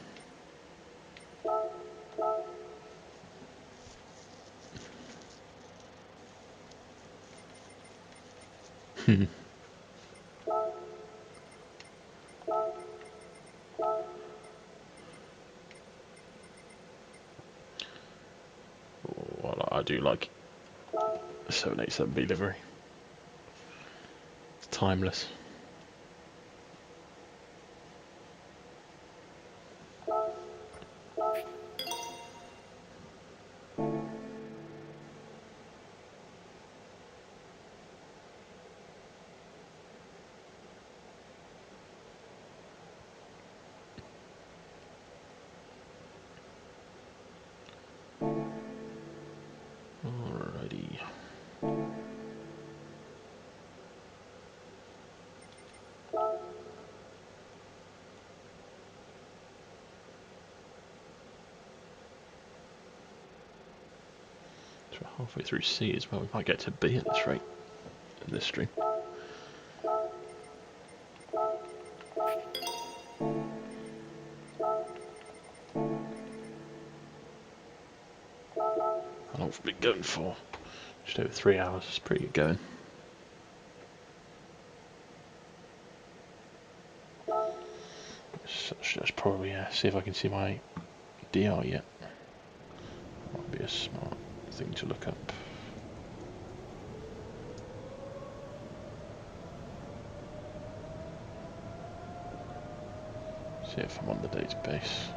I do like the 787B livery. It's timeless. Alrighty. So we're halfway through C as well. We might get to B at this rate in this stream. How long have we been going for? Just over 3 hours. It's pretty good going. So let's probably see if I can see my DR yet. Might be a smart thing to look up. See if I'm on the database.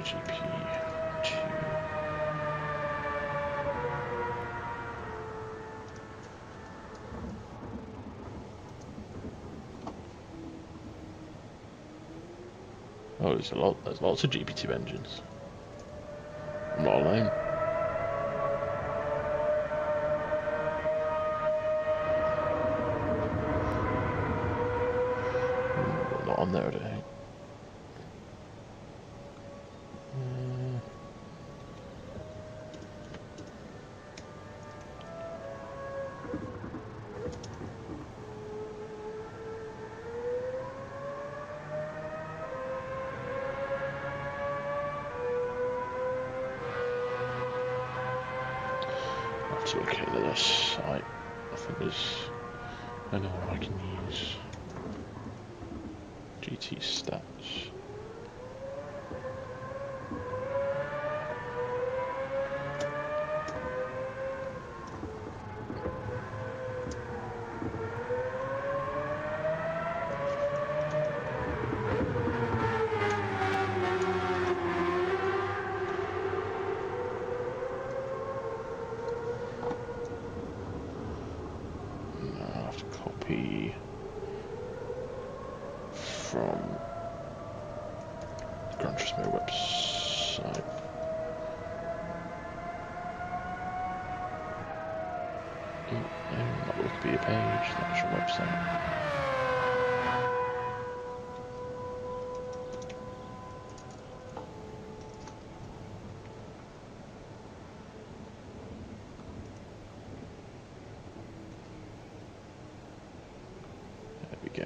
GP2. Oh, there's lots of GP2 engines. I'm not alone. Ooh, not on there today. To look at this site, I think there's another one I can use. GT stats. Copy from the Gran Turismo website. No, not the Wikipedia page, the actual website. Go.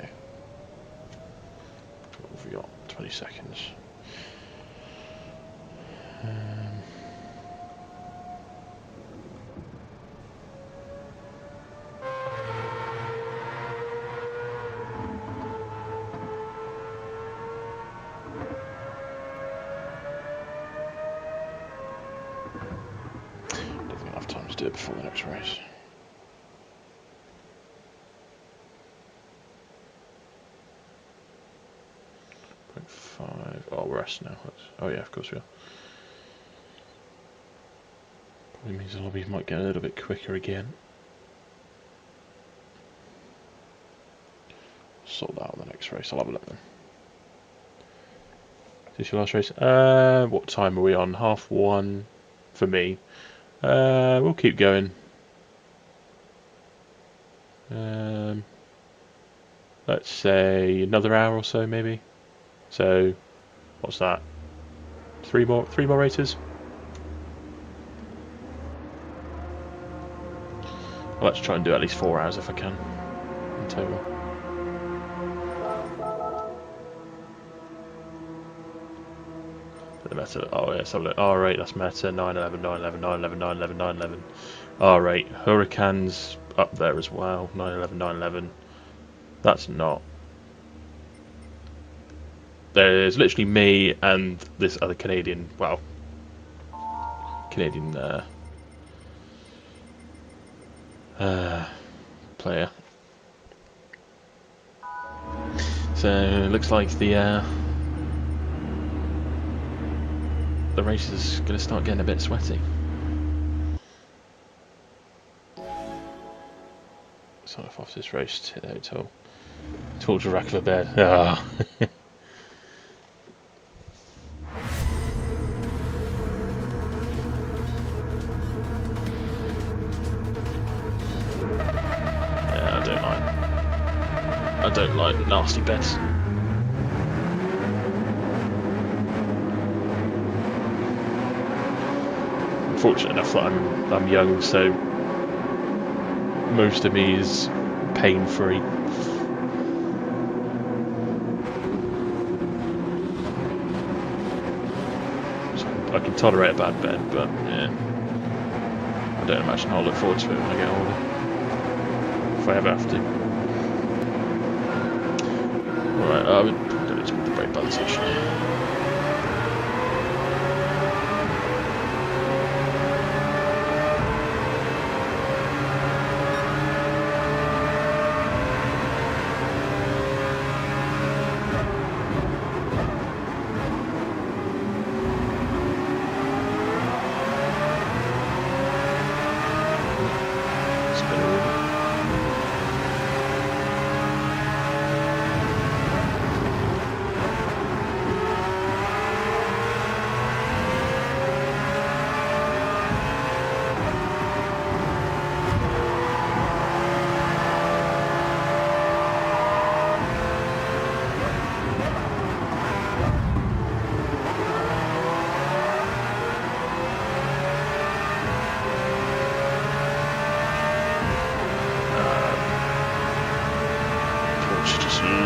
What have we got? 20 seconds. Don't think I'll have time to do it before the next race. Oh, we're S now. Oh yeah, of course we are. Probably means the lobbies might get a little bit quicker again. Sort that out on the next race. I'll have a look then. Is this your last race? What time are we on? 1:30 for me. We'll keep going. Let's say another hour or so, maybe. So, what's that? Three more races. Well, let's try and do at least 4 hours if I can in total. The meta. Oh yeah, so R8. That's meta. 911, 911, 911, 911, 911. R8. Hurricanes up there as well. 911, 911. That's not. there's literally me and this other Canadian, player. So it looks like the race is going to start getting a bit sweaty. Start off this race to the hotel. Towards the rack of a bed. Ah. I don't like nasty beds. Fortunate enough that I'm young, so most of me is pain-free. So I can tolerate a bad bed, but yeah, I don't imagine I'll look forward to it when I get older, if I ever have to. Alright, I would do it with the brake buttons actually.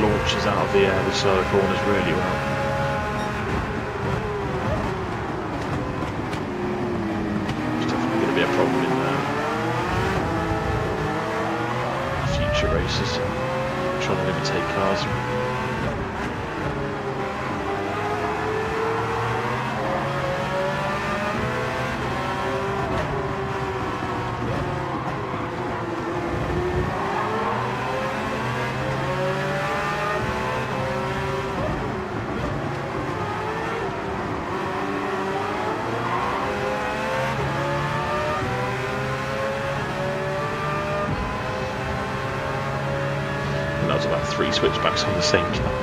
Launches out of the air the side of the corners really well. It's definitely going to be a problem in future races, trying to imitate cars. About 3 switchbacks on the same time.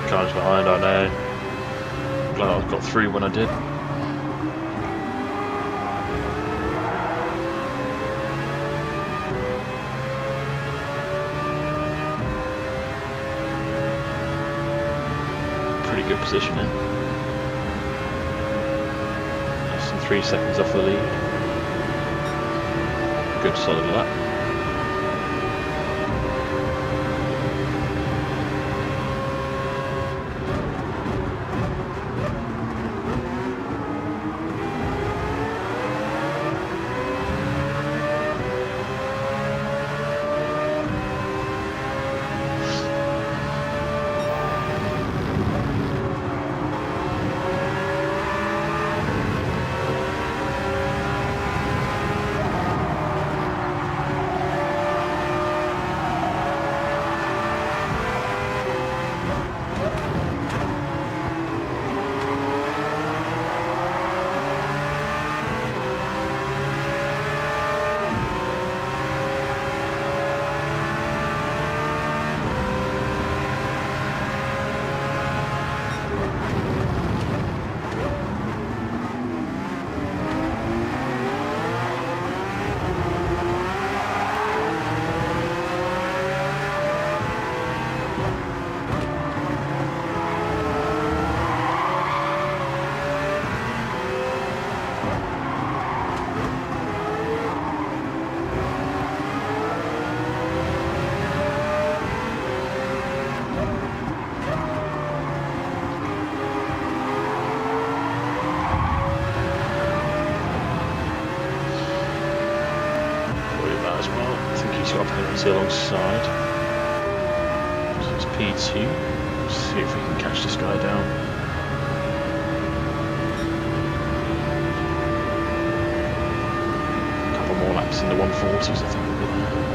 Cars behind, I know. Glad I got through when I did. Pretty good positioning. Less than 3 seconds off the lead. Good solid lap. got a penalty alongside. So it's P2. Let's see if we can catch this guy down. A couple more laps in the 140s, I think we'll be there.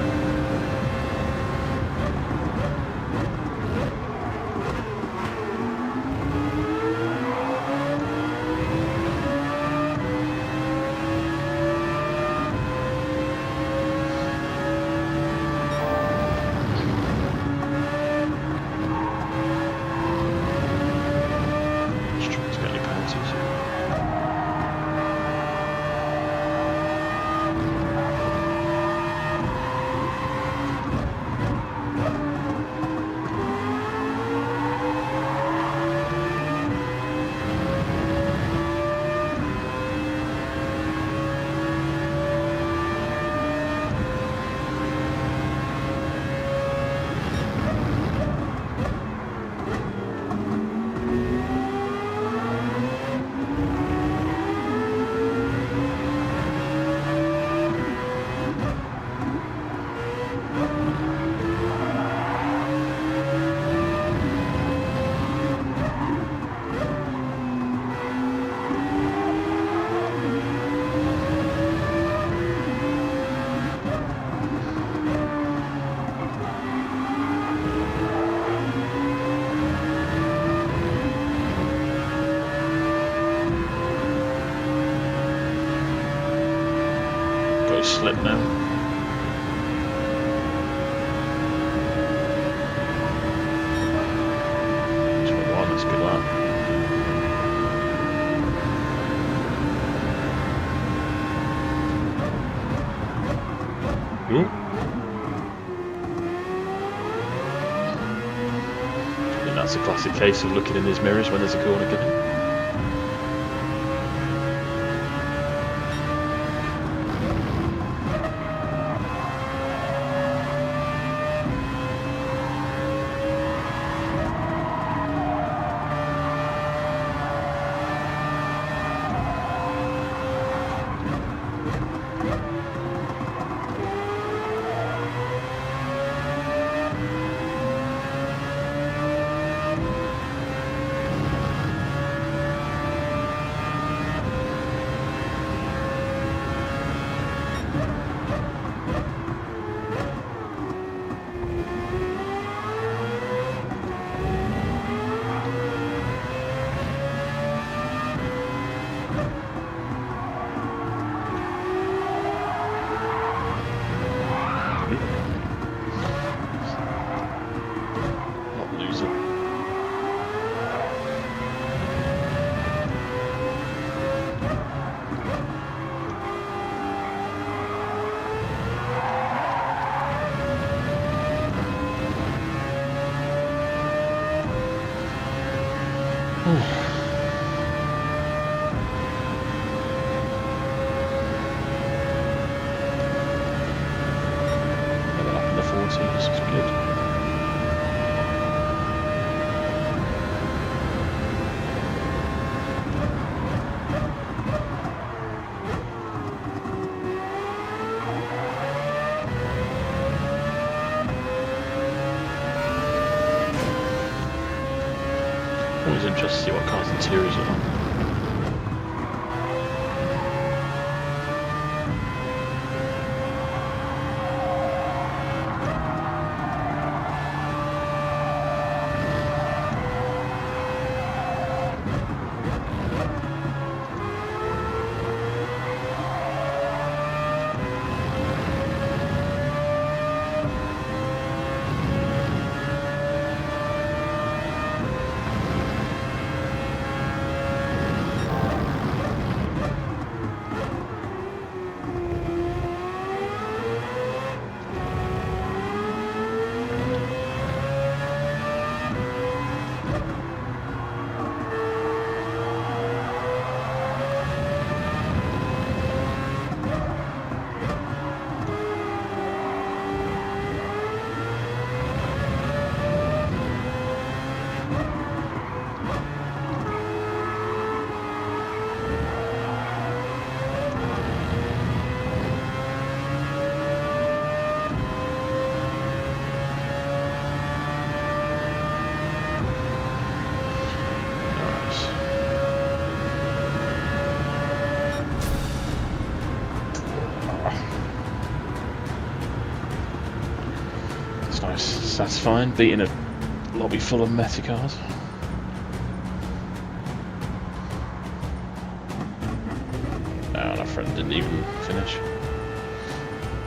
Slip now. 21, that's a good lap. Ooh. I think that's a classic case of looking in his mirrors when there's a corner coming. Another lap in the 40s, it's good. Always interested to see what cars interiors are like. Satisfying, beating a lobby full of meta cars. And our friend didn't even finish.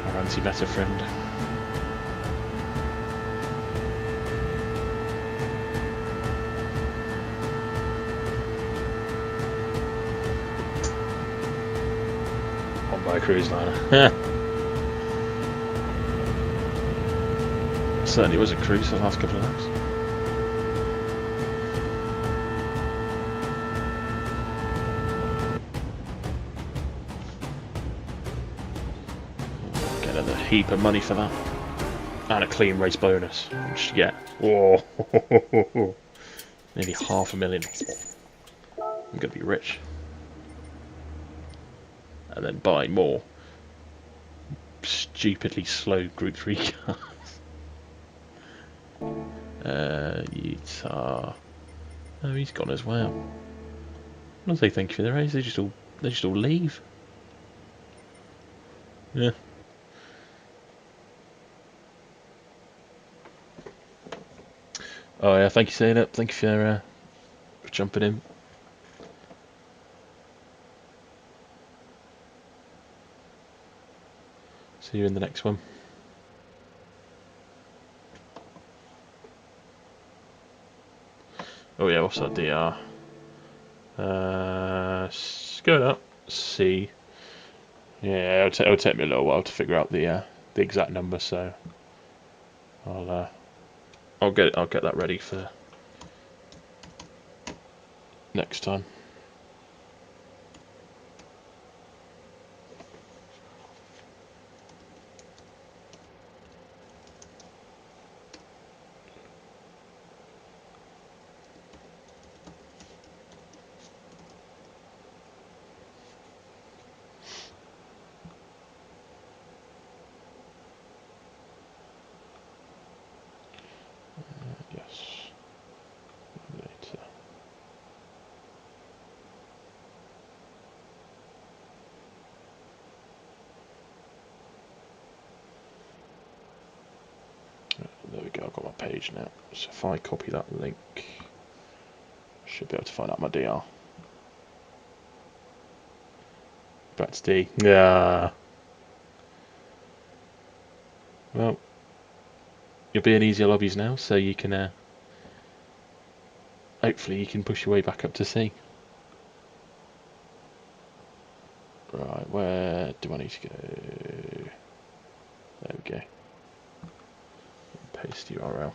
Our anti-meta friend. On by a cruise liner. Certainly was a cruise for the last couple of laps. Get another heap of money for that. And a clean race bonus. Which you get. Whoa. Nearly $500,000. I'm going to be rich. And then buy more stupidly slow Group 3 cars. Utah. Oh, he's gone as well. I don't say thank you for the race. They just all leave. Yeah. Oh yeah, thank you, saying it. Thank you for jumping in. See you in the next one. Oh yeah, what's that DR? Going up. C. Yeah, it'll take me a little while to figure out the exact number, so I'll get that ready for next time. Yes. Later. There we go, I've got my page now. So if I copy that link, I should be able to find out my DR. Back to D. Yeah. Well, you'll be in easier lobbies now, so you can hopefully you can push your way back up to C. Right, where do I need to go? There we go. Paste URL.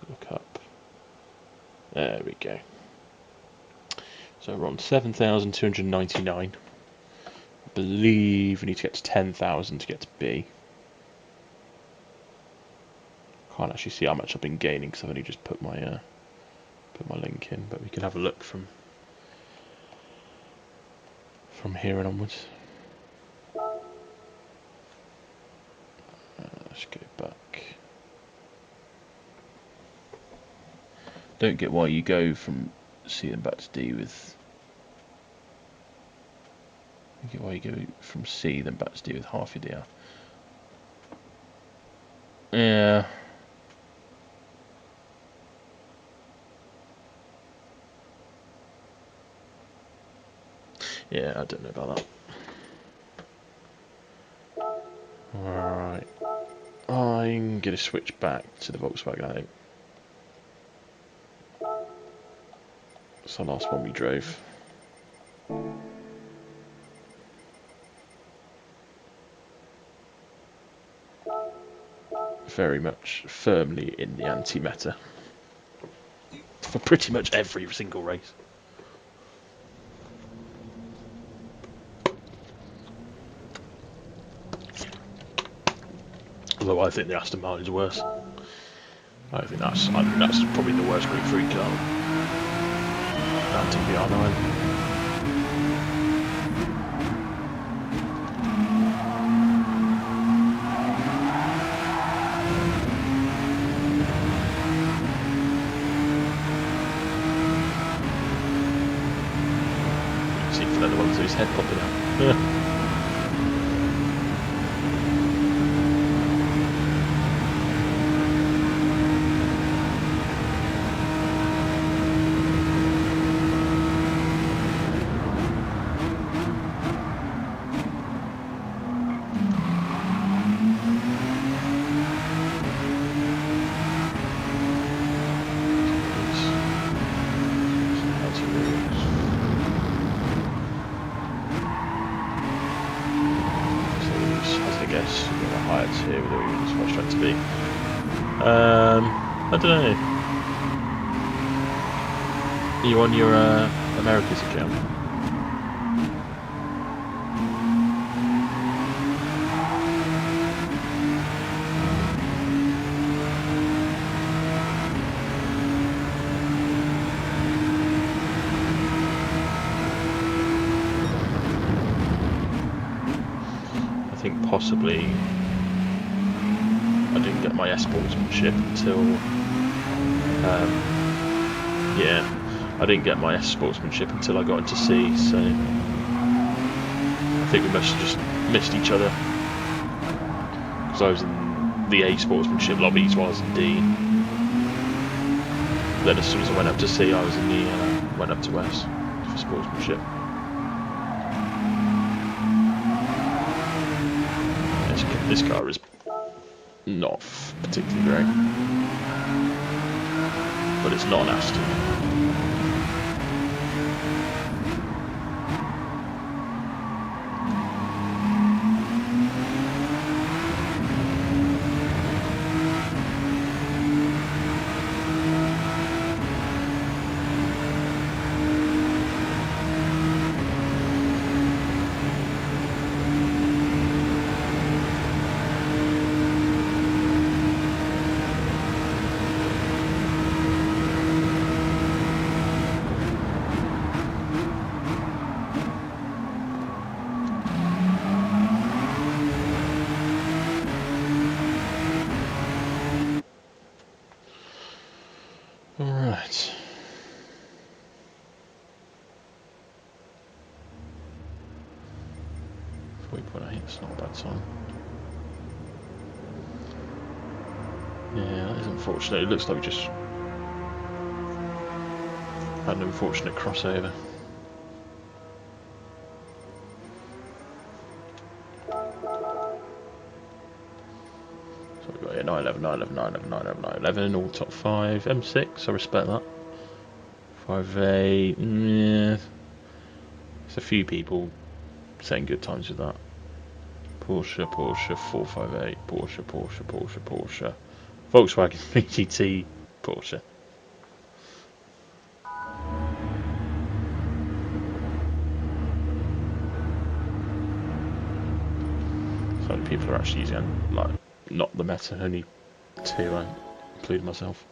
Look up. There we go. So we're on 7,299. I believe we need to get to 10,000 to get to B. Can't actually see how much I've been gaining because I've only just put my link in, but we can have a look from here and onwards. Let's go back. Don't get why you go from C and back to D with. Don't get why you go from C then back to D with half your DR. Yeah. Yeah, I don't know about that. Alright. I'm going to switch back to the Volkswagen, I think. It's the last one we drove. Very much firmly in the anti-meta. For pretty much every single race. Although I think the Aston Martin's worse. I think that's probably the worst Group 3 car. That TBR9. See Fernando Alonso's head popping out. idea whether he was fast track to be. I don't know. Are you on your America's account? I think possibly I didn't get my sportsmanship until yeah, I didn't get my sportsmanship until I got into C, so I think we must have just missed each other because I was in the A sportsmanship lobbies while I was in D. Then as soon as I went up to C, I was in the went up to S for sportsmanship. This car is not particularly great, but it's not an Aston. Alright. 40.8, it's not a bad time. Yeah, that is unfortunate. It looks like we just had an unfortunate crossover. So we've got here 911, 911, 911, 911, 911, all top 5. M6, I respect that. 5A, yeah. There's a few people saying good times with that. Porsche, Porsche, 458, Porsche, Porsche, Porsche, Porsche. Volkswagen 3GT, Porsche. So many people are actually using, like, not the meta, only 2, including myself.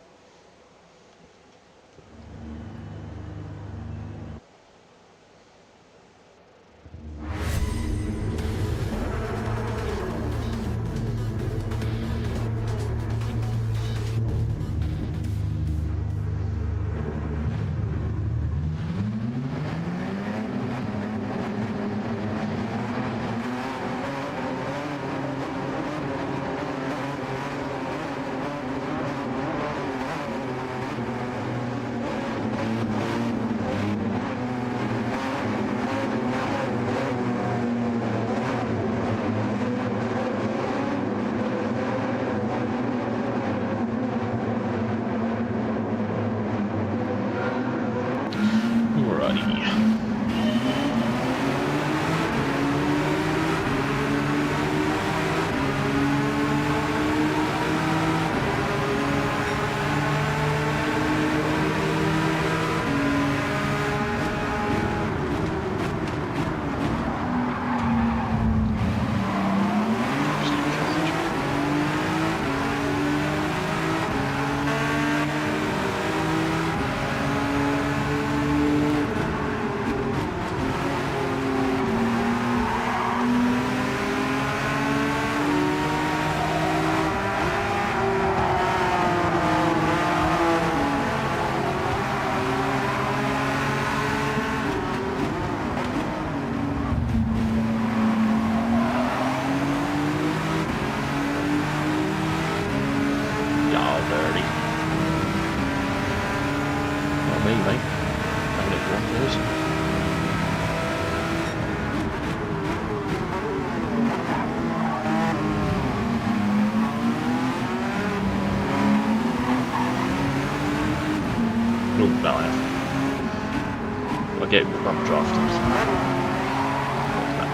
Get bump draft. That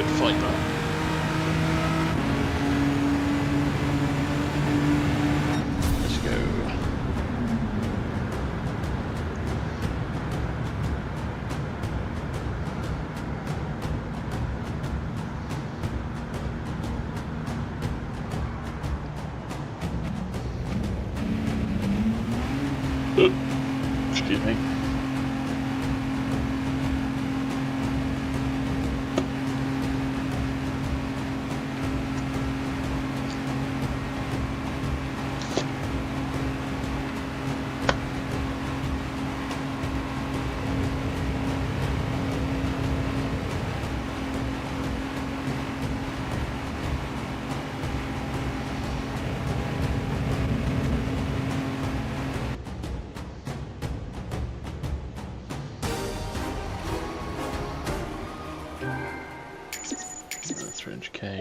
good fight, man. Let's go. Excuse me.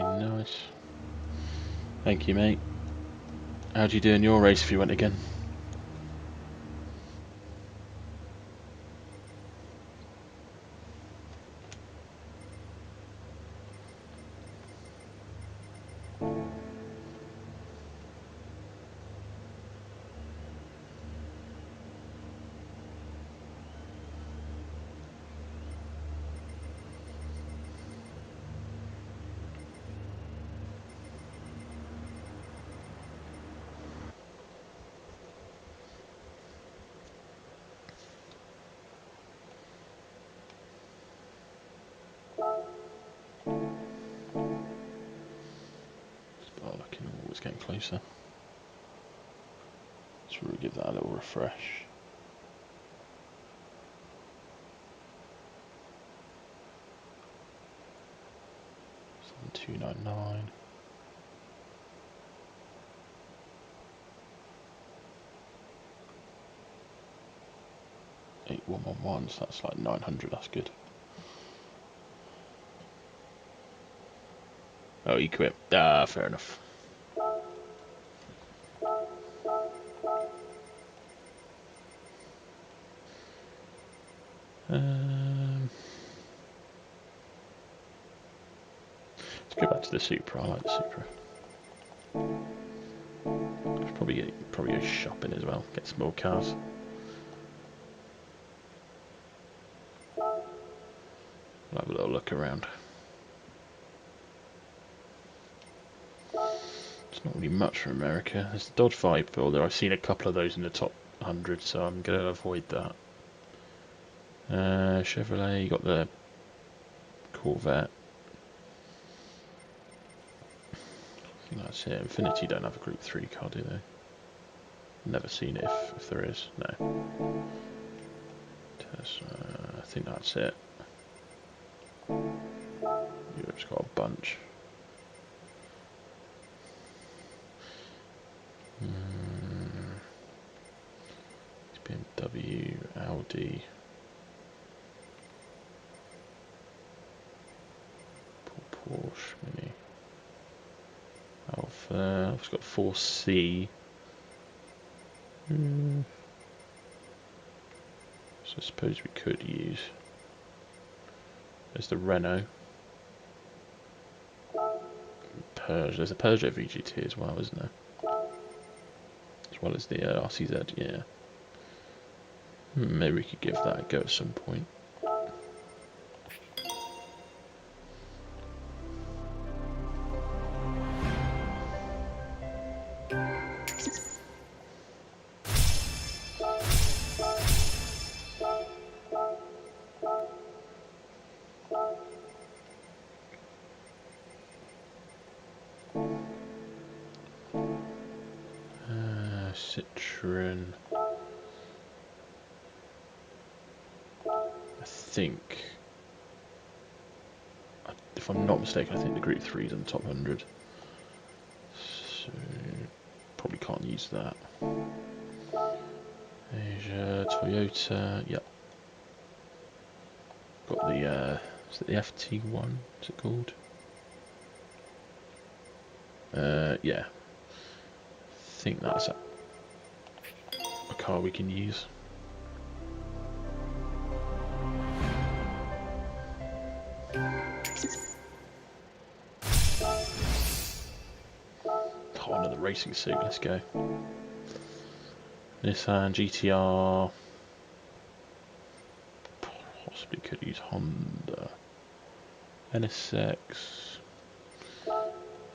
Nice. Thank you, mate. How'd you do in your race if you went again? It's getting closer. Let's really give that a little refresh. $7,299. $8,111, so that's like 900. That's good. Oh, you quit. Ah, fair enough. Let's go back to the Supra. I like the Supra. Probably go shopping as well. Get some more cars. I'll have a little look around. It's not really much for America. There's the Dodge Viper, although I've seen a couple of those in the top 100, so I'm going to avoid that. Chevrolet, you got the Corvette. I think that's it. Infiniti don't have a Group 3 car, do they? Never seen it if there is. No. Tesla, I think that's it. Europe's got a bunch. BMW, Audi. Porsche Mini. Alpha. I've got 4C. So I suppose we could use. There's the Renault. Peugeot. There's a Peugeot VGT as well, isn't there? As well as the RCZ, yeah. Maybe we could give that a go at some point. Citroen. I think, if I'm not mistaken, I think the Group 3 is in the top 100. So, probably can't use that. Asia, Toyota, yep. Got the, is it the FT1, is it called? Yeah. I think that's a car we can use. Oh, another racing suit, let's go. Nissan GTR. Possibly could use Honda. NSX.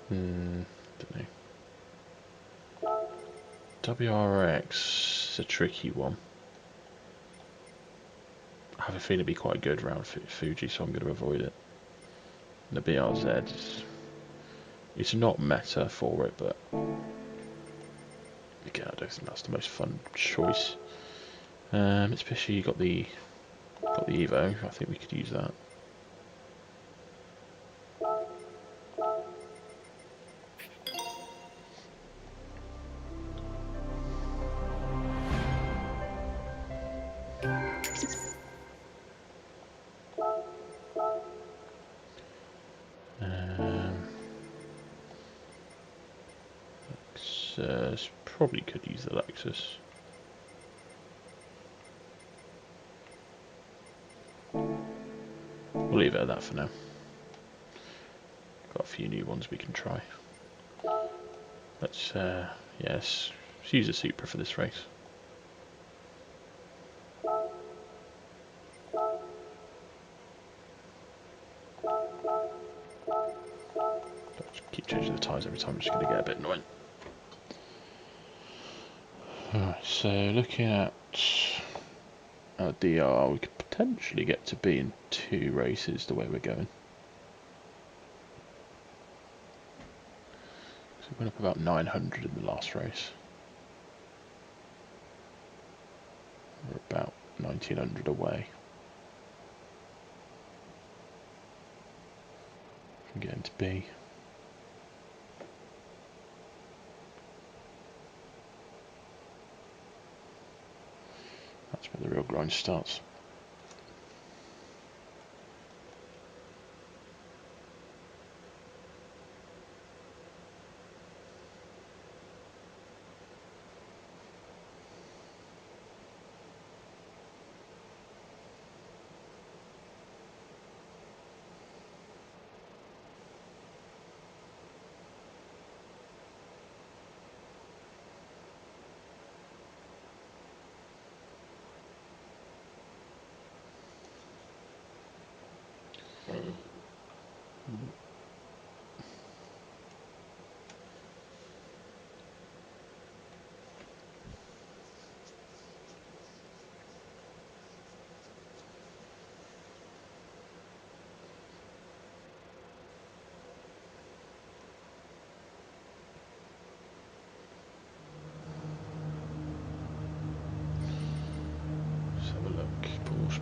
Don't know. WRX is a tricky one. I have a feeling it'd be quite good around Fuji, so I'm going to avoid it. And the BRZ it's not meta for it, but again, I don't think that's the most fun choice. Especially you got the Evo. I think we could use that. Probably could use the Lexus. We'll leave it at that for now. Got a few new ones we can try. Let's yes, let's use a Supra for this race. Just keep changing the tyres every time, I'm just going to get a bit annoying. Alright, so looking at our DR, we could potentially get to be in 2 races the way we're going. So we went up about 900 in the last race. We're about 1900 away from getting to B. That's where the real grind starts.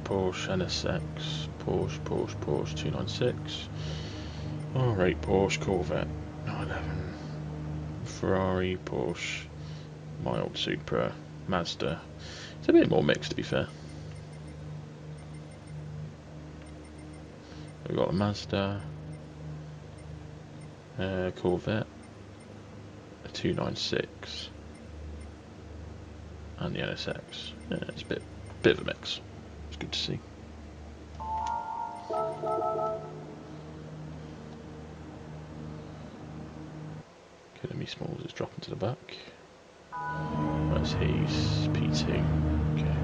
Porsche NSX, Porsche 296, R8 Porsche, Corvette 911, Ferrari, Porsche, my old Supra, Mazda. It's a bit more mixed, to be fair. We've got a Mazda, Corvette, a 296, and the NSX. Yeah, it's a bit of a mix. It's good to see. Academy Smalls is dropping to the back. That's his P2. Okay.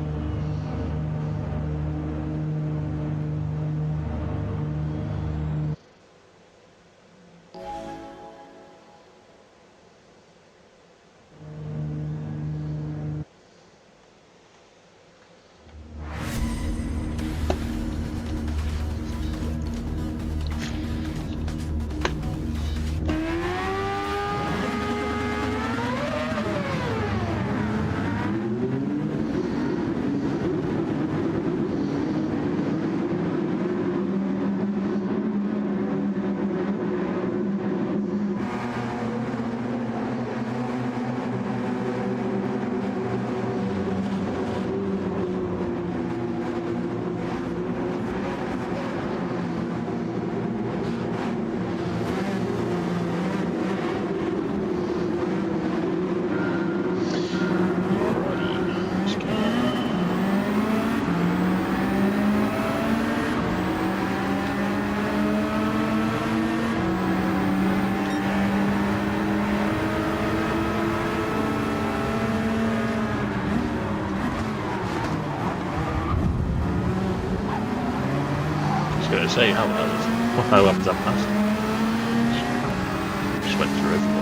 to say, how happens that fast? Just went through everyone.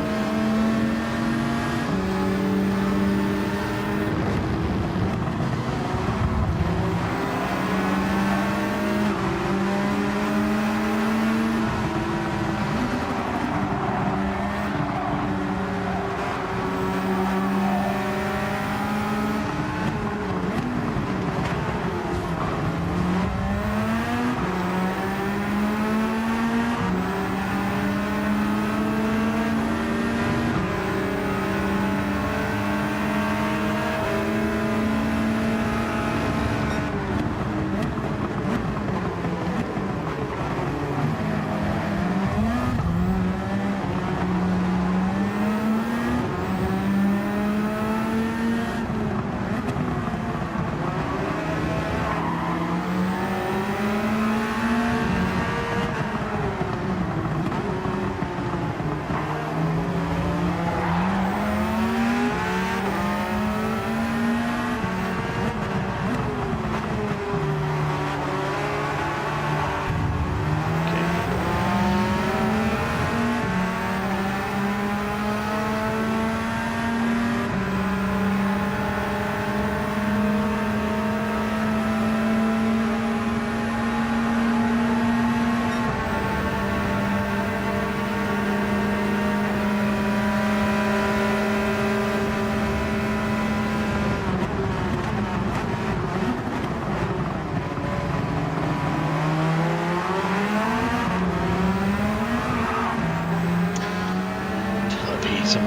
Some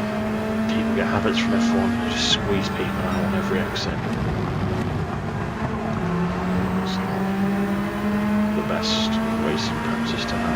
people get habits from F1, you just squeeze people out on every exit. It's not the best racing practice to have.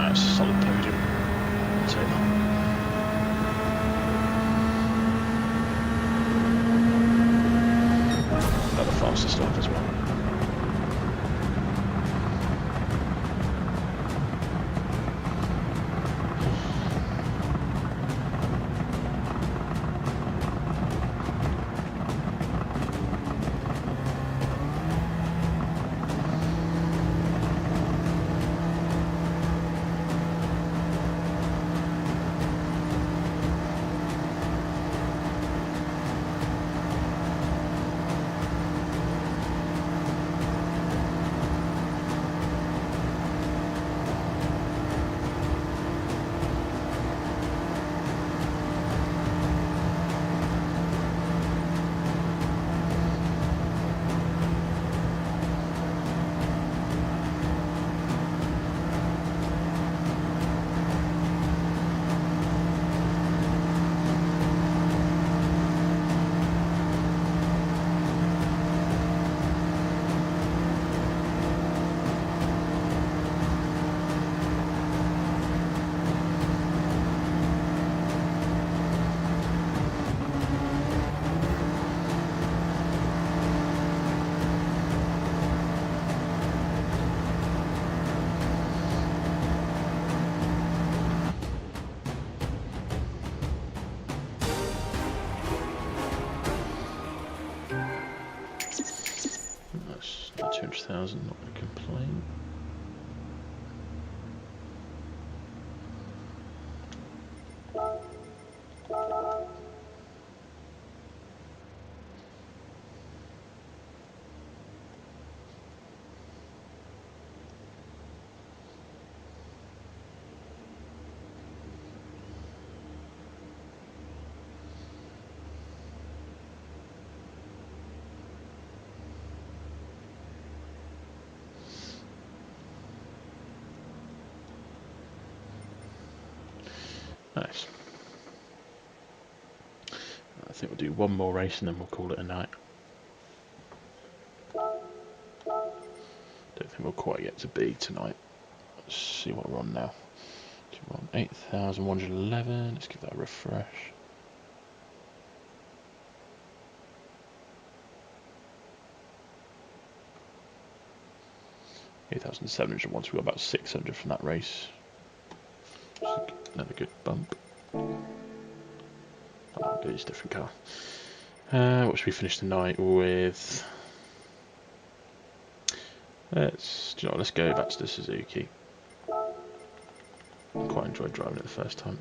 Nice, solid podium. I'll take that. Got the fastest lap as well. That's 200,000, not going to complain. Nice. I think we'll do one more race and then we'll call it a night. Don't think we'll quite get to B tonight. Let's see what we're on now. We're on 8,111. Let's give that a refresh. $8,700 once. We got about 600 from that race. Another good bump. Oh, good, it's a different car. What should we finish the night with? Let's go back to the Suzuki. I quite enjoyed driving it the first time.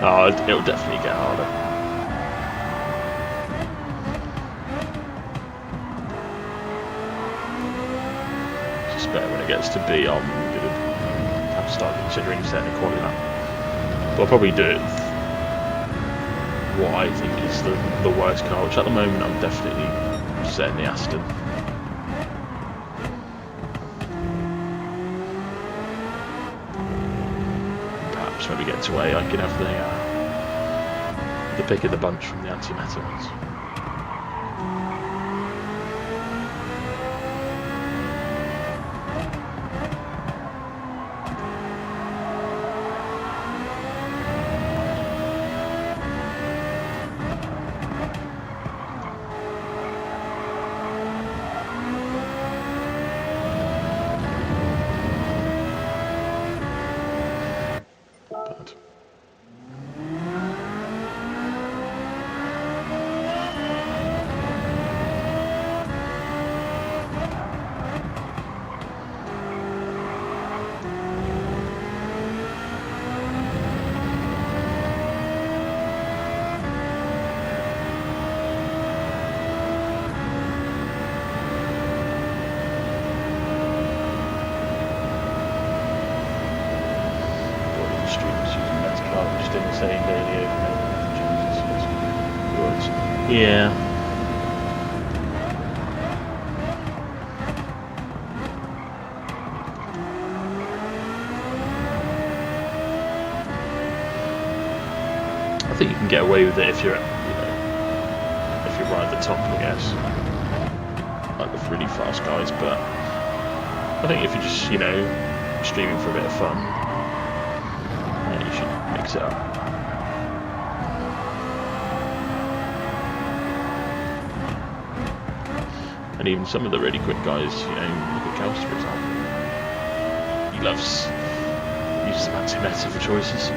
Oh, it'll definitely get harder. It's just better when it gets to B. I'm going to have to start considering setting a quality lap. But I'll probably do it what I think is the worst car, which at the moment I'm definitely setting the Aston. Perhaps when we get to A, I can have the pick of the bunch from the anti-meta ones. same daily opening. Jesus, words. Yeah. I think you can get away with it if you're, if you're right at the top, I guess. Like the really fast guys, but I think if you're just, streaming for a bit of fun, yeah, you should mix it up. And even some of the really quick guys, look at Kels, for example. He uses anti-meta for choices.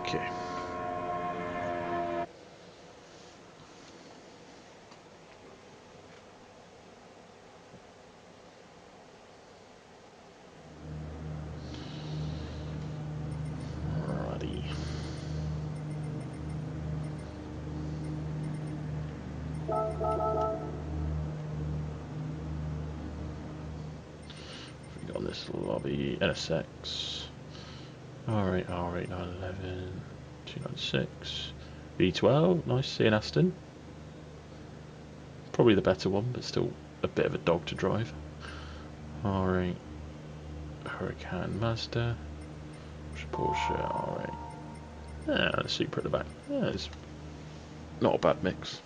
Okay. Alrighty. We got on this lobby, NSX. R8, 911, 296, V12, nice, seeing Aston. Probably the better one, but still a bit of a dog to drive. R8, Hurricane Mazda, Porsche, R8. Yeah, and a Supra at the back. Yeah, it's not a bad mix.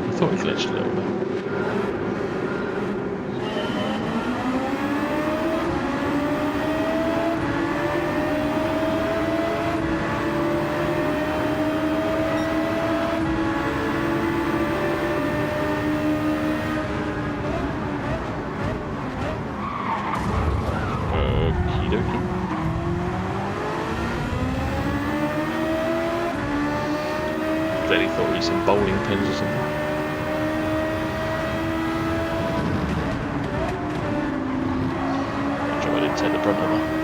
I thought it glitched a little bit. Okie dokie. Clearly thought we were some bowling pins or something. Take the brunt of that.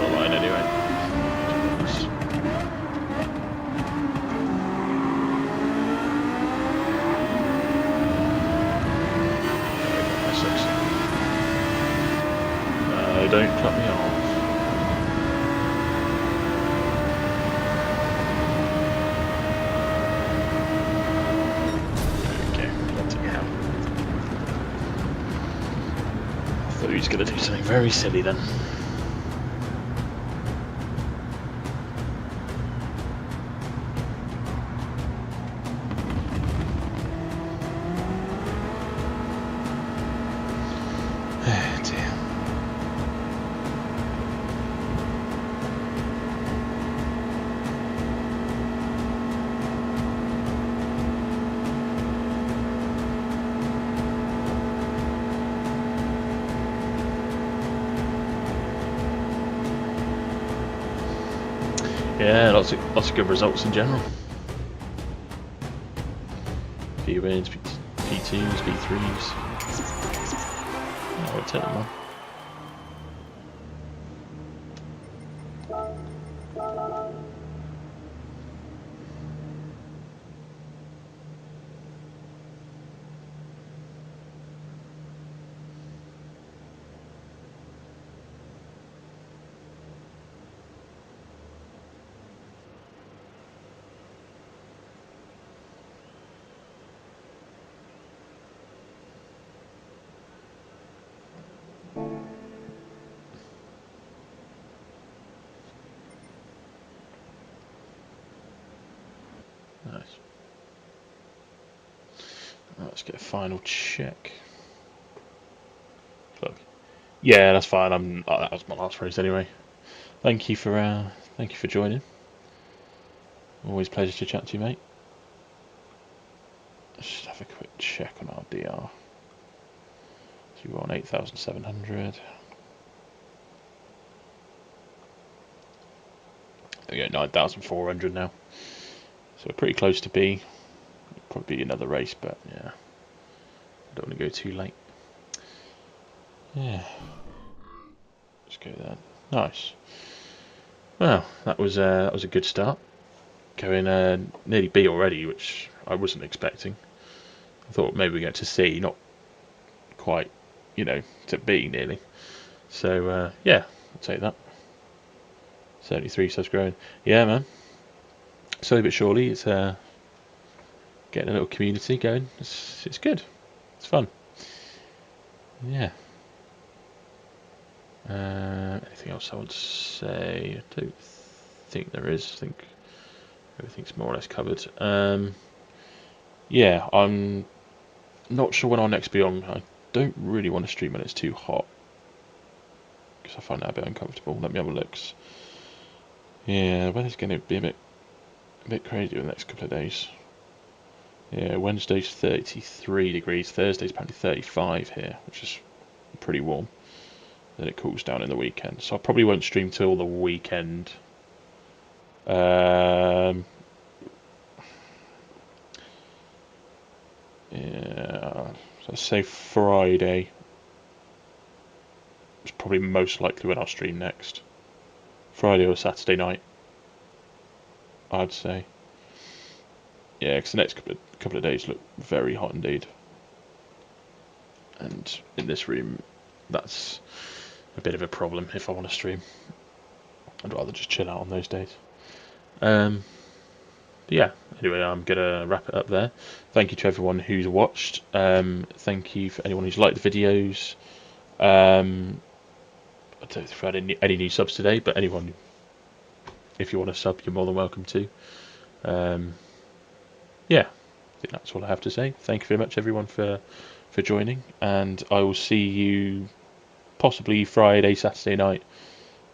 the line anyway. Don't cut me off. Okay, let him out. I thought he was going to do something very silly then. Oh dear. Yeah, lots of good results in general. P wins, P2s, P3s. I would take them on. Nice. Let's get a final check. Look. Yeah, that's fine. That was my last race anyway. Thank you for joining. Always a pleasure to chat to you, mate. Let's just have a quick check on our DR. So we're on 8,700. There we go, 9,400 now. So we're pretty close to B. Probably another race, but yeah, I don't want to go too late. Yeah, let's go then. Nice. Well, that was a good start. Going nearly B already, which I wasn't expecting. I thought maybe we get to C, not quite, to B nearly. So yeah, I'll take that. 73 subs growing. Yeah, man. Slowly but surely, it's getting a little community going. It's good. It's fun. Yeah. Anything else I would say? I don't think there is. I think everything's more or less covered. Yeah, I'm not sure when I'll next be on. I don't really want to stream when it's too hot, because I find that a bit uncomfortable. Let me have a look. Yeah, the weather's going to be a bit crazy in the next couple of days. Yeah, Wednesday's 33 degrees, Thursday's apparently 35 here, which is pretty warm. Then it cools down in the weekend, so I probably won't stream till the weekend. Yeah, so let's say Friday is probably most likely when I'll stream next. Friday or Saturday night, I'd say. Yeah, because the next couple of days look very hot indeed. And in this room, that's a bit of a problem if I want to stream. I'd rather just chill out on those days. But yeah, anyway, I'm going to wrap it up there. Thank you to everyone who's watched. Thank you for anyone who's liked the videos. I don't know if we've had any new subs today, but anyone, if you want to sub, you're more than welcome to. Yeah, I think that's all I have to say. Thank you very much, everyone, for joining, and I will see you possibly Friday, Saturday night.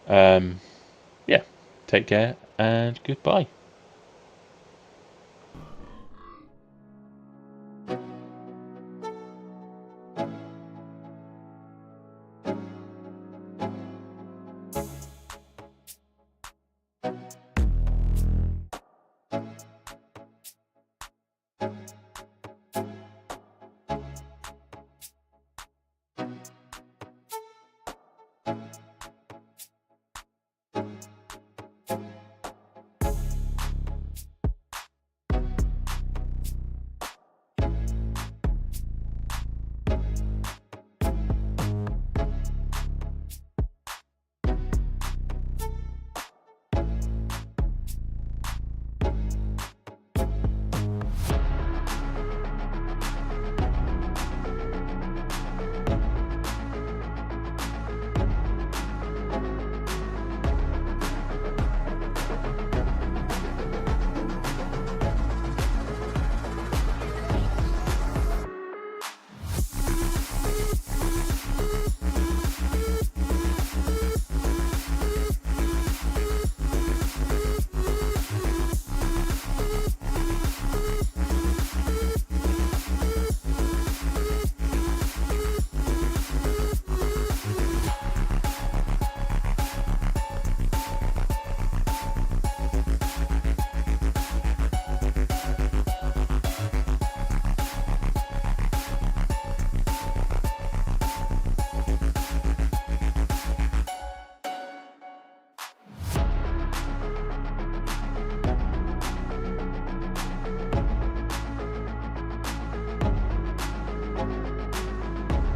Yeah, take care, and goodbye.